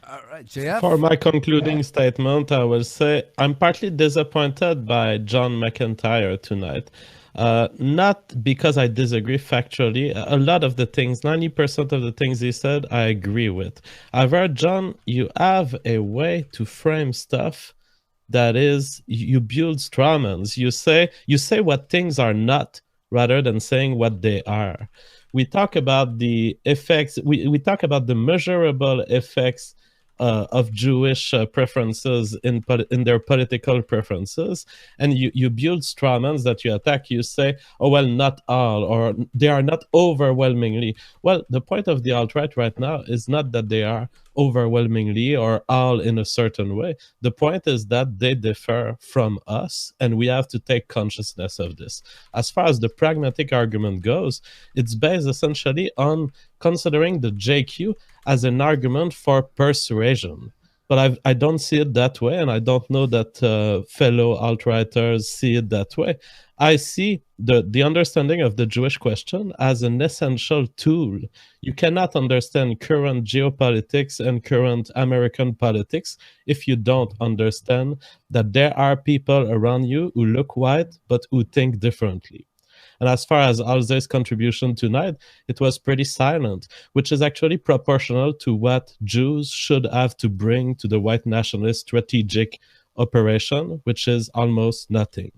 All right, JF? For my concluding statement, I will say I'm partly disappointed by John Macintyre tonight. Not because I disagree factually. A lot of the things, 90% of the things he said, I agree with. However, John, you have a way to frame stuff that is, you build strawmans. You say what things are not rather than saying what they are. We talk about the effects, we talk about the measurable effects of Jewish preferences in their political preferences, and you build strawmans that you attack. You say, oh, well, not all, or they are not overwhelmingly. Well, the point of the alt-right right now is not that they are overwhelmingly or all in a certain way. The point is that they differ from us, and we have to take consciousness of this. As far as the pragmatic argument goes, it's based essentially on considering the JQ as an argument for persuasion. But I don't see it that way, and I don't know that fellow alt-righters see it that way. I see the understanding of the Jewish question as an essential tool. You cannot understand current geopolitics and current American politics if you don't understand that there are people around you who look white but who think differently. And as far as Halsey's contribution tonight, it was pretty silent, which is actually proportional to what Jews should have to bring to the white nationalist strategic operation, which is almost nothing.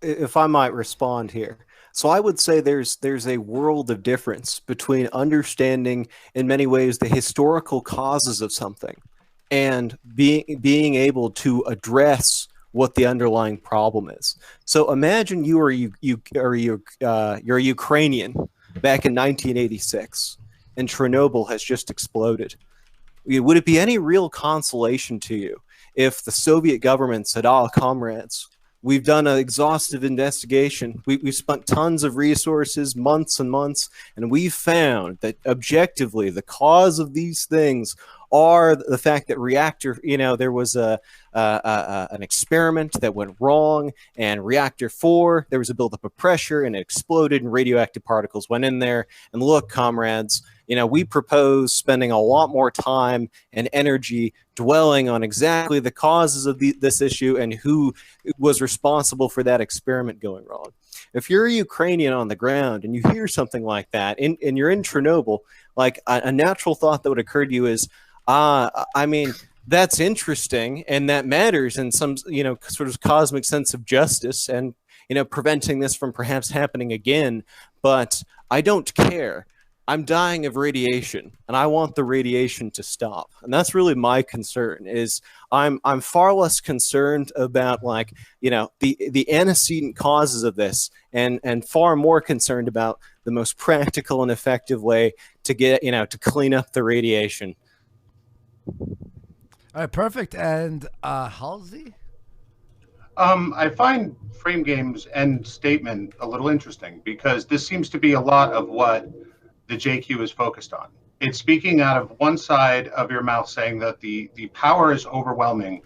If I might respond here. So I would say there's a world of difference between understanding, in many ways, the historical causes of something and being able to address what the underlying problem is. So imagine you're a Ukrainian back in 1986, and Chernobyl has just exploded. Would it be any real consolation to you if the Soviet government said, "Ah, comrades, we've done an exhaustive investigation. We've spent tons of resources, months and months, and we've found that objectively the cause of these things are the fact that there was an experiment that went wrong, and reactor 4, there was a buildup of pressure and it exploded and radioactive particles went in there. And look, comrades, we propose spending a lot more time and energy dwelling on exactly the causes of this issue and who was responsible for that experiment going wrong." If you're a Ukrainian on the ground and you hear something like that, and you're in Chernobyl, like a natural thought that would occur to you is, I mean, that's interesting and that matters in some, sort of cosmic sense of justice and, preventing this from perhaps happening again. But I don't care. I'm dying of radiation and I want the radiation to stop. And that's really my concern. Is I'm far less concerned about the antecedent causes of this and far more concerned about the most practical and effective way to get, to clean up the radiation. All right, perfect. And Halsey? I find Frame Game's end statement a little interesting because this seems to be a lot of what the JQ is focused on. It's speaking out of one side of your mouth saying that the power is overwhelming.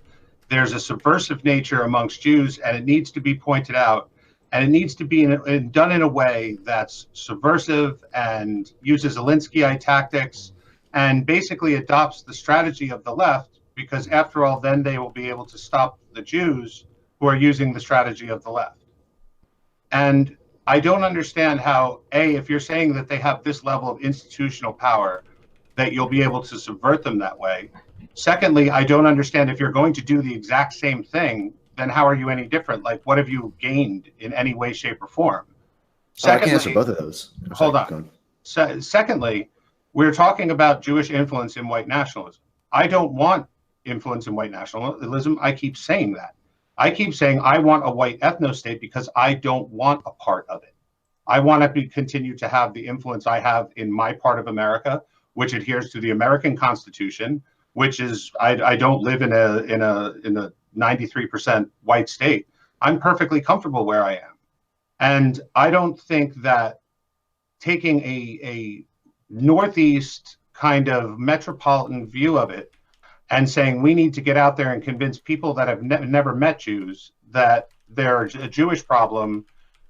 There's a subversive nature amongst Jews, and it needs to be pointed out, and it needs to be done in a way that's subversive and uses Alinskyite tactics and basically adopts the strategy of the left, because after all, then they will be able to stop the Jews who are using the strategy of the left. And I don't understand how, if you're saying that they have this level of institutional power, that you'll be able to subvert them that way. Secondly, I don't understand if you're going to do the exact same thing, then how are you any different? Like, what have you gained in any way, shape, or form? I can answer both of those. Hold on. Secondly, We're talking about Jewish influence in white nationalism. I don't want influence in white nationalism. I keep saying that. I keep saying I want a white ethno-state because I don't want a part of it. I want to continue to have the influence I have in my part of America, which adheres to the American Constitution, which is I don't live in a 93% white state. I'm perfectly comfortable where I am. And I don't think that taking a Northeast kind of metropolitan view of it and saying we need to get out there and convince people that have never met Jews that there's a Jewish problem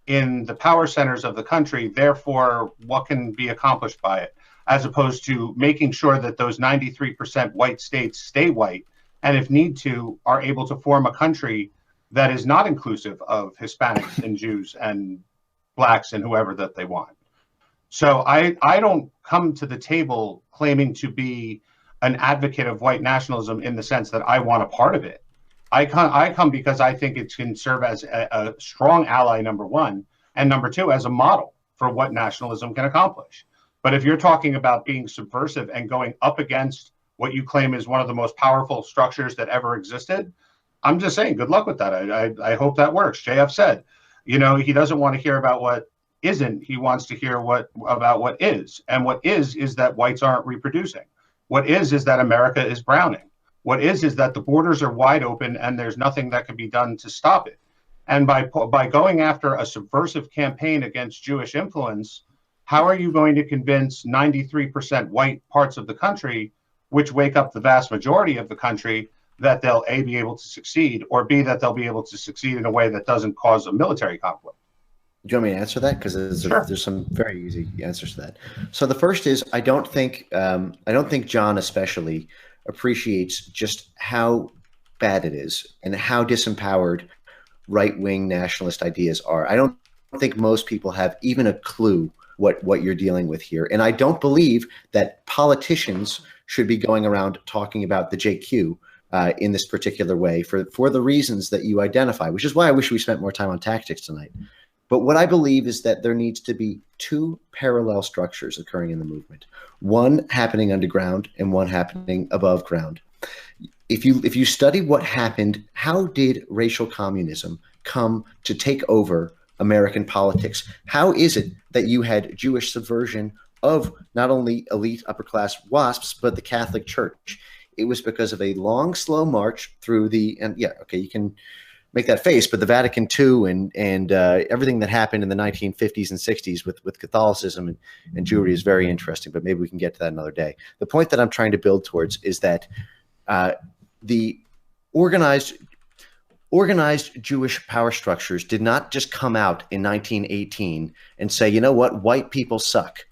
in the power centers of the country, therefore what can be accomplished by it, as opposed to making sure that those 93% white states stay white and if need to are able to form a country that is not inclusive of Hispanics and Jews and blacks and whoever that they want. So I don't come to the table claiming to be an advocate of white nationalism in the sense that I want a part of it. I come because I think it can serve as a strong ally, number one, and number two, as a model for what nationalism can accomplish. But if you're talking about being subversive and going up against what you claim is one of the most powerful structures that ever existed, I'm just saying, good luck with that. I hope that works. JF said, you know, he doesn't want to hear about what isn't. He wants to hear about what is. And what is that whites aren't reproducing. What is that America is browning. What is that the borders are wide open and there's nothing that can be done to stop it. And by going after a subversive campaign against Jewish influence, how are you going to convince 93% white parts of the country, which wake up the vast majority of the country, that they'll A, be able to succeed, or B, that they'll be able to succeed in a way that doesn't cause a military conflict? Do you want me to answer that? Because there's some very easy answers to that. So the first is I don't think John especially appreciates just how bad it is and how disempowered right-wing nationalist ideas are. I don't think most people have even a clue what you're dealing with here. And I don't believe that politicians should be going around talking about the JQ in this particular way for the reasons that you identify, which is why I wish we spent more time on tactics tonight. But what I believe is that there needs to be two parallel structures occurring in the movement, one happening underground and one happening above ground. If you study what happened, how did racial communism come to take over American politics? How is it that you had Jewish subversion of not only elite upper class WASPs, but the Catholic Church? It was because of a long, slow march through you can make that face, but the Vatican II and everything that happened in the 1950s and 60s with Catholicism and Jewry is very interesting, but maybe we can get to that another day. The point that I'm trying to build towards is that the organized Jewish power structures did not just come out in 1918 and say, you know what, white people suck.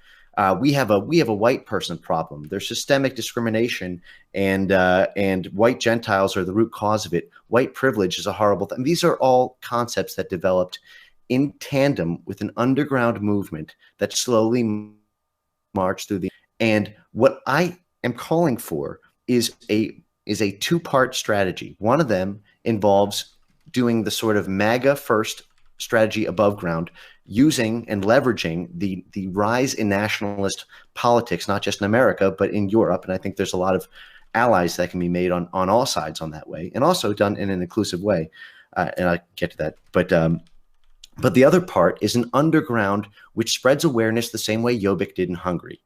We have a white person problem. There's systemic discrimination, and white Gentiles are the root cause of it. White privilege is a horrible thing. These are all concepts that developed in tandem with an underground movement that slowly marched through the. And what I am calling for is a two-part strategy. One of them involves doing the sort of MAGA first strategy above ground, using and leveraging the rise in nationalist politics, not just in America, but in Europe. And I think there's a lot of allies that can be made on all sides on that way, and also done in an inclusive way. And I'll get to that. But the other part is an underground, which spreads awareness the same way Jobbik did in Hungary,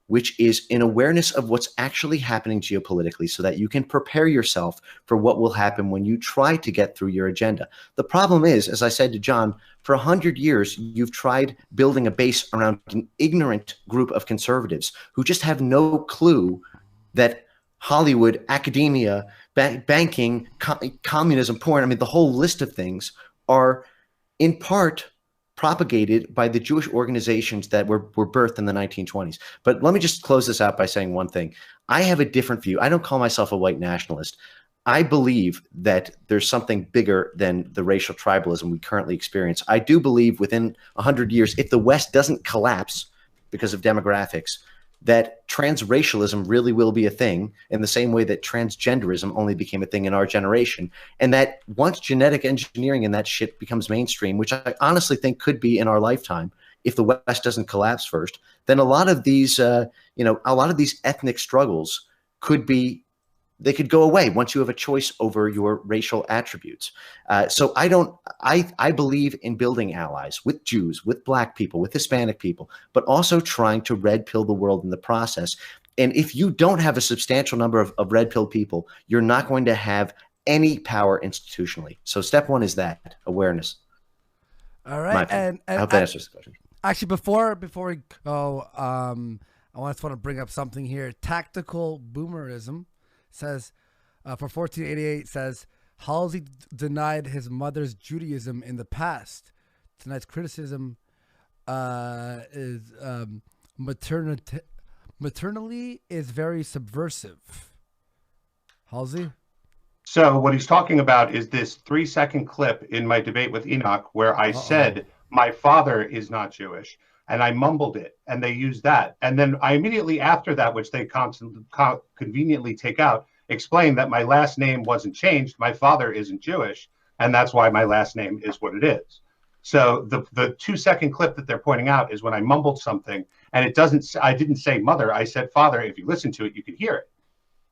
which is an awareness of what's actually happening geopolitically so that you can prepare yourself for what will happen when you try to get through your agenda. The problem is, as I said to John, for 100 years, you've tried building a base around an ignorant group of conservatives who just have no clue that Hollywood, academia, banking, communism, porn, I mean, the whole list of things are in part propagated by the Jewish organizations that were birthed in the 1920s. But let me just close this out by saying one thing. I have a different view. I don't call myself a white nationalist. I believe that there's something bigger than the racial tribalism we currently experience. I do believe within 100 years, if the West doesn't collapse because of demographics, that transracialism really will be a thing in the same way that transgenderism only became a thing in our generation. And that once genetic engineering and that shit becomes mainstream, which I honestly think could be in our lifetime, if the West doesn't collapse first, then a lot of these, a lot of these ethnic struggles they could go away once you have a choice over your racial attributes. So I believe in building allies with Jews, with Black people, with Hispanic people, but also trying to red pill the world in the process. And if you don't have a substantial number of red pill people, you're not going to have any power institutionally. So step one is that awareness. All right. And I hope that answers the question. Actually, before we go, I just want to bring up something here. Tactical Boomerism says, for 1488 says, Halsey denied his mother's Judaism in the past. Tonight's criticism is maternally is very subversive. Halsey? So what he's talking about is this 3-second clip in my debate with Enoch where I said my father is not Jewish, and I mumbled it, and they used that. And then I immediately after that, which they conveniently take out, explained that my last name wasn't changed. My father isn't Jewish, and that's why my last name is what it is. So the 2-second clip that they're pointing out is when I mumbled something, and I didn't say mother, I said father. If you listen to it, you could hear it.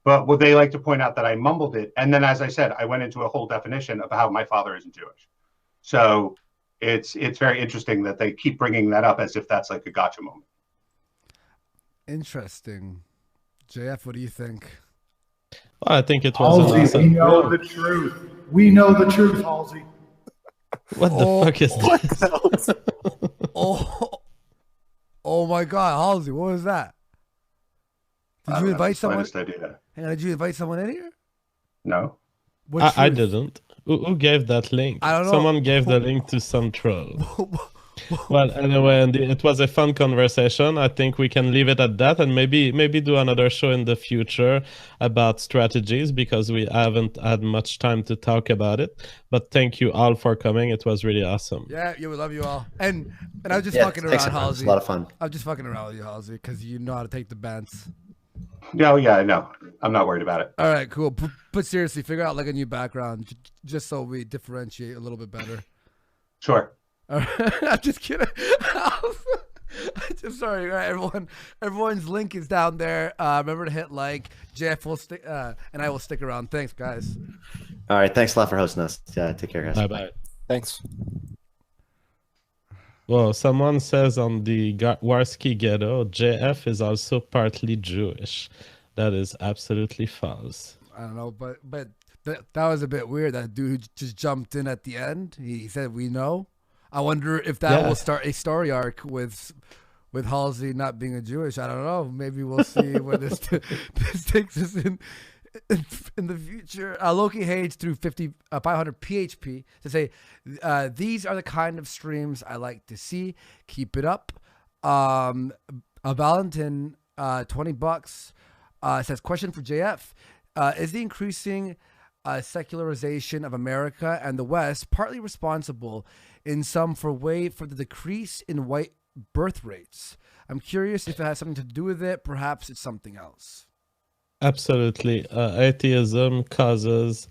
But what they like to point out that I mumbled it. And then, as I said, I went into a whole definition of how my father isn't Jewish. So it's very interesting that they keep bringing that up as if that's like a gotcha moment. Interesting. JF, what do you think? Well, I think it was Halsey, we know the truth. We know the truth, Halsey. What the fuck is that? Oh my God, Halsey, what was that? Did you invite someone? Did you invite someone in here? No. I didn't. Who gave that link? I don't know. Someone gave the link to some troll. Well, anyway, and it was a fun conversation. I think we can leave it at that, and maybe do another show in the future about strategies, because we haven't had much time to talk about it. But thank you all for coming. It was really awesome. Yeah, we love you all. And I was just fucking around, Halsey. It's a lot of fun. I'm just fucking around with you, Halsey, because you know how to take the bants. No, yeah, no, I'm not worried about it. All right, cool. But seriously, figure out like a new background, just so we differentiate a little bit better. Sure. All right. I'm just kidding. I'm sorry. All right, everyone's link is down there. Remember to hit like. Jeff will stick, and I will stick around. Thanks, guys. All right, thanks a lot for hosting us. Take care, guys. Bye. Thanks. Well, someone says on the Warski ghetto, JF is also partly Jewish. That is absolutely false. I don't know, but that was a bit weird. That dude who just jumped in at the end. He said, "We know." I wonder if that will start a story arc with Halsey not being a Jewish. I don't know. Maybe we'll see where this takes us in the future. Loki Hage through 500 PHP to say, these are the kind of streams I like to see. Keep it up. Valentin, $20 says, question for JF. Is the increasing secularization of America and the West partly responsible in some for the decrease in white birth rates? I'm curious if it has something to do with it. Perhaps it's something else. Absolutely. Atheism causes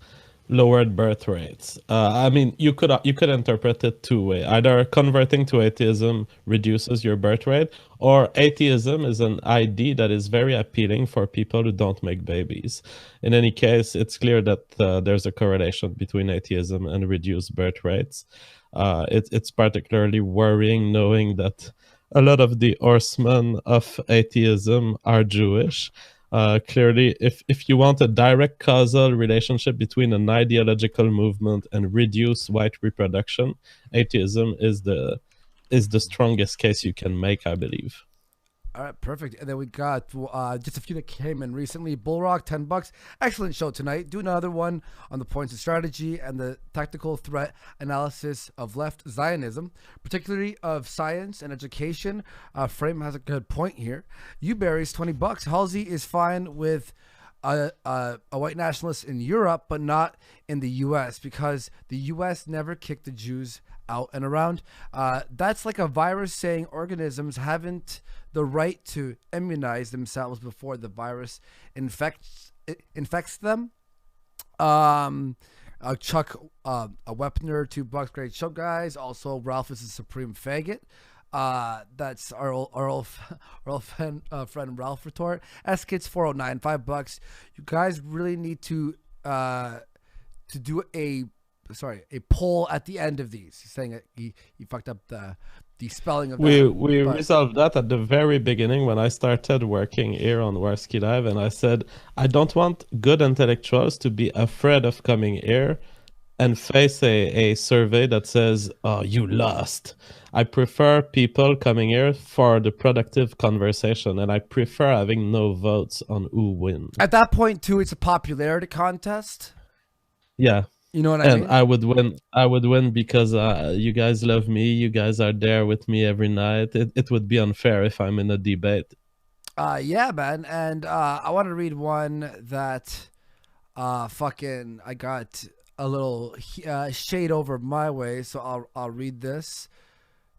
lowered birth rates. I mean, you could interpret it two ways. Either converting to atheism reduces your birth rate, or atheism is an ID that is very appealing for people who don't make babies. In any case, it's clear that there's a correlation between atheism and reduced birth rates. It's particularly worrying knowing that a lot of the horsemen of atheism are Jewish. Clearly, if you want a direct causal relationship between an ideological movement and reduced white reproduction, atheism is the strongest case you can make, I believe. All right, perfect. And then we got just a few that came in recently. Bullrock, $10. Excellent show tonight. Do another one on the points of strategy and the tactical threat analysis of left Zionism, particularly of science and education. Frame has a good point here. Uberry's $20. Halsey is fine with a white nationalist in Europe, but not in the U.S. because the U.S. never kicked the Jews out and around. That's like a virus saying organisms haven't the right to immunize themselves before the virus infects them. Chuck, a Weaponer, $2. Great show, guys. Also, Ralph is a supreme faggot. That's our old friend Ralph retort. SKids409, $5. You guys really need to do a poll at the end of these. He's saying that he fucked up the spelling of We that. resolved that at the very beginning when I started working here on Warski Live, and I said I don't want good intellectuals to be afraid of coming here and face a survey that says, "Oh, you lost." I prefer people coming here for the productive conversation, and I prefer having no votes on who wins. At that point, too, it's a popularity contest. Yeah. You know what I mean? And I would win because you guys love me. You guys are there with me every night. It would be unfair if I'm in a debate. Yeah, man. And I want to read one that I got a little shade over my way, so I'll read this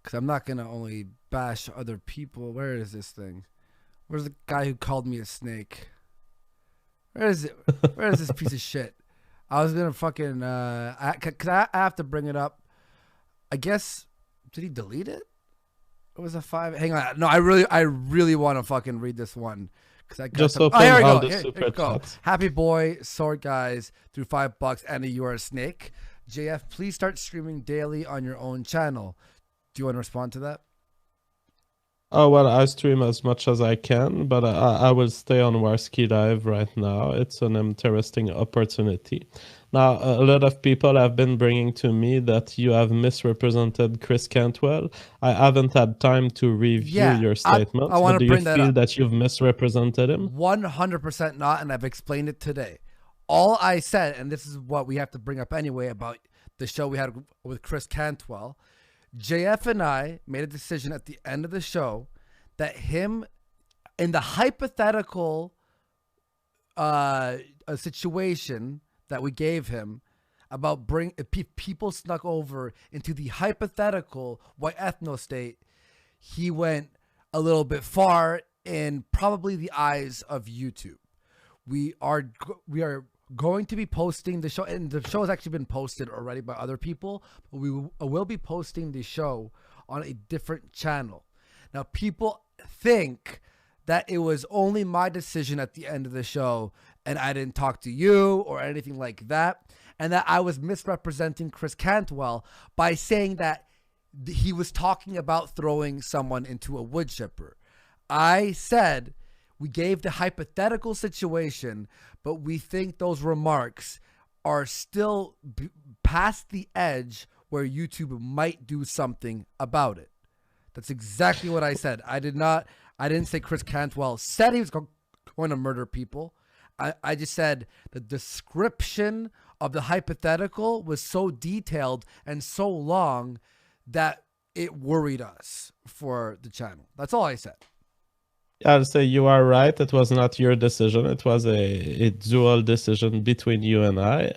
because I'm not gonna only bash other people. Where is this thing? Where's the guy who called me a snake? Where is it? Where is this piece of shit? I was gonna fucking cause I have to bring it up. I guess did he delete it? It was a 5. Hang on, no, I really want to fucking read this one because I got just some. open Here we all go. the Here super we go. chats. Happy boy, sword guys, through $5, and you are a snake. JF, please start streaming daily on your own channel. Do you want to respond to that? Oh, well, I stream as much as I can, but I will stay on Warski Live right now. It's an interesting opportunity. Now, a lot of people have been bringing to me that you have misrepresented Chris Cantwell. I haven't had time to review your statements. I want to bring do that you feel up. that you've misrepresented him? 100% not, and I've explained it today. All I said, and this is what we have to bring up anyway about the show we had with Chris Cantwell, JF and I made a decision at the end of the show that him, in the hypothetical situation that we gave him about people snuck over into the hypothetical white ethno state, he went a little bit far in probably the eyes of YouTube. We are going to be posting the show, and the show has actually been posted already by other people, but we will be posting the show on a different channel. Now, people think that it was only my decision at the end of the show and I didn't talk to you or anything like that, and that I was misrepresenting Chris Cantwell by saying that he was talking about throwing someone into a wood chipper. I said we gave the hypothetical situation, but we think those remarks are still past the edge where YouTube might do something about it. That's exactly what I said. I didn't say Chris Cantwell said he was going to murder people. I just said the description of the hypothetical was so detailed and so long that it worried us for the channel. That's all I said. I'll say you are right. It was not your decision. It was a dual decision between you and I.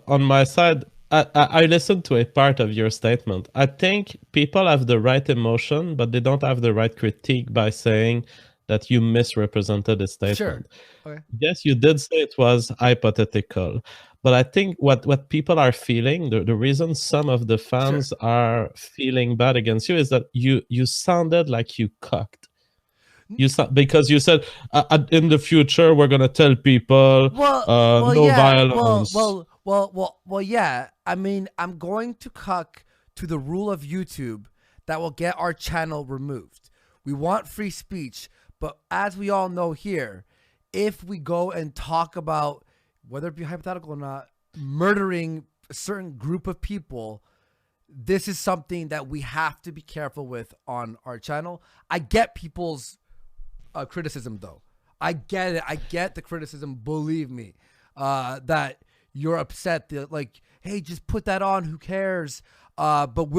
On my side, I listened to a part of your statement. I think people have the right emotion, but they don't have the right critique by saying that you misrepresented the statement. Sure. Okay. Yes, you did say it was hypothetical, but I think what people are feeling, the reason some of the fans are feeling bad against you is that you sounded like you cocked. Because you said in the future we're gonna tell people no violence. Well, yeah. I mean, I'm going to cuck to the rule of YouTube that will get our channel removed. We want free speech, but as we all know here, if we go and talk about, whether it be hypothetical or not, murdering a certain group of people, this is something that we have to be careful with on our channel. I get people's criticism, though. I get it. I get the criticism. Believe me, that you're upset. That, like, hey, just put that on. Who cares? But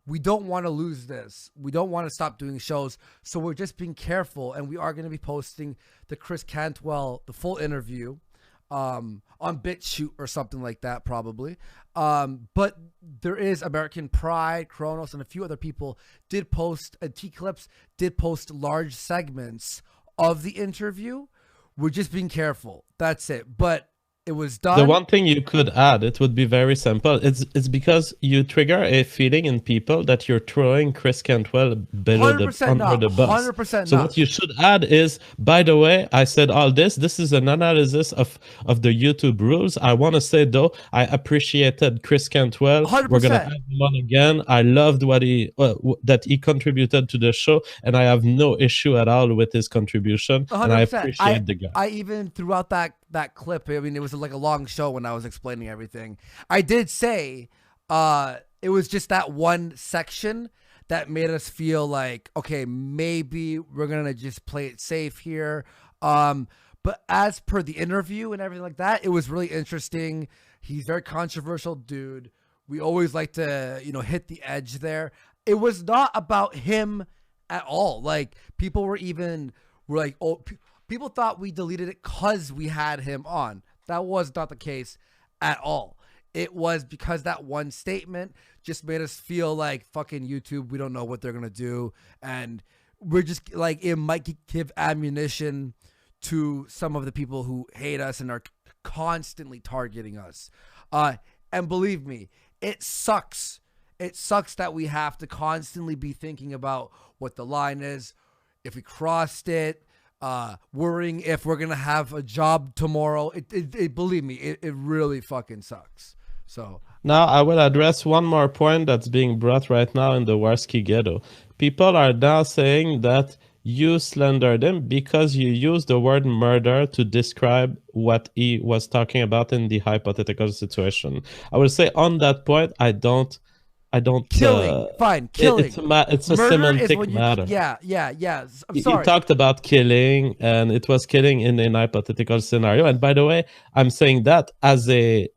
we don't want to lose this. We don't want to stop doing shows. So we're just being careful. And we are going to be posting the Chris Cantwell, the full interview, on BitChute or something like that, probably. But there is American Pride, Kronos, and a few other people did post, T-Clips did post large segments of the interview. We're just being careful. That's it. But It was done. The one thing you could add, it would be very simple. It's because you trigger a feeling in people that you're throwing Chris Cantwell below under the bus. 100% So not. what you should add is, by the way, I said all this. This is an analysis of the YouTube rules. I want to say though, I appreciated Chris Cantwell. 100%. We're gonna have him on again. I loved what that he contributed to the show, and I have no issue at all with his contribution. 100%. And I appreciate the guy. I even throughout that clip, I mean, it was like a long show when I was explaining everything. I did say it was just that one section that made us feel like, okay, maybe we're gonna just play it safe here. But as per the interview and everything like that, it was really interesting. He's a very controversial dude. We always like to, hit the edge there. It was not about him at all. Like people were like, oh, people thought we deleted it because we had him on. That was not the case at all. It was because that one statement just made us feel like fucking YouTube. We don't know what they're going to do. And we're just like, it might give ammunition to some of the people who hate us and are constantly targeting us. And believe me, it sucks. It sucks that we have to constantly be thinking about what the line is, if we crossed it, worrying if we're gonna have a job tomorrow. It believe me, it really fucking sucks. So now I will address one more point that's being brought right now in the Warski ghetto. People are now saying that you slandered him because you used the word murder to describe what he was talking about in the hypothetical situation. I will say on that point, I don't. Killing, fine, killing. It's a semantic matter. Yeah. I'm sorry. He talked about killing, and it was killing in an hypothetical scenario. And by the way, I'm saying that as a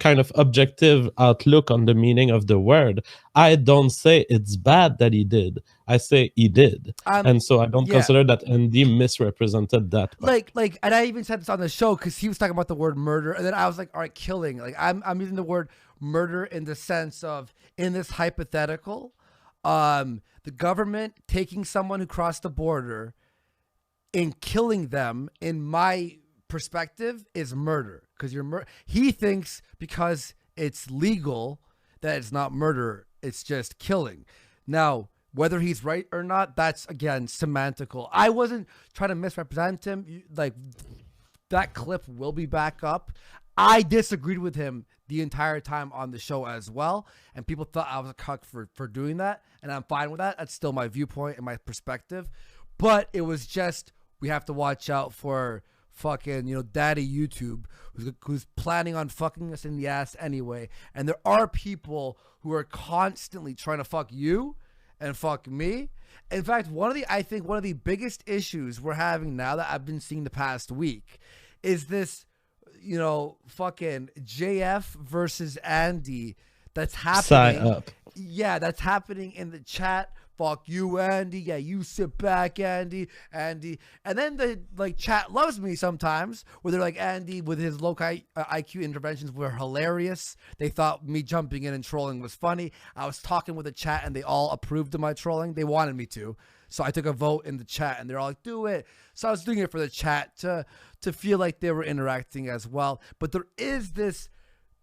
kind of objective outlook on the meaning of the word. I don't say it's bad that he did. I say he did, and so I don't consider that Andy misrepresented that part. Like, and I even said this on the show because he was talking about the word murder, and then I was like, all right, killing. Like, I'm using the word murder in the sense of, in this hypothetical, the government taking someone who crossed the border and killing them, in my perspective, is murder. Because he thinks because it's legal that it's not murder, it's just killing. Now, whether he's right or not, that's, again, semantical. I wasn't trying to misrepresent him. Like, that clip will be back up. I disagreed with him the entire time on the show as well, and people thought I was a cuck for doing that, and I'm fine with that. That's still my viewpoint and my perspective. But it was just, we have to watch out for fucking, daddy YouTube, who's planning on fucking us in the ass anyway. And there are people who are constantly trying to fuck you and fuck me. In fact, I think one of the biggest issues we're having now that I've been seeing the past week is this, fucking JF versus Andy that's happening. Sign up. Yeah, that's happening in the chat. Fuck you, Andy. Yeah, you sit back, Andy. And then the chat loves me sometimes, where they're like, Andy with his low IQ interventions were hilarious. They thought me jumping in and trolling was funny. I was talking with the chat and they all approved of my trolling. They wanted me to. So I took a vote in the chat and they're all like, do it. So I was doing it for the chat to feel like they were interacting as well. But there is this,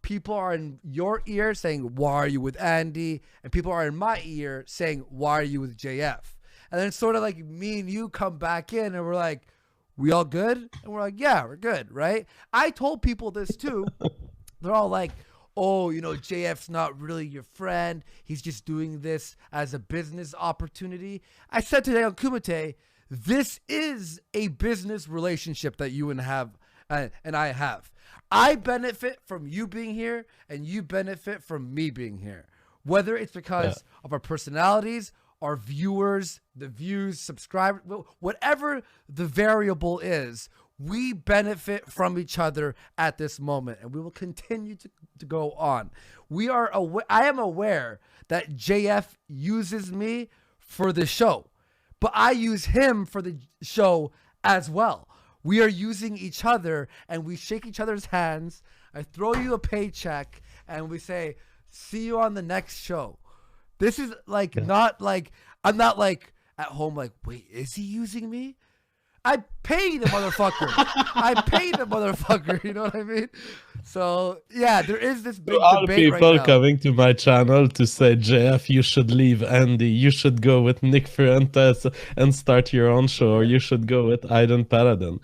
people are in your ear saying, why are you with Andy? And people are in my ear saying, why are you with JF? And then sort of like me and you come back in and we're like, we all good? And we're like, yeah, we're good, right? I told people this too. They're all like, oh, JF's not really your friend. He's just doing this as a business opportunity. I said today on Kumite, this is a business relationship that you and I have. I benefit from you being here, and you benefit from me being here. Whether it's because of our personalities, our viewers, the views, subscribers, whatever the variable is, we benefit from each other at this moment, and we will continue to go on. I am aware that JF uses me for the show, but I use him for the show as well. We are using each other, and we shake each other's hands. I throw you a paycheck, and we say, see you on the next show. This is like, not like, I'm not like at home like, wait, is he using me? I pay the motherfucker. I pay the motherfucker. You know what I mean? So yeah, there is this big All debate people right now. coming to my channel to say, JF, you should leave Andy. You should go with Nick Fuentes and start your own show, or you should go with Aiden Paladin.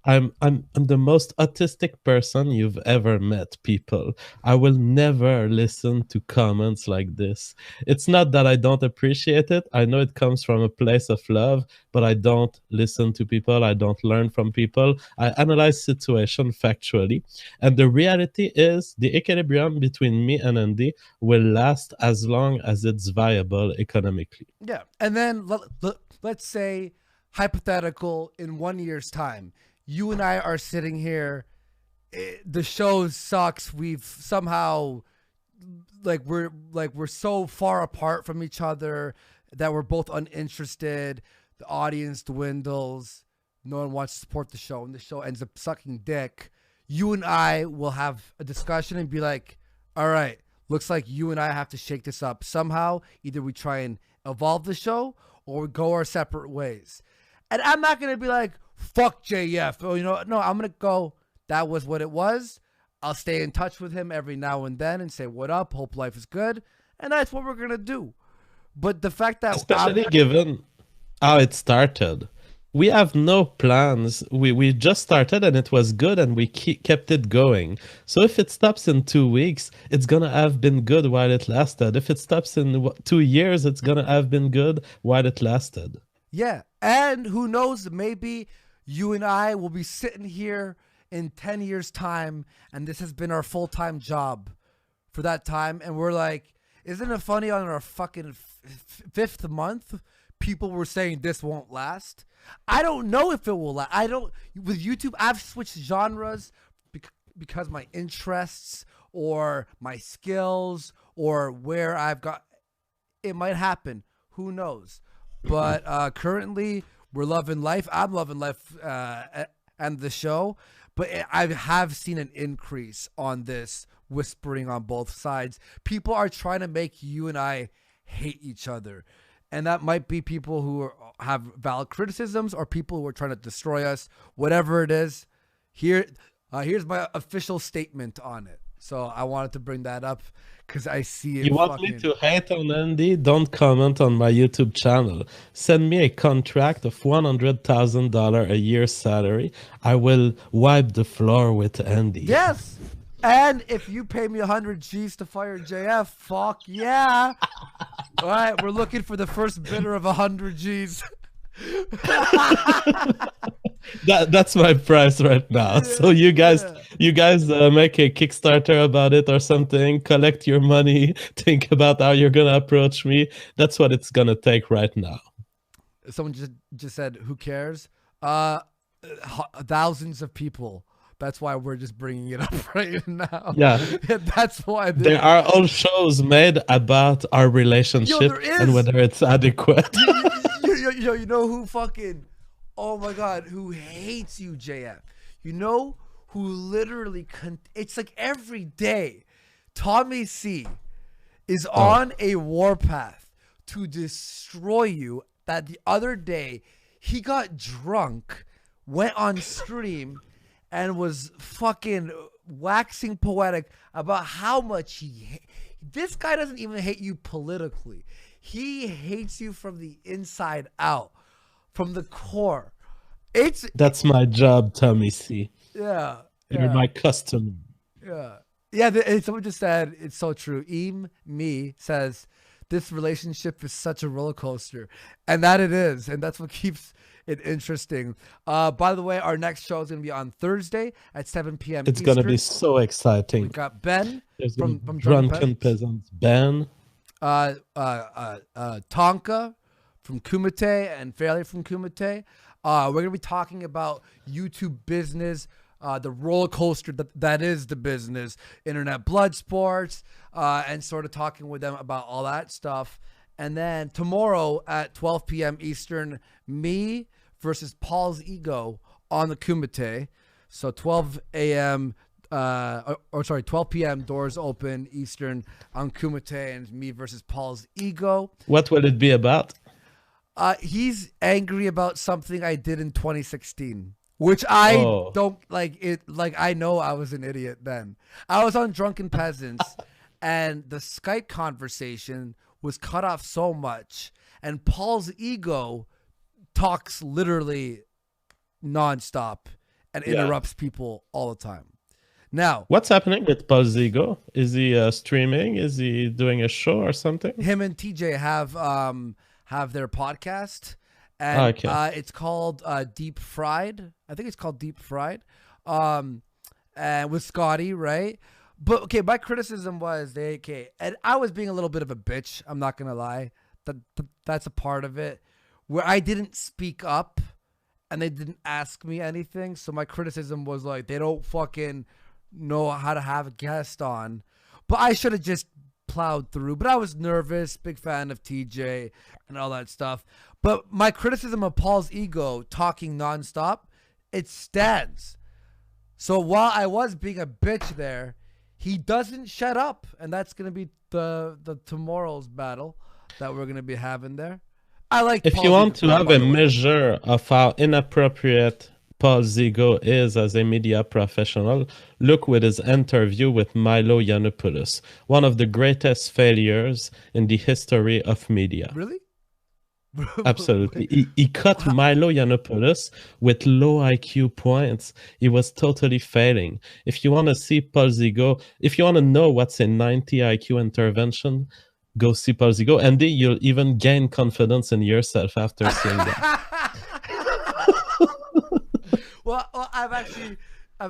I'm the most autistic person you've ever met, people. I will never listen to comments like this. It's not that I don't appreciate it. I know it comes from a place of love, but I don't listen to people. I don't learn from people. I analyze situation factually. And the reality is the equilibrium between me and Andy will last as long as it's viable economically. Yeah, and then let's say hypothetical in 1 year's time. You and I are sitting here. The show sucks. We've somehow we're so far apart from each other that we're both uninterested. The audience dwindles. No one wants to support the show, and the show ends up sucking dick. You and I will have a discussion and be like, "All right, looks like you and I have to shake this up somehow. Either we try and evolve the show, or we go our separate ways." And I'm not gonna be like, fuck JF. Oh, no, I'm going to go, that was what it was. I'll stay in touch with him every now and then and say, what up? Hope life is good. And that's what we're going to do. But the fact that especially given how it started, we have no plans. We just started and it was good and we kept it going. So if it stops in 2 weeks, it's going to have been good while it lasted. If it stops in 2 years, it's going to have been good while it lasted. Yeah. And who knows, maybe you and I will be sitting here in 10 years' time, and this has been our full-time job for that time. And we're like, isn't it funny on our fucking fifth month, people were saying this won't last? I don't know if it will last. With YouTube, I've switched genres because my interests or my skills or where I've got, it might happen. Who knows? But currently, we're loving life. I'm loving life and the show. But I have seen an increase on this whispering on both sides. People are trying to make you and I hate each other. And that might be people who have valid criticisms or people who are trying to destroy us. Whatever it is, here's my official statement on it. So I wanted to bring that up because I see it. You want me to hate on Andy? Don't comment on my YouTube channel. Send me a contract of $100,000 a year salary. I will wipe the floor with Andy. Yes. And if you pay me 100 G's to fire JF, fuck yeah. All right, we're looking for the first bidder of 100 G's. That's my price right now. So you guys make a Kickstarter about it or something. Collect your money. Think about how you're gonna approach me. That's what it's gonna take right now. Someone just said, "Who cares?" Thousands of people. That's why we're just bringing it up right now. Yeah, that's why there are all shows made about our relationship and whether it's adequate. You know who fucking, oh my God, who hates you, JF? You know who literally, it's like every day, Tommy C is on a warpath to destroy you. That the other day, he got drunk, went on stream, and was fucking waxing poetic about how much this guy doesn't even hate you politically. He hates you from the inside out, from the core. That's my job, Tommy C. Yeah. You're my customer. Yeah. Yeah, someone just said, it's so true. Me says, this relationship is such a roller coaster. And that it is. And that's what keeps it interesting. By the way, our next show is going to be on Thursday at 7 p.m. It's going to be so exciting. We got Ben from Drunken Peasants. Ben. Tonka from Kumite and Fairley from Kumite. We're going to be talking about YouTube business, the roller coaster that is the business, internet blood sports, and sort of talking with them about all that stuff. And then tomorrow at 12 p.m. Eastern, me versus Paul's Ego on the Kumite. So 12 a.m. 12 p.m. doors open Eastern on Kumite, and me versus Paul's Ego. What will it be about? He's angry about something I did in 2016, which I don't like. It like I know I was an idiot then. I was on Drunken Peasants, and the Skype conversation was cut off so much, and Paul's ego talks literally nonstop and interrupts people all the time. Now, what's happening with Paul Zigo? Is he streaming? Is he doing a show or something? Him and TJ have their podcast, and it's called Deep Fried. I think it's called Deep Fried, and with Scotty, right? But okay, my criticism was and I was being a little bit of a bitch. I'm not gonna lie. That's a part of it where I didn't speak up, and they didn't ask me anything. So my criticism was like they don't fucking know how to have a guest on, but I should have just plowed through. But I was nervous, big fan of TJ and all that stuff. But my criticism of Paul's ego talking nonstop, it stands. So while I was being a bitch there, he doesn't shut up, and that's gonna be the tomorrow's battle that we're gonna be having there. I like. If you want to have a measure of how inappropriate Paul Zigo is as a media professional, look with his interview with Milo Yiannopoulos, one of the greatest failures in the history of media. Really? Absolutely. He cut Milo Yiannopoulos with low IQ points. He was totally failing. If you want to see Paul Zigo, if you want to know what's a 90 IQ intervention, go see Paul Zigo. Andy, you'll even gain confidence in yourself after seeing that. Well, I've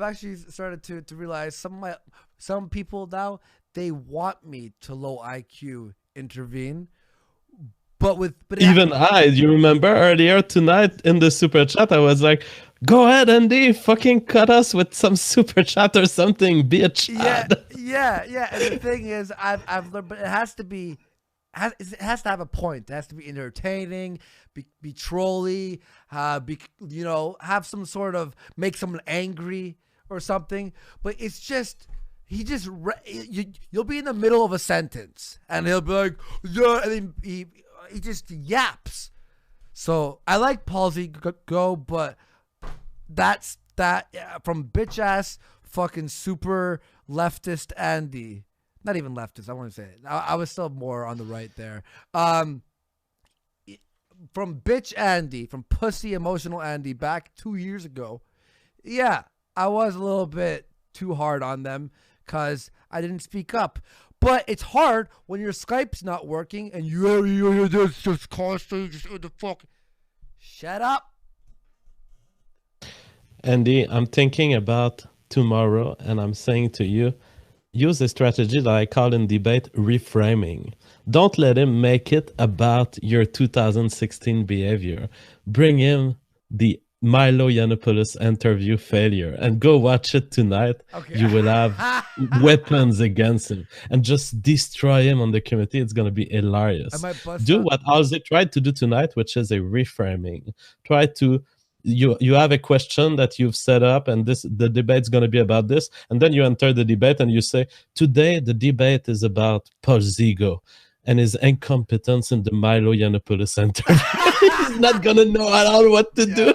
actually started to realize some people now, they want me to low IQ intervene. But you remember earlier tonight in the super chat, I was like, go ahead, Andy, fucking cut us with some super chat or something, bitch. Yeah. And the thing is, I've learned, but it has to have a point. It has to be entertaining, be trolly, have some sort of make someone angry or something. But it's just, you'll be in the middle of a sentence and he'll be like, yeah, and then he just yaps. So I like Paul Zigo, but that's from bitch ass fucking super leftist Andy. Not even leftist, I want to say it. I was still more on the right there. From bitch Andy, from pussy emotional Andy back 2 years ago. Yeah, I was a little bit too hard on them because I didn't speak up. But it's hard when your Skype's not working and you're just constantly just in the fuck. Shut up. Andy, I'm thinking about tomorrow and I'm saying to you, use a strategy that I call in debate reframing. Don't let him make it about your 2016 behavior. Bring him the Milo Yiannopoulos interview failure and go watch it tonight. Okay. You will have weapons against him and just destroy him on the committee. It's going to be hilarious. Do what Halsey tried to do tonight, which is a reframing. Try to you have a question that you've set up and the debate's going to be about this, and then you enter the debate and you say, today the debate is about Paul Zigo and his incompetence in the Milo Yiannopoulos interview. He's not going to know at all what to do.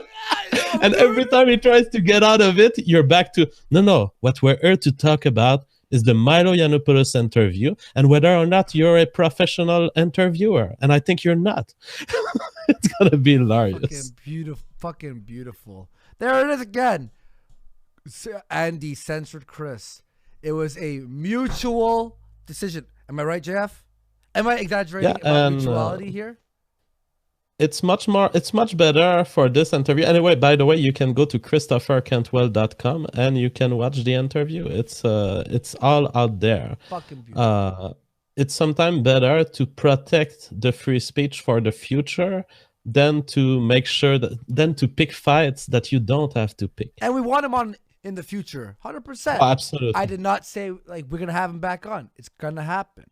And every time he tries to get out of it, you're back to, no, what we're here to talk about is the Milo Yiannopoulos interview and whether or not you're a professional interviewer. And I think you're not. It's going to be hilarious. Fucking beautiful. There it is again. Andy censored Chris. It was a mutual decision. Am I right, JF? Am I exaggerating about mutuality here? It's much better for this interview. Anyway, by the way, you can go to christophercantwell.com and you can watch the interview. It's all out there. Fucking beautiful. It's sometimes better to protect the free speech for the future than to make sure than to pick fights that you don't have to pick. And we want him on in the future, 100%. Oh, absolutely. I did not say like we're gonna have him back on. It's gonna happen.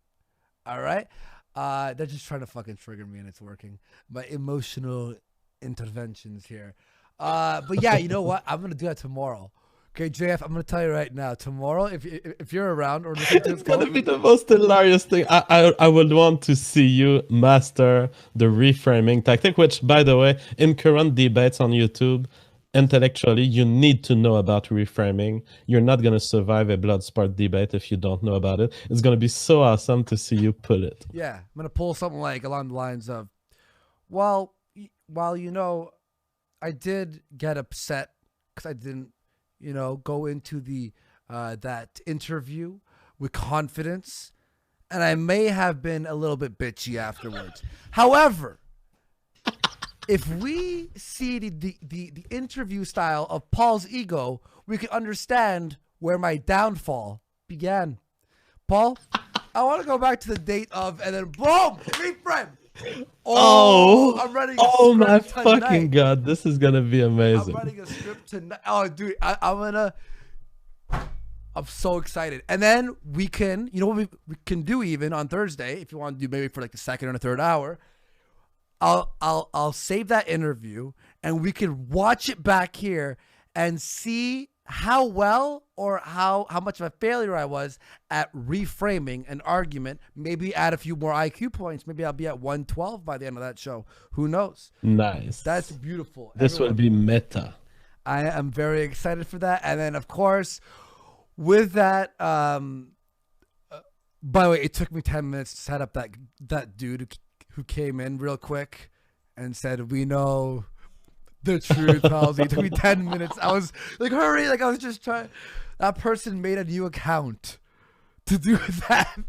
All right. They're just trying to fucking trigger me, and it's working. My emotional interventions here. But yeah, you know what? I'm gonna do that tomorrow, Okay, JF, I'm gonna tell you right now. Tomorrow, if you're around or listening to It's gonna be the most hilarious thing. I would want to see you master the reframing tactic, which, by the way, in current debates on YouTube, intellectually, you need to know about reframing. You're not gonna survive a Bloodsport debate if you don't know about it. It's gonna be so awesome to see you pull it. yeah, I'm gonna pull something like along the lines of, while I did get upset because I didn't, go into the that interview with confidence, and I may have been a little bit bitchy afterwards. However, if we see the interview style of Paul's ego, we can understand where my downfall began. Paul, I want to go back to the date of, and then boom, reframe. I'm running. Oh my tonight. fucking god, this is gonna be amazing. I'm running a script tonight. Oh, dude, I'm so excited. And then we can, what we can do even on Thursday, if you want to do maybe for like the second or the third hour, I'll save that interview and we can watch it back here and see how well or how much of a failure I was at reframing an argument. Maybe add a few more IQ points. Maybe I'll be at 112 by the end of that show. Who knows? Nice. That's beautiful. This will be meta. I am very excited for that. And then, of course, with that, by the way, it took me 10 minutes to set up that dude who came in real quick and said, "We know the truth, Halsey." It took me 10 minutes. I was like, hurry. Like, I was just trying. That person made a new account to do that.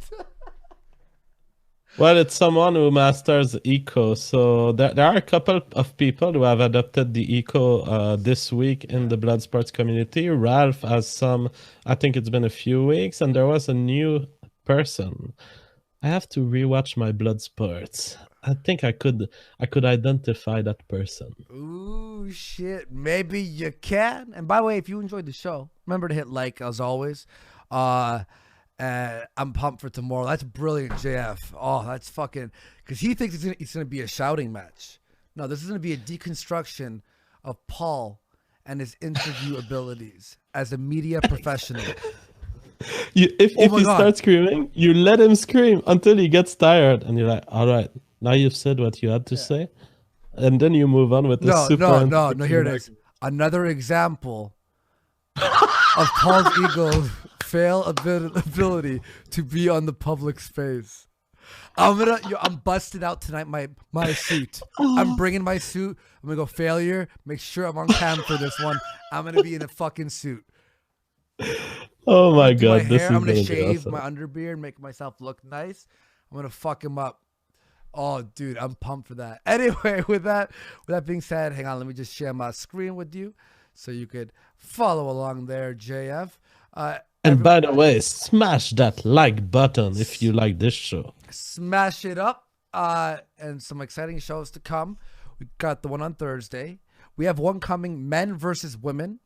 Well, it's someone who masters eco. So there are a couple of people who have adopted the eco this week in the Bloodsports community. Ralph has some, I think it's been a few weeks, and there was a new person. I have to rewatch my Bloodsports. I think I could identify that person. Ooh, shit. Maybe you can. And by the way, if you enjoyed the show, remember to hit like as always. I'm pumped for tomorrow. That's brilliant, JF. Oh, that's fucking... Because he thinks it's gonna be a shouting match. No, this is going to be a deconstruction of Paul and his interview abilities as a media professional. If he starts screaming, you let him scream until he gets tired. And you're like, all right, now you've said what you had to say. And then you move on with the No, here it is. Another example of Paul's ego fail ability to be on the public space. I'm busted out tonight. My suit. I'm bringing my suit. I'm gonna go failure. Make sure I'm on cam for this one. I'm gonna be in a fucking suit. Oh my god! I'm gonna shave my underbeard, make myself look nice. I'm gonna fuck him up. Oh, dude, I'm pumped for that. Anyway, with that being said, hang on. Let me just share my screen with you, so you could follow along there, JF. And by the way, smash that like button if you like this show. Smash it up. And some exciting shows to come. We got the one on Thursday. We have one coming, men versus women.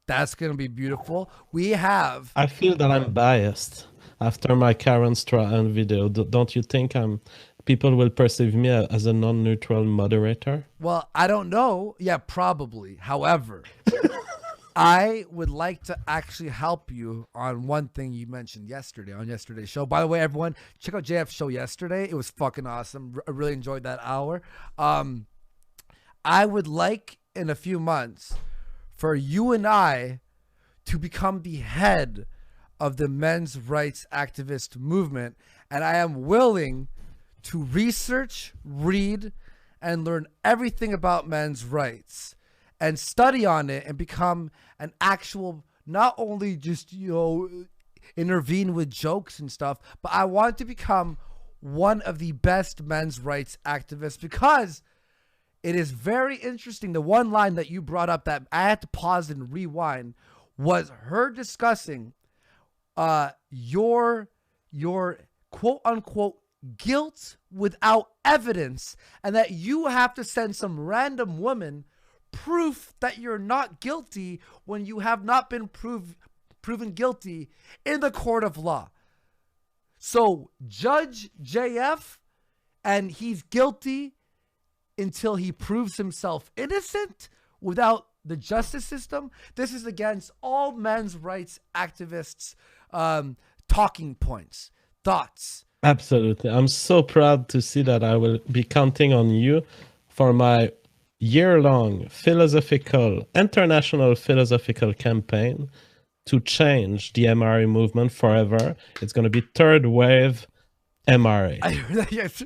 That's going to be beautiful. We have... I feel that I'm biased after my Karen Strahan video. Don't you think people will perceive me as a non-neutral moderator? Well, I don't know. Yeah, probably. However... I would like to actually help you on one thing you mentioned yesterday on yesterday's show. By the way, everyone, check out JF's show yesterday. It was fucking awesome. I really enjoyed that hour. I would like in a few months for you and I to become the head of the men's rights activist movement. And I am willing to research, read, and learn everything about men's rights and study on it and become an actual, not only just, intervene with jokes and stuff, but I want to become one of the best men's rights activists because it is very interesting. The one line that you brought up that I had to pause and rewind was her discussing your quote unquote guilt without evidence, and that you have to send some random woman proof that you're not guilty when you have not been proven guilty in the court of law. So Judge JF, and he's guilty until he proves himself innocent without the justice system. This is against all men's rights activists' talking points, thoughts. Absolutely. I'm so proud to see that I will be counting on you for my year-long international philosophical campaign to change the MRA movement forever. It's going to be third wave MRA. I heard that, yes.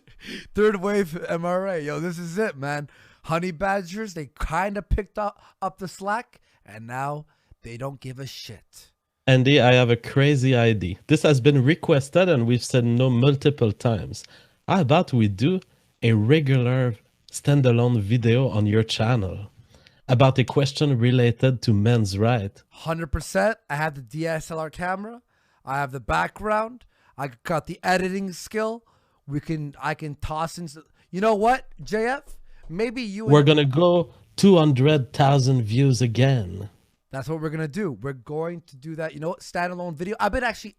Third wave MRA. Yo, this is it, man. Honey badgers, they kind of picked up the slack, and now they don't give a shit. Andy, I have a crazy idea. This has been requested and we've said no multiple times. How about we do a regular standalone video on your channel about a question related to men's rights? 100%. I have the DSLR camera. I have the background. I got the editing skill. I can toss in. You know what, JF? Maybe we're going to go 200,000 views again. That's what we're gonna do. We're going to do that. You know, standalone video. I've been actually,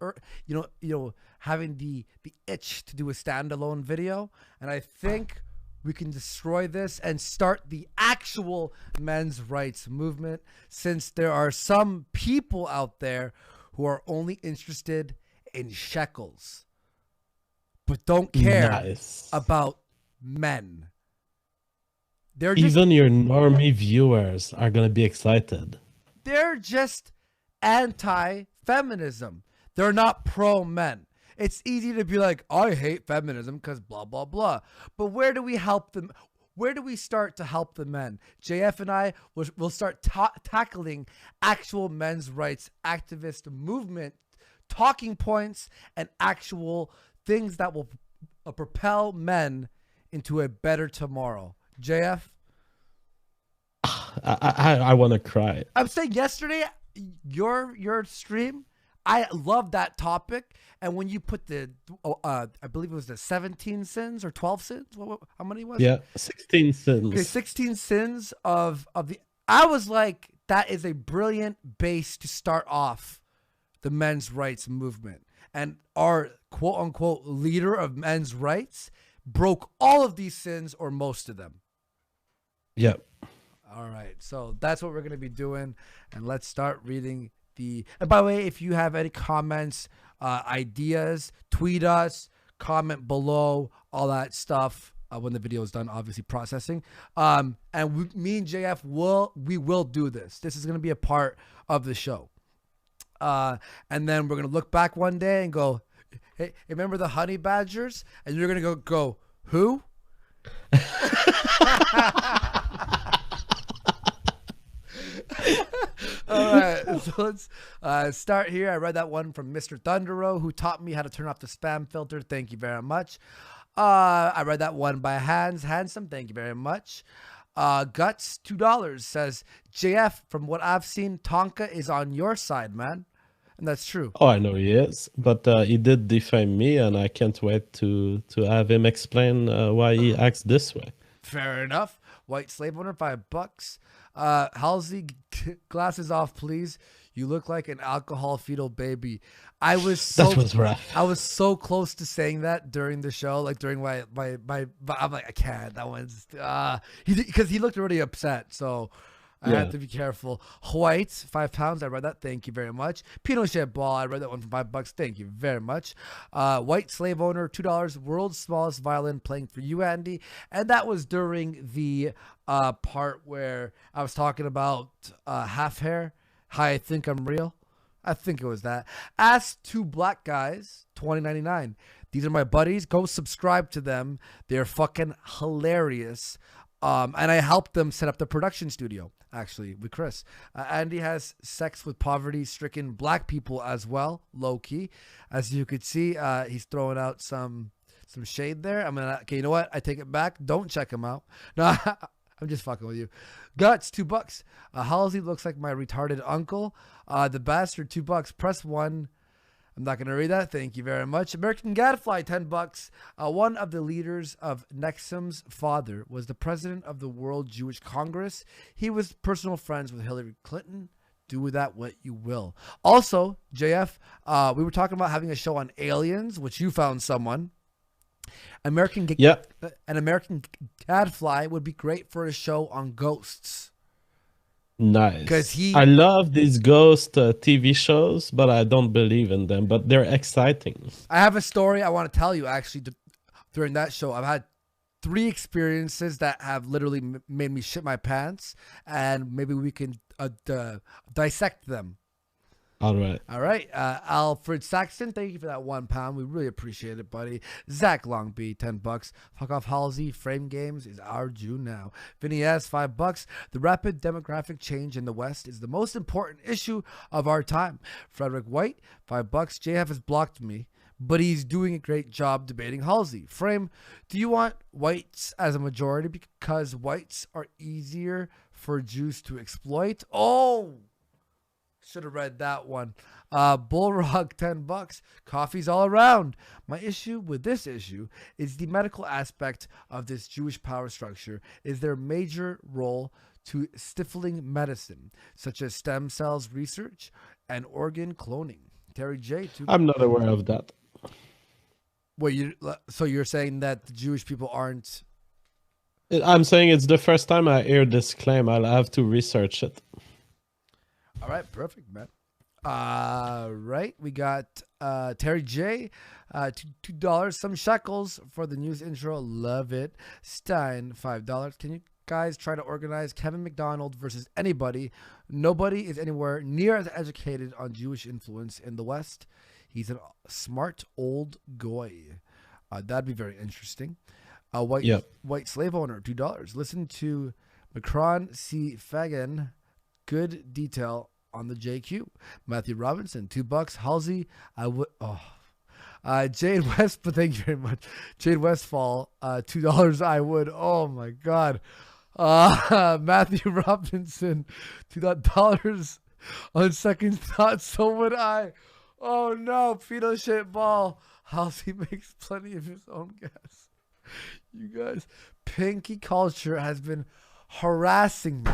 having the itch to do a standalone video, and I think we can destroy this and start the actual men's rights movement. Since there are some people out there who are only interested in shekels, but don't care about men. Even your normie viewers are gonna be excited. They're just anti-feminism. They're not pro-men. It's easy to be like, I hate feminism because blah, blah, blah. But where do we help them? Where do we start to help the men? JF and I will start tackling actual men's rights activist movement, talking points, and actual things that will propel men into a better tomorrow. JF? I want to cry. I'm saying yesterday, your stream, I love that topic. And when you put the, I believe it was the 17 sins or 12 sins. How many was it? Yeah, 16 sins. Okay, 16 sins of the. I was like, that is a brilliant base to start off the men's rights movement. And our quote unquote leader of men's rights broke all of these sins or most of them. Yep. All right, so that's what we're going to be doing, and let's start reading the... And by the way, if you have any comments, ideas, tweet us, comment below, all that stuff when the video is done, obviously processing. And me and JF will do this. This is going to be a part of the show. And then we're going to look back one day and go, hey, remember the honey badgers? And you're going to go, who? All right, so let's start here. I read that one from Mr. Thundero, who taught me how to turn off the spam filter. Thank you very much. I read that one by Hans Handsome. Thank you very much. Guts $2 says, JF, from what I've seen, Tonka is on your side, man. And that's true. Oh, I know he is, but he did defame me, and I can't wait to have him explain why he acts this way. Fair enough. White slave owner, $5. Halsey, glasses off, please. You look like an alcohol fetal baby. That was rough. I was so close to saying that during the show, like during my I'm like, I can't. That one's because he looked already upset, so I had to be careful. White, £5. I read that. Thank you very much. Pinochet ball. I read that one for $5. Thank you very much. White slave owner, $2. World's smallest violin playing for you, Andy. And that was during the part where I was talking about half hair. Hi, I think I'm real. I think it was that. Ask two black guys, $20.99. These are my buddies. Go subscribe to them. They're fucking hilarious. And I helped them set up the production studio, actually, with Chris. Andy has sex with poverty-stricken black people as well, low-key. As you could see, he's throwing out some shade there. Okay, you know what? I take it back. Don't check him out. No, I'm just fucking with you. Guts, $2. Halsey looks like my retarded uncle. The bastard, $2. Press 1. I'm not going to read that. Thank you very much. American Gadfly, $10. One of the leaders of Nexum's father was the president of the World Jewish Congress. He was personal friends with Hillary Clinton. Do with that what you will. Also, JF, we were talking about having a show on aliens, which you found someone. An American Gadfly would be great for a show on ghosts. 'Cause Nice. I love these ghost TV shows, but I don't believe in them. But they're exciting. I have a story I want to tell you actually during that show. I've had 3 experiences that have literally made me shit my pants, and maybe we can dissect them. All right. All right. Alfred Saxton, thank you for that £1. We really appreciate it, buddy. Zach Longby, $10. Fuck off Halsey, Frame Games is our Jew now. Vinny S, $5. The rapid demographic change in the West is the most important issue of our time. Frederick White, $5. JF has blocked me, but he's doing a great job debating Halsey. Frame, do you want whites as a majority because whites are easier for Jews to exploit? Oh! Should have read that one. Bullrog, $10. Coffee's all around. My issue with this issue is the medical aspect of this Jewish power structure is their major role to stifling medicine, such as stem cells research and organ cloning. Terry J. I'm not aware of that. So you're saying that the Jewish people aren't? I'm saying it's the first time I hear this claim. I'll have to research it. All right, perfect, man. Right, we got Terry J, $2, some shekels for the news intro. Love it. Stein, $5. Can you guys try to organize Kevin McDonald versus anybody? Nobody is anywhere near as educated on Jewish influence in the West. He's a smart old goy. That'd be very interesting. White slave owner, $2. Listen to Macron C. Fagan. Good detail on the JQ. Matthew Robinson, $2. Halsey, I would. Jade West, but thank you very much. Jade Westfall, $2. I would. Oh my God. Matthew Robinson, $2. On second thought, so would I. Oh no, pedo shit ball. Halsey makes plenty of his own gas. You guys, pinky culture has been harassing me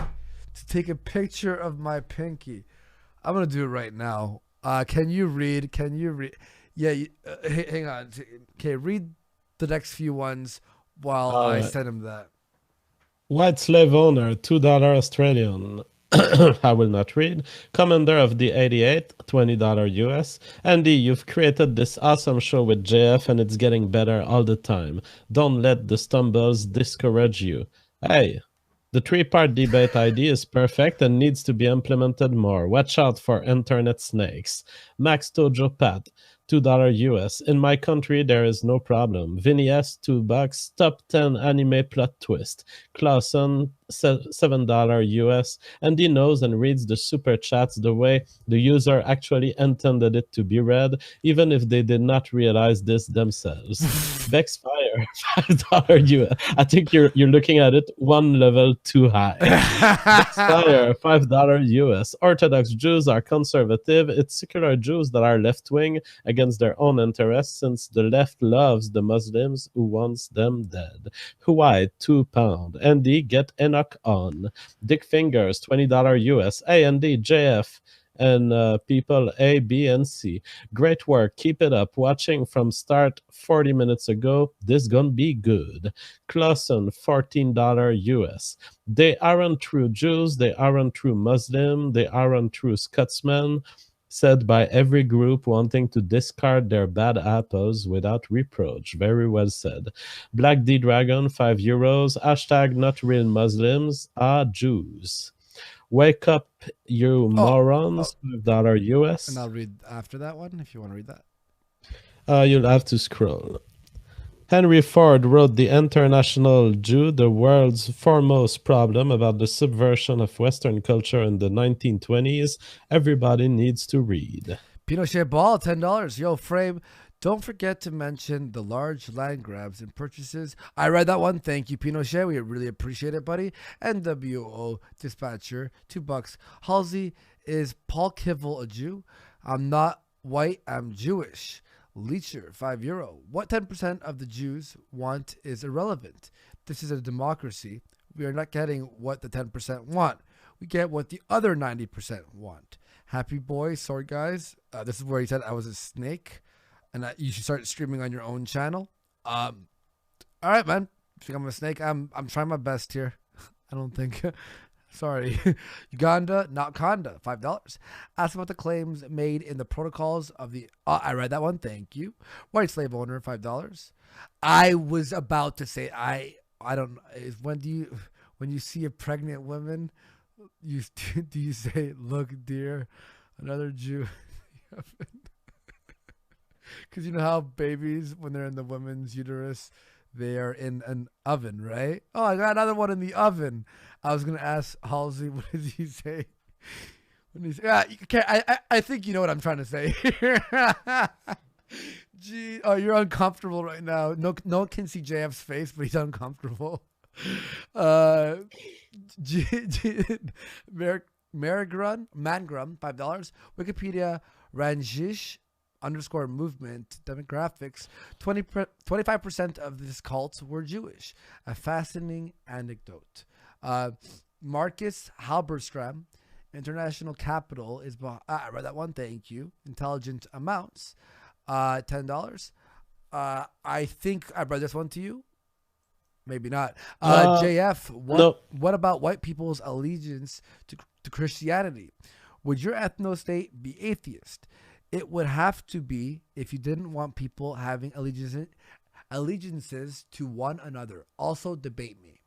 to take a picture of my pinky. I'm gonna do it right now. Can you read? Yeah, hang on. Okay, read the next few ones while I send him that. White slave owner, $2 Australian. I will not read. Commander of the 88, $20 US. Andy, you've created this awesome show with JF and it's getting better all the time. Don't let the stumbles discourage you. Hey, the 3-part debate idea is perfect and needs to be implemented more. Watch out for internet snakes. Max Tojo Pat, $2 US. In my country, there is no problem. Vinny S, $2. Top 10 anime plot twist. Clausen, $7 US. Andy knows and reads the super chats the way the user actually intended it to be read, even if they did not realize this themselves. Bex Fire, $5 US. I think you're looking at it one level too high. Bex Fire, $5 US. Orthodox Jews are conservative. It's secular Jews that are left-wing against their own interests, since the left loves the Muslims who wants them dead. Hawaii, £2. Andy, get Enoch on. Dick Fingers, $20 US. Andy, JF, and people A, B, and C. Great work. Keep it up. Watching from start 40 minutes ago. This gonna be good. Clausen, $14 US. They aren't true Jews. They aren't true Muslim. They aren't true Scotsmen. Said by every group wanting to discard their bad apples without reproach. Very well said. Black D Dragon, €5. Hashtag not real Muslims are Jews. Wake up, you morons. $5 US. And I'll read after that one if you want to read that. You'll have to scroll. Henry Ford wrote The International Jew, the world's foremost problem about the subversion of Western culture in the 1920s. Everybody needs to read. Pinochet Ball, $10. Yo, Frame, don't forget to mention the large land grabs and purchases. I read that one. Thank you, Pinochet. We really appreciate it, buddy. NWO Dispatcher, $2. Halsey, is Paul Kivel a Jew? I'm not white, I'm Jewish. Leecher, €5. What 10% of the Jews want is irrelevant. This is a democracy. We are not getting what the 10% want. We get what the other 90% want. Happy boy, sorry guys. This is where he said I was a snake, and you should start streaming on your own channel. All right, man. You think I'm a snake? I'm trying my best here. I don't think Sorry. Uganda, not Conda, $5. Ask about the claims made in the protocols of the. I read that one. Thank you. White slave owner, $5. I was about to say I don't. Is when you see a pregnant woman, do you say, "Look, dear, another Jew"? Because you know how babies, when they're in the woman's uterus, they are in an oven, right? Oh, I got another one in the oven. I was gonna ask Halsey, what did he say? When he's okay, I think you know what I'm trying to say here. Gee, oh, you're uncomfortable right now. No one can see JF's face, but he's uncomfortable. Mangrum, $5. Wikipedia, Ranjish _movement demographics, 25% of this cult were Jewish. A fascinating anecdote. Marcus Halberstram, international capital is. I read that one. Thank you. Intelligent amounts. $10. I think I read this one to you. Maybe not. JF, what about white people's allegiance to Christianity? Would your ethno-state be atheist? It would have to be if you didn't want people having allegiances to one another. Also, debate me.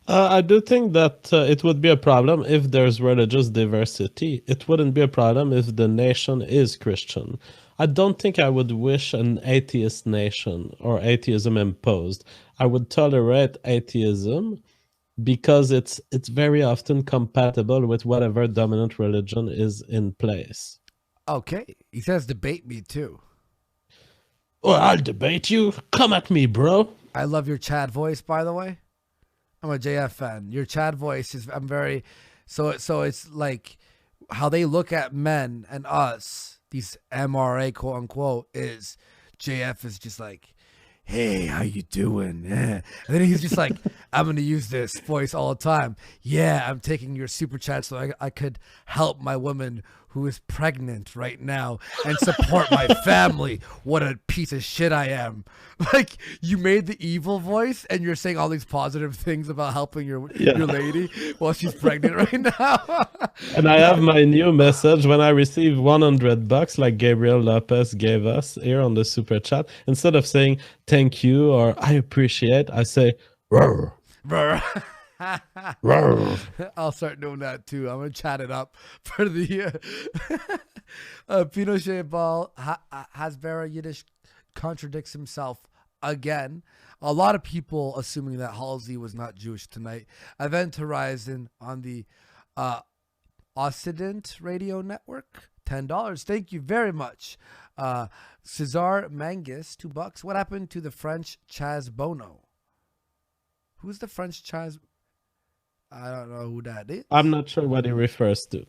I do think that it would be a problem if there's religious diversity. It wouldn't be a problem if the nation is Christian. I don't think I would wish an atheist nation or atheism imposed. I would tolerate atheism because it's very often compatible with whatever dominant religion is in place. Okay. He says debate me too. Well, I'll debate you. Come at me, bro. I love your Chad voice, by the way. I'm a JF fan. Your Chad voice is, I'm very, so it's like how they look at men and us, these MRA quote unquote, is JF is just like, hey, how you doing? Yeah. And then he's just like, I'm going to use this voice all the time. Yeah, I'm taking your super chat so I could help my woman who is pregnant right now and support my family. What a piece of shit I am. Like, you made the evil voice and you're saying all these positive things about helping your lady while she's pregnant right now. And I have my new message when I receive $100 like Gabriel Lopez gave us here on the super chat. Instead of saying thank you or I appreciate, I say roar. I'll start doing that too. I'm gonna chat it up for the Pinochet Ball. Hasbara Yiddish contradicts himself again. A lot of people assuming that Halsey was not Jewish tonight. Event Horizon on the Occident Radio Network, $10. Thank you very much. Cesar Mangus, $2. What happened to the French Chaz Bono? Who's the French Chaz? I don't know who that is. I'm not sure what he refers to.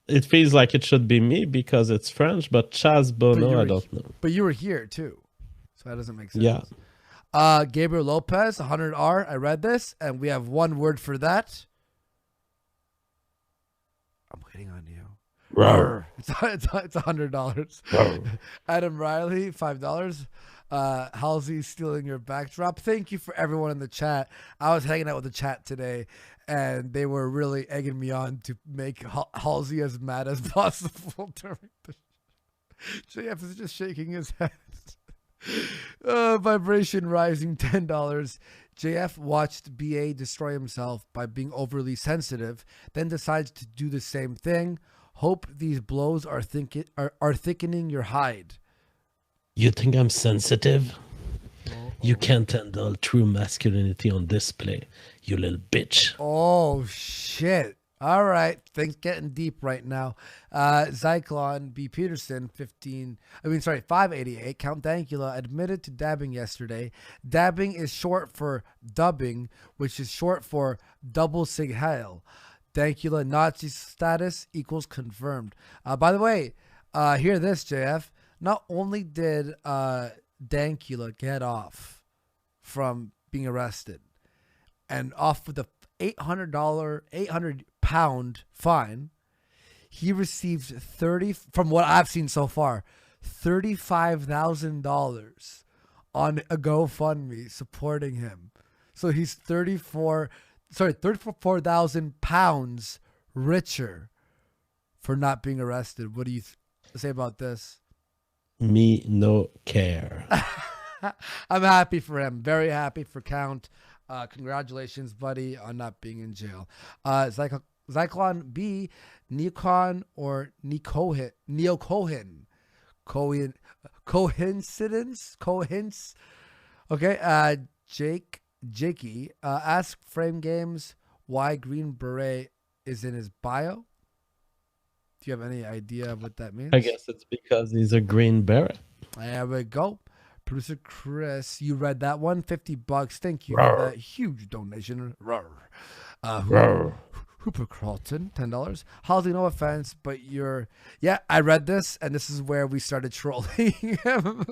It feels like it should be me because it's French, but Chaz Bono, I don't know. But you were here too, so that doesn't make sense. Yeah. Gabriel Lopez, 100R. I read this, and we have one word for that. I'm waiting on you. Roar. It's $100. Adam Riley, $5. Halsey stealing your backdrop. Thank you for everyone in the chat. I was hanging out with the chat today, and they were really egging me on to make Halsey as mad as possible during the JF is just shaking his head. Vibration rising, $10. JF watched BA destroy himself by being overly sensitive, then decides to do the same thing. Hope these blows are thickening your hide. You think I'm sensitive? You can't handle true masculinity on display, you little bitch. Oh, shit. All right. Things getting deep right now. Zyklon B. Peterson, 588. Count Dankula admitted to dabbing yesterday. Dabbing is short for dubbing, which is short for double sig hail. Dankula Nazi status equals confirmed. By the way, hear this, JF. Not only did Dankula get off from being arrested and off with a £800 fine, he received from what I've seen so far, $35,000 on a GoFundMe supporting him. So he's $34,000 34,000 pounds richer for not being arrested. What do you say about this? Me no care. I'm happy for him. Very happy for Count. Congratulations, buddy, on not being in jail. Zyklon B, Neocon or Neocohen. Coincidence? Okay. Jakey, ask Frame Games why Green Beret is in his bio. Do you have any idea of what that means? I guess it's because he's a green beret. There we go. Producer Chris, you read that one. $50. Thank you for that huge donation. Hooper Carlton, $10. Halsey, no offense, but yeah, I read this, and this is where we started trolling him.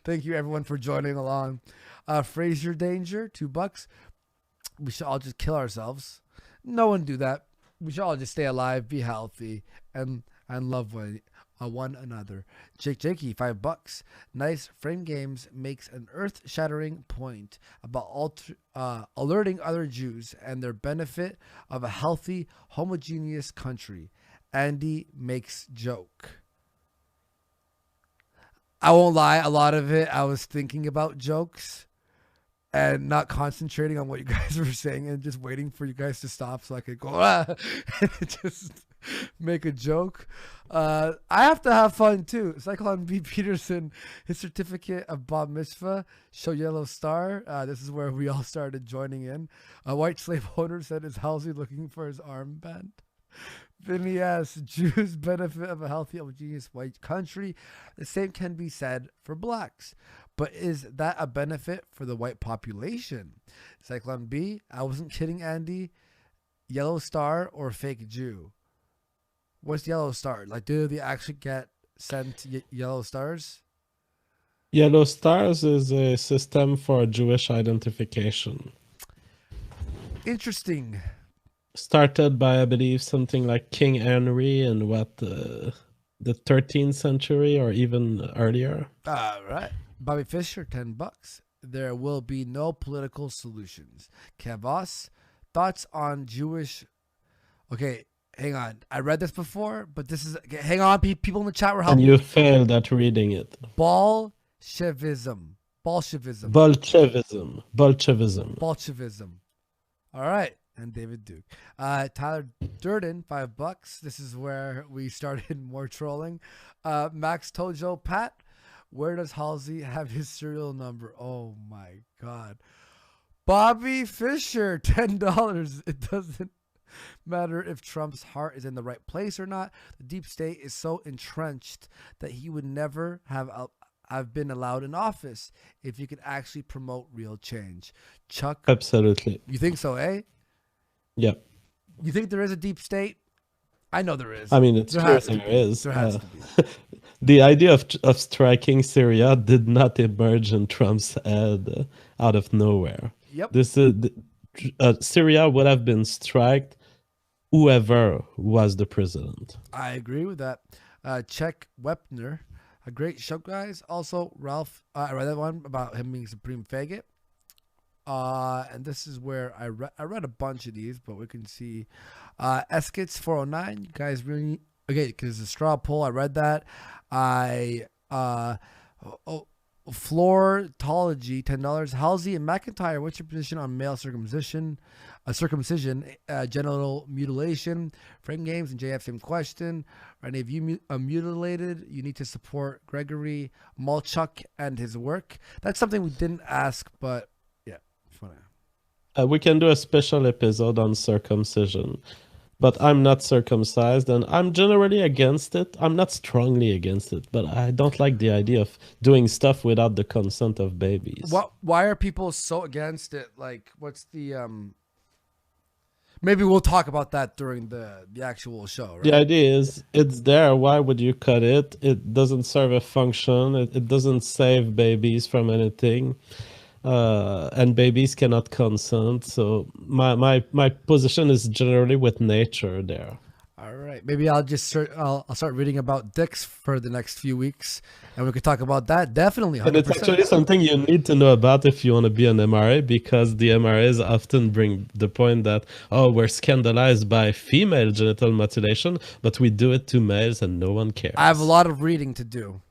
Thank you, everyone, for joining along. Fraser Danger, $2. We should all just kill ourselves. No one do that. We should all just stay alive, be healthy, and love one another. Jakey, $5. Nice. Frame Games makes an earth-shattering point about alerting other Jews and their benefit of a healthy, homogeneous country. Andy makes joke. I won't lie, a lot of it I was thinking about jokes and not concentrating on what you guys were saying and just waiting for you guys to stop so I could go and just make a joke. I have to have fun too. Cyclone B. Peterson, his certificate of Bar Mitzvah, show yellow star. This is where we all started joining in. A white slave owner said, "Is Halsey looking for his armband?" Vinny asks, Jews benefit of a healthy, homogeneous white country. The same can be said for blacks. But is that a benefit for the white population? Cyclone B, I wasn't kidding, Andy. Yellow star or fake Jew? What's yellow star? Like, do they actually get sent yellow stars? Yellow stars is a system for Jewish identification. Interesting. Started by, I believe, something like King Henry in the 13th century or even earlier. All right. Bobby Fischer, $10. There will be no political solutions. Kavos, thoughts on Jewish... Okay, hang on. I read this before, but this is... Okay, hang on, people in the chat were helping. And you failed at reading it. Bolshevism. All right. And David Duke. Tyler Durden, $5. This is where we started more trolling. Max Tojo, Pat, where does Halsey have his serial number? Oh my God. Bobby Fischer, $10. It doesn't matter if Trump's heart is in the right place or not. The deep state is so entrenched that he would never have been allowed in office if he could actually promote real change. Chuck? Absolutely. You think so, eh? Yeah. You think there is a deep state? I know there is. I mean, it's there true there is. There has to be. The idea of striking Syria did not emerge in Trump's head out of nowhere. Yep. Syria would have been struck whoever was the president. I agree with that. Czech Wepner, a great show, guys. Also, Ralph, I read that one about him being supreme faggot. And this is where I read a bunch of these, but we can see Eskits 409. You guys really okay? Because it's a straw poll. I read that. Floortology, $10. Halsey and Macintyre, what's your position on male circumcision, genital mutilation? Frame Games and JF, same question. Are any of you mutilated? You need to support Gregory Malchuk and his work. That's something we didn't ask, but. We can do a special episode on circumcision, but I'm not circumcised and I'm generally against it. I'm not strongly against it, but I don't like the idea of doing stuff without the consent of babies. Why are people so against it? Like, what's the maybe we'll talk about that during the actual show, right? The idea is it's there. Why would you cut it? It doesn't serve a function. It doesn't save babies from anything. And babies cannot consent. So my position is generally with nature there. All right, maybe I'll just I'll start reading about dicks for the next few weeks, and we could talk about that. Definitely, And 100%. it's actually something you need to know about if you want to be an MRA, because the MRAs often bring the point that, oh, we're scandalized by female genital mutilation, but we do it to males and no one cares. I have a lot of reading to do.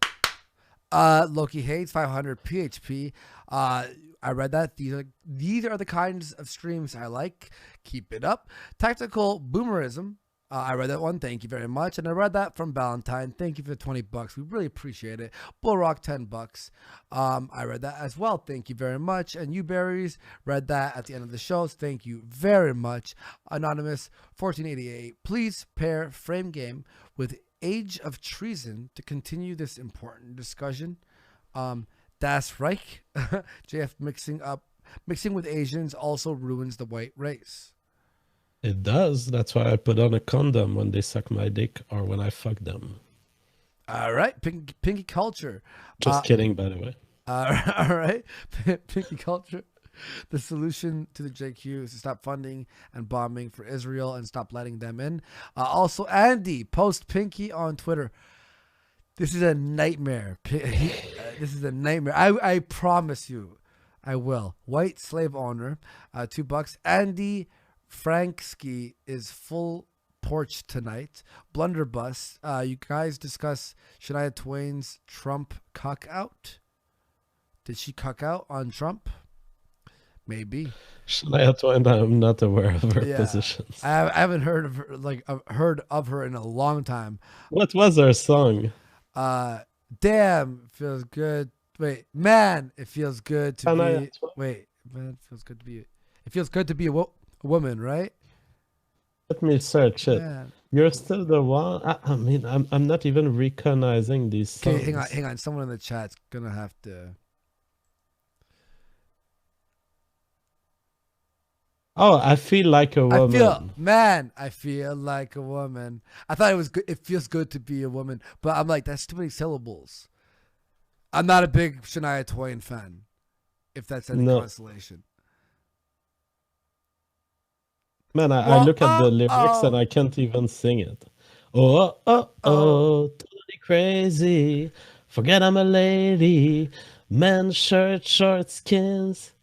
Loki hates 500 PHP. I read that. These are the kinds of streams I like. Keep it up. Tactical boomerism. I read that one. Thank you very much. And I read that from Valentine. Thank you for the $20. We really appreciate it. Bullrock, $10. I read that as well. Thank you very much. And you berries read that at the end of the show. Thank you very much. Anonymous 1488. Please pair Frame Game with Age of Treason to continue this important discussion. Das Reich. JF mixing with Asians also ruins the white race. It does. That's why I put on a condom when they suck my dick or when I fuck them. All right. Pinky Culture. Just kidding, by the way. All right. Pinky Culture. The solution to the JQ is to stop funding and bombing for Israel and stop letting them in. Also, Andy, post Pinky on Twitter. This is a nightmare. This is a nightmare. I promise you, I will. White slave owner, $2. Andy Franksky is full porch tonight. Blunderbuss. You guys discuss Shania Twain's Trump cuck out. Did she cuck out on Trump? Maybe. Shania Twain, I'm not aware of her positions. I haven't heard of her, heard of her in a long time. What was her song? Damn, feels good. Wait, man, it feels good to be. Wait, man, it feels good to be. It feels good to be a woman, right? Let me search it. Man. You're still the one. I mean, I'm not even recognizing these songs. Okay, hang on. Someone in the chat's gonna have to. Oh, I feel like a woman. I feel like a woman. I thought it was good. It feels good to be a woman, but I'm like, that's too many syllables. I'm not a big Shania Twain fan, if that's any consolation. Man, I look at the lyrics and I can't even sing it. Totally crazy. Forget I'm a lady. Men, shirt, short skins.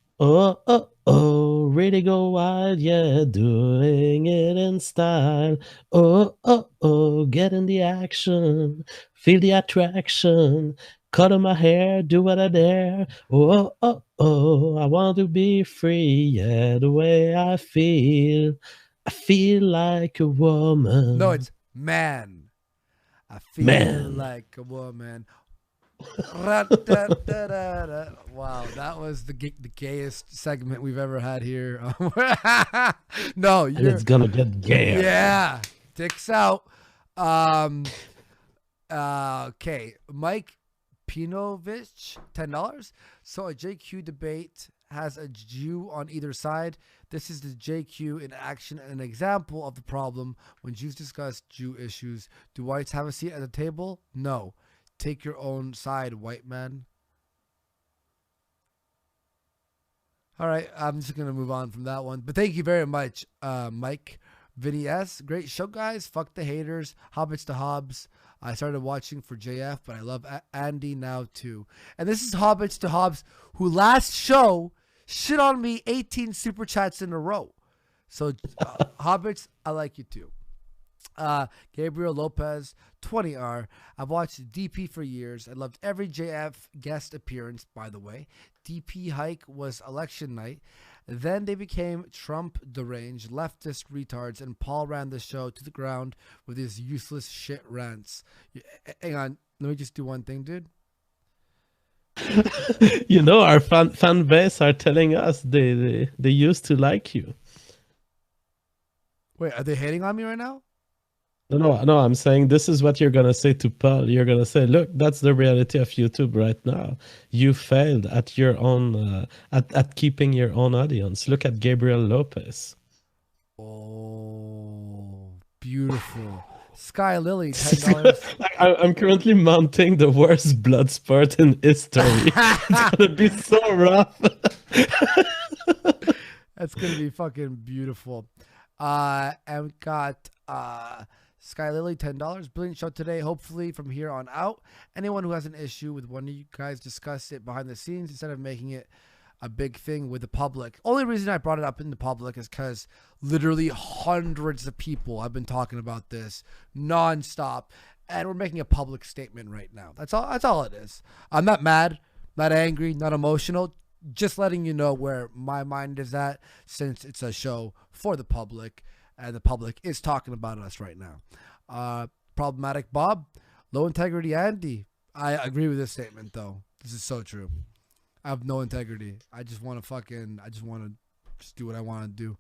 Really go wild, yeah, doing it in style. Get in the action, feel the attraction. Cut on my hair, do what I dare. I want to be free, yeah, the way I feel like a woman. No, it's man. I feel like a woman. Wow, that was the gayest segment we've ever had here. No, and it's gonna get gayer. Yeah, dicks out. Okay, Mike Pinovich, $10. So a JQ debate has a Jew on either side. This is the JQ in action, an example of the problem when Jews discuss Jew issues. Do whites have a seat at the table? No. Take your own side, white man. All right, I'm just going to move on from that one. But thank you very much, Mike. Vinny S. Great show, guys. Fuck the haters. Hobbits to Hobbs. I started watching for JF, but I love Andy now, too. And this is Hobbits to Hobbs, who last show shit on me 18 super chats in a row. So, Hobbits, I like you, too. Gabriel Lopez, 20R. I've watched DP for years. I loved every JF guest appearance, by the way. DP hike was election night. Then they became Trump deranged leftist retards, and Paul ran the show to the ground with his useless shit rants. Hang on, let me just do one thing, dude. You know, our fan base are telling us they used to like you. Wait, are they hating on me right now? No, I'm saying this is what you're going to say to Paul. You're going to say, look, that's the reality of YouTube right now. You failed at your own, at keeping your own audience. Look at Gabriel Lopez. Oh, beautiful. Sky Lily, $10. I'm currently mounting the worst blood sport in history. It's going to be so rough. That's going to be fucking beautiful. And we got... Sky Lily, $10. Brilliant show today. Hopefully from here on out, anyone who has an issue with one of you guys discuss it behind the scenes instead of making it a big thing with the public. Only reason I brought it up in the public is because literally hundreds of people have been talking about this nonstop, and we're making a public statement right now. That's all it is. I'm not mad, not angry, not emotional. Just letting you know where my mind is at, since it's a show for the public, and the public is talking about us right now. Problematic Bob, low integrity Andy. I agree with this statement though. This is so true. I have no integrity. I just want to just do what I want to do.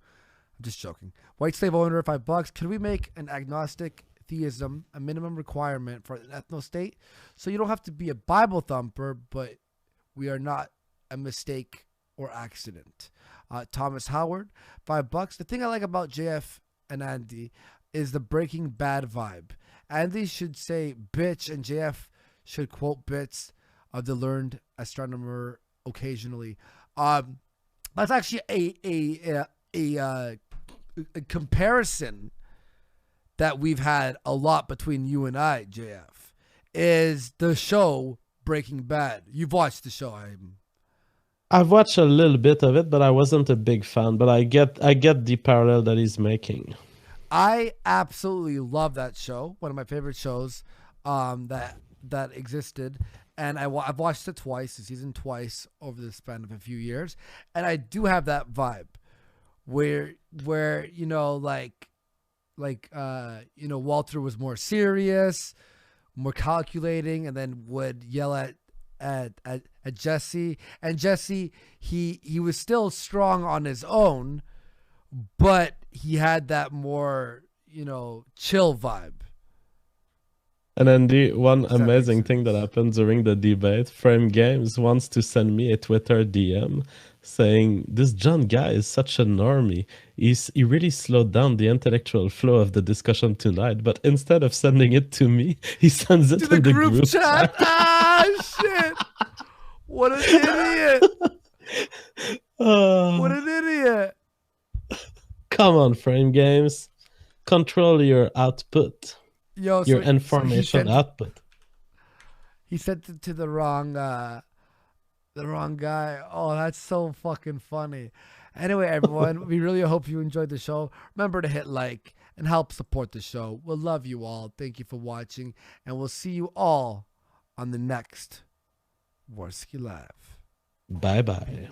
I'm just joking. White slave owner, $5. Can we make an agnostic theism a minimum requirement for an ethno state? So you don't have to be a Bible thumper, but we are not a mistake or accident. Thomas Howard, $5. The thing I like about JF and Andy is the Breaking Bad vibe. Andy should say bitch, and JF should quote bits of the learned astronomer occasionally. That's actually a comparison that we've had a lot between you and I, JF, is the show Breaking Bad. You've watched the show. I've watched a little bit of it, but I wasn't a big fan. But I get the parallel that he's making. I absolutely love that show. One of my favorite shows that existed. And I've watched it twice, the season twice, over the span of a few years. And I do have that vibe where you know, Walter was more serious, more calculating, and then would yell at Jesse. And Jesse, he was still strong on his own, but he had that more, chill vibe. And then the one amazing thing that happened during the debate, Frame Games wants to send me a Twitter DM saying, this John guy is such a normie. He really slowed down the intellectual flow of the discussion tonight, but instead of sending it to me, he sends it to in the group chat. Ah, shit. What an idiot. What an idiot. Come on, Frame Games. Control your output. Your information output. He sent it to the wrong guy. Oh, that's so fucking funny. Anyway, everyone, we really hope you enjoyed the show. Remember to hit like and help support the show. We'll love you all. Thank you for watching, and we'll see you all on the next Warski Live. Bye-bye.